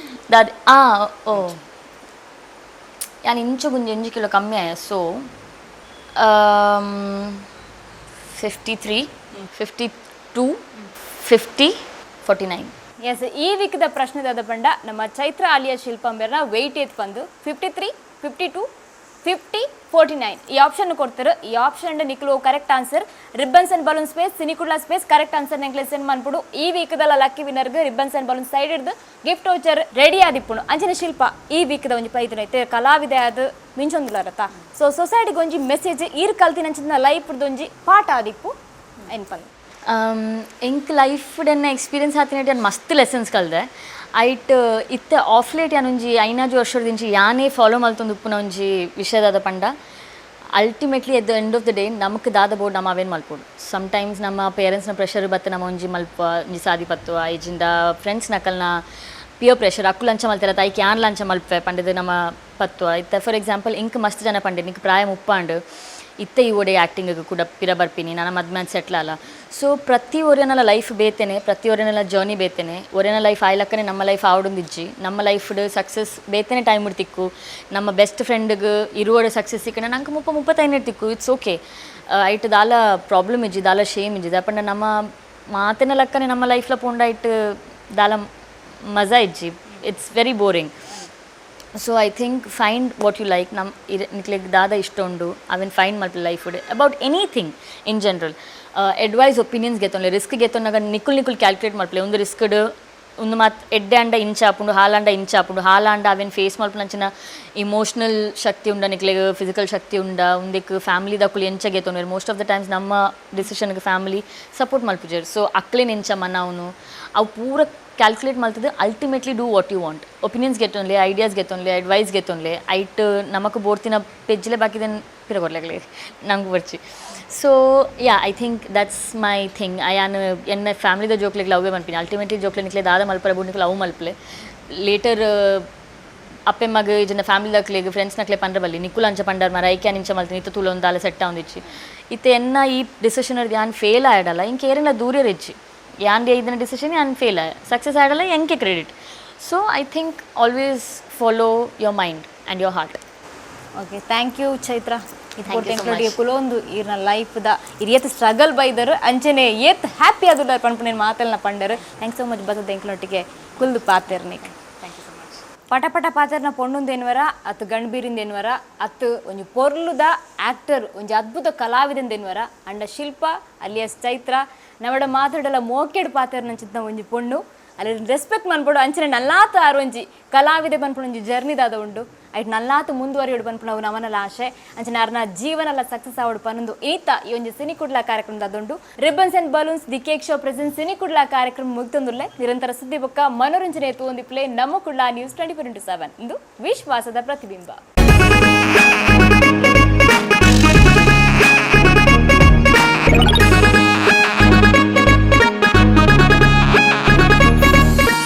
ದಾದ ಓ ಯಾನ್ ಇಂಚು ಗುಂಜಿ 5 ಕಿಲೋ ಕಮ್ಮಿ ಆಯ ಸೊ 53 52 50 49 ಎಸ್ ಈ ವೀಕ್ದ ಪ್ರಶ್ನೆದಾದ ಬಂಡ ನಮ್ಮ ಚೈತ್ರ ಆಲಿಯಾ ಶಿಲ್ಪ ಮೇರ್ನ ವೆಯ್ಟ್ ಏತ್ ಬಂದು 53, 52, 50, 49 ಈ ಆಪ್ಷನ್ ಕೊಡ್ತಾರೆ. ಈ ಆಪ್ಷನ್ ನಿಕ್ಲು correct answer ribbons and balloon space Cini Kudla space correct answer ನೆಂಕ್ಲೆ ಸೆಂಡ್ ಮಾಡ್ಬಿಡು. ಈ ವೀಕ್ದಲ್ಲ ಲಕ್ಕಿ ವಿನ್ನರ್ಗೆ ರಿಬ್ಬನ್ಸ್ ಅಂಡ್ ಬಲೂನ್ ಸೈಡ್ ಹಿಡ್ದು ಗಿಫ್ಟ್ ವೌಚರ್ ರೆಡಿ ಆದಿಪ್ಪುಣು. ಅಂಚನೆ ಶಿಲ್ಪ ಈ ವೀಕ್ದ ಒಂಜಿ ಪ್ರಯತ್ನ ಐತೆ ಕಲಾವಿದೆ ಅದು ಮಿಂಚೊಂದುಲಾರತ್ತ. ಸೊ ಸೊಸೈಟಿಗೆ ಒಂಜಿ ಮೆಸೇಜ್ ಈರ್ ಕಲ್ತಿನಂಚಿನ ಲೈಫ್ದು ಒಂಜಿ ಪಾಠ ಆದಿಪ್ಪು ಎನ್ಪಂದು ಎಂಕ್ ಲೈಫ್ಡೆನ್ನ ಎಕ್ಸ್ಪೀರಿಯನ್ಸ್ ಆತಿನೈಟ್ ನಾನು ಮಸ್ತ್ ಲೆಸನ್ಸ್ ಕಲ್ದೆ ಐಟ್ ಇತ್ತೆ ಆಫ್ ಲೇಟ್ ಯಾನೊಂಜಿ ಐನಾಜು ವರ್ಷದಿಂಚಿ ಯಾನೇ ಫಾಲೋ ಮಲ್ತೊಂದು ಉಪ್ಪುನ ಒಂಜಿ ವಿಷಯದಾದ ಪಂಡ ultimately at the end of the day ನಮಕ್ ದಾದ ಬೋರ್ಡ್ ನಮ್ಮ ಅವೇನು ಮಲ್ಪೋಡು. ಸಮ್ಟೈಮ್ಸ್ ನಮ್ಮ ಪೇರೆಂಟ್ಸ್ನ ಪ್ರೆಷರ್ ಬತ್ತೆ ನಮ್ಮ ಒಂಜಿ ಮಲ್ಪ ಒಂಜಿ ಸಾದಿ ಪತ್ತು ಐಜಿಂದ ಫ್ರೆಂಡ್ಸ್ ನಕಲ್ನ ಪಿಯರ್ ಪ್ರೆಷರ್ ಅಕ್ಕು ಲಂಚ ಮಲ್ತಿರ ತಾಯಿ ಕ್ಯಾನ್ ಲಂಚ ಮಲ್ಪೆ ಪಂಡದು ನಮ್ಮ ಪತ್ತು ಇತ್ತ ಫಾರ್ ಎಕ್ಸಾಂಪಲ್ ಇಂಕ್ ಮಸ್ತ್ ಜನ ಪಂಡೆ ನಿಂಗೆ ಪ್ರಾಯ ಮುಪ್ಪಾಂಡು ಇತ್ತೆ ಈ ಓಡೆ ಆ್ಯಕ್ಟಿಂಗಿಗೆ ಕೂಡ ಪಿರ ಬರ್ಪಿನಿ ನಾನು ಮದ್ಮೇಲೆ ಸೆಟ್ಲ್ ಅಲ್ಲ. ಸೊ ಪ್ರತಿ ಒರೆನೆಲ್ಲ ಲೈಫ್ ಬೇತೇನೆ, ಪ್ರತಿ ಒರೆನೆಲ್ಲ ಜರ್ನಿ ಬೇತೇನೆ. ಒರೆನ ಲೈಫ್ ಆಯ್ಲಕ್ಕನೆ ನಮ್ಮ ಲೈಫ್ ಆವಡೊಂದಿಜ್ಜಿ ನಮ್ಮ ಲೈಫ್ಡ್ ಸಕ್ಸಸ್ ಬೇತೇನೆ ಟೈಮ್ ಇಡ್ತಿಕ್ಕು. ನಮ್ಮ ಬೆಸ್ಟ್ ಫ್ರೆಂಡ್ಗೆ ಇರುವಡೆ ಸಕ್ಸಸ್ ಸಿಕ್ಕಣ ನಂಗೆ 35 ಇರ್ತಿಕ್ಕು. It's okay. ಐಟ್ ದಾಲ ಪ್ರಾಬ್ಲಮ್ ಇಜ್ಜಿ ದಾಲ ಶೇಮ್ ಇಜ್ಜಿದೆ ಅಪ್ಪಂಡ ನಮ್ಮ ಮಾತಿನ ಲೆಕ್ಕನೆ ನಮ್ಮ ಲೈಫ್ಲ ಪೋಂಡ ಐಟ್ ದಾಲ ಮಜಾ ಇಜ್ಜಿ. Its very boring. So I think find what you like ನಮ್ಮ ನಿಕ್ಲೆಗ್ ದಾದ ಇಷ್ಟ ಉಂಡು ಅವೇನು ಫೈಂಡ್ ಮಲ್ಪೆ life about anything in general. Advice opinions ಗೆತ್ತೊಂಡ್ಲೆ ರಿಸ್ಕ್ ಗೆತ್ತೊಂಡಾಗ ನಿಕ್ಕುಲ್ ಕ್ಯಾಲ್ಕುಲೇಟ್ ಮಲ್ಪಲೆ ಒಂದು ರಿಸ್ಕ್ಡ್ ಒಂದು ಮಾತು ಎಡ್ಡೆ ಅಂಡ ಇಂಚ ಆಪುಂಡು ಹಾಲಾಂಡ ಇಂಚ ಆಪುಂಡು ಹಾಲಾಂಡ ಅವೇನು ಫೇಸ್ ಮಲ್ಪನಂಚಿನ ಇಮೋಷ್ನಲ್ ಶಕ್ತಿ ಉಂಡ ನಿಕ್ಲೆಗ್ ಫಿಸಿಕಲ್ ಶಕ್ತಿ ಉಂಡ ಒಂದಕ್ಕೆ ಫ್ಯಾಮಿಲಿದಾಕುಲು ಎಂಚ ಗೆತ್ತೊಂಡ್ರೆ ಮೋಸ್ಟ್ ಆಫ್ ದ ಟೈಮ್ಸ್ ನಮ್ಮ ಡಿಸಿಷನ್ಗೆ ಫ್ಯಾಮಿಲಿ ಸಪೋರ್ಟ್ ಮಲ್ಪುಜರ್. ಸೊ ಅಕ್ಲೇನು ಎಂಚ ಮನವನು ಅವು ಪೂರ ಕ್ಯಾಲ್ಕುಲೇಟ್ ಮಾಡ್ತದೆ. Ultimately do what you want. Opinions ಗೆತ್ತೊಂಡ್ಲೆ ಐಡಿಯಾಸ್ ಗೆತ್ತೊಂಡ್ಲೆ ಅಡ್ವೈಸ್ ಗೆತ್ತೊಂಡ್ಲೆ ಐಟ್ ನಮಕ್ ಬೋರ್ತಿನ ಪೆಜ್ಜಿಲೆ ಬಾಕಿದೇನು ಪಿರಗೊಡ್ಲಾಗ್ಲಿ ನಂಗೆ ಬರ್ಚಿ. So yeah I think that's my thing. ಆಯಾನು ಎನ್ನ ಫ್ಯಾಮಿಲಿದ ಜೋಕ್ಲೆಗೆ ಲವ್ವೇ ಮಲ್ಪಿನಿ. ಅಲ್ಟಿಮೇಟ್ಲಿ ಜೋಕ್ಲೆ ನಿಕ್ಲೆ ದಾದ ಮಲ್ಪರ ಬುಡ್ ನಿಕ್ಲೆ ಅವು ಮಲ್ಪಲೆ ಲೇಟರ್ ಅಪ್ಪೆಮ್ಮಗ ಇದನ್ನ ಫ್ಯಾಮಿಲಿದಾಕ್ಲೆಗೆ ಫ್ರೆಂಡ್ಸ್ ನಕ್ಲೆ ಪಂಡ್ರ ಬಲ್ಲಿ ನಿಕ್ಕುಲ್ ಅಂಚ ಪಂಡರ್ ಮರ ಐಕ್ಯ ನಿಂಚ ಮಲ್ತೀನಿ ಇತ್ತು ತುಳು ಒಂದು ದಾಲ ಸೆಟ್ ಆಂದಿಚ್ಚಿ ಇತ್ತೆ ಎನ್ನ ಈ ಡಿಸಿಷನ್ ಅರ್ದು ಯಾನ್ ಫೇಲ್ ಆಡಲ್ಲ ಇಂಕೇರೆಲ್ಲ ದೂರ ಇಚ್ಚಿ ಯಾನ್ಗೆ ಇದನ್ನ ಡಿಸಿಷನ್ ಯಾನ್ ಫೇಲ್ ಸಕ್ಸಸ್ ಆಡಲ್ಲ ಎಂಕೆ credit. So I think always follow your mind and your heart. Okay thank you Chaitra. ಇದು ಕುಲೊಂದು ಈರ್ನ ಲೈಫ್ದ ಇರಿಯತ್ ಸ್ಟ್ರಗಲ್ ಬೈದರು ಅಂಚನೆ ಏತ್ ಹ್ಯಾಪಿ ಆದುಲ್ಲ ಪಂಪನೇನು ಮಾತೆಲ್ಲ ಪಂಡರು. ಥ್ಯಾಂಕ್ಸ್ ಸೊ ಮಚ್ ಬರ್ತದೆ ಎಂಕ್ಲೊಟ್ಟಿಗೆ ಕುಲ್ದು ಪಾತೆರ್ನಿಕ್. Thank you so much. ಪಟ ಪಾತೆರ್ನ ಪೊಣ್ಣುಂದೇನ್ವರ ಅತ್ತು ಗಣ್ಬೀರಿಂದೇನ್ವರ ಅತ್ತು ಒಂಜಿ ಪೊರ್ಲುದ ಆ್ಯಕ್ಟರ್ ಒಂಜಿ ಅದ್ಭುತ ಕಲಾವಿದಂದೇನ್ವರ ಅಂಡ ಶಿಲ್ಪ ಅಲಿಯಸ್ ಚೈತ್ರ ನಮ್ಮಡ ಮಾತಾಡಲ್ಲ ಮೋಕೆಡ್ ಪಾತೆರ್ನಂಚಿದ್ದ ಒಂಜಿ ಪೊಣ್ಣು ಅಲ್ಲಿ ರೆಸ್ಪೆಕ್ಟ್ ಮನ್ಪಡು ಅಂಚನೆ ನಲ್ಲಾತ ಆರು ಒಂಜಿ ಕಲಾವಿದೆ ಬನ್ಪುಣ ಒಂಜಿ ಜರ್ನಿದಾದ ಉಂಡು ಐಟ್ ನಲ್ಲಾತು ಮುಂದುವರಿಯೋಡು ಬನ್ಪುಣ ಅವು ನಮನಲ್ಲ ಆಶೆ ಅಂಚನೆ ಅರ್ನ ಜೀವನಲ್ಲ ಸಕ್ಸಸ್ ಆವಡು ಪನ್ನೊಂದು ಈತ ಈ ಒಂಜಿ ಸಿನಿಕುಡ್ಲ ಕಾರ್ಯಕ್ರಮದಾದುಂಡು. Ribbons and balloons the cake show present ಸಿನಿಕುಡ್ಲ ಕಾರ್ಯಕ್ರಮ ಮುಗಿತೊಂದುಲ್ಲೆ ನಿರಂತರ ಸುದ್ದಿ ಬೊಕ್ಕ ಮನೋರಂಜನೆ ತೂಂದಿ ಪ್ಲೇ ನಮ್ಮ ಕುಡ್ಲ ನ್ಯೂಸ್ 24/7 ಇಂದು ವಿಶ್ವಾಸದ ಪ್ರತಿಬಿಂಬ.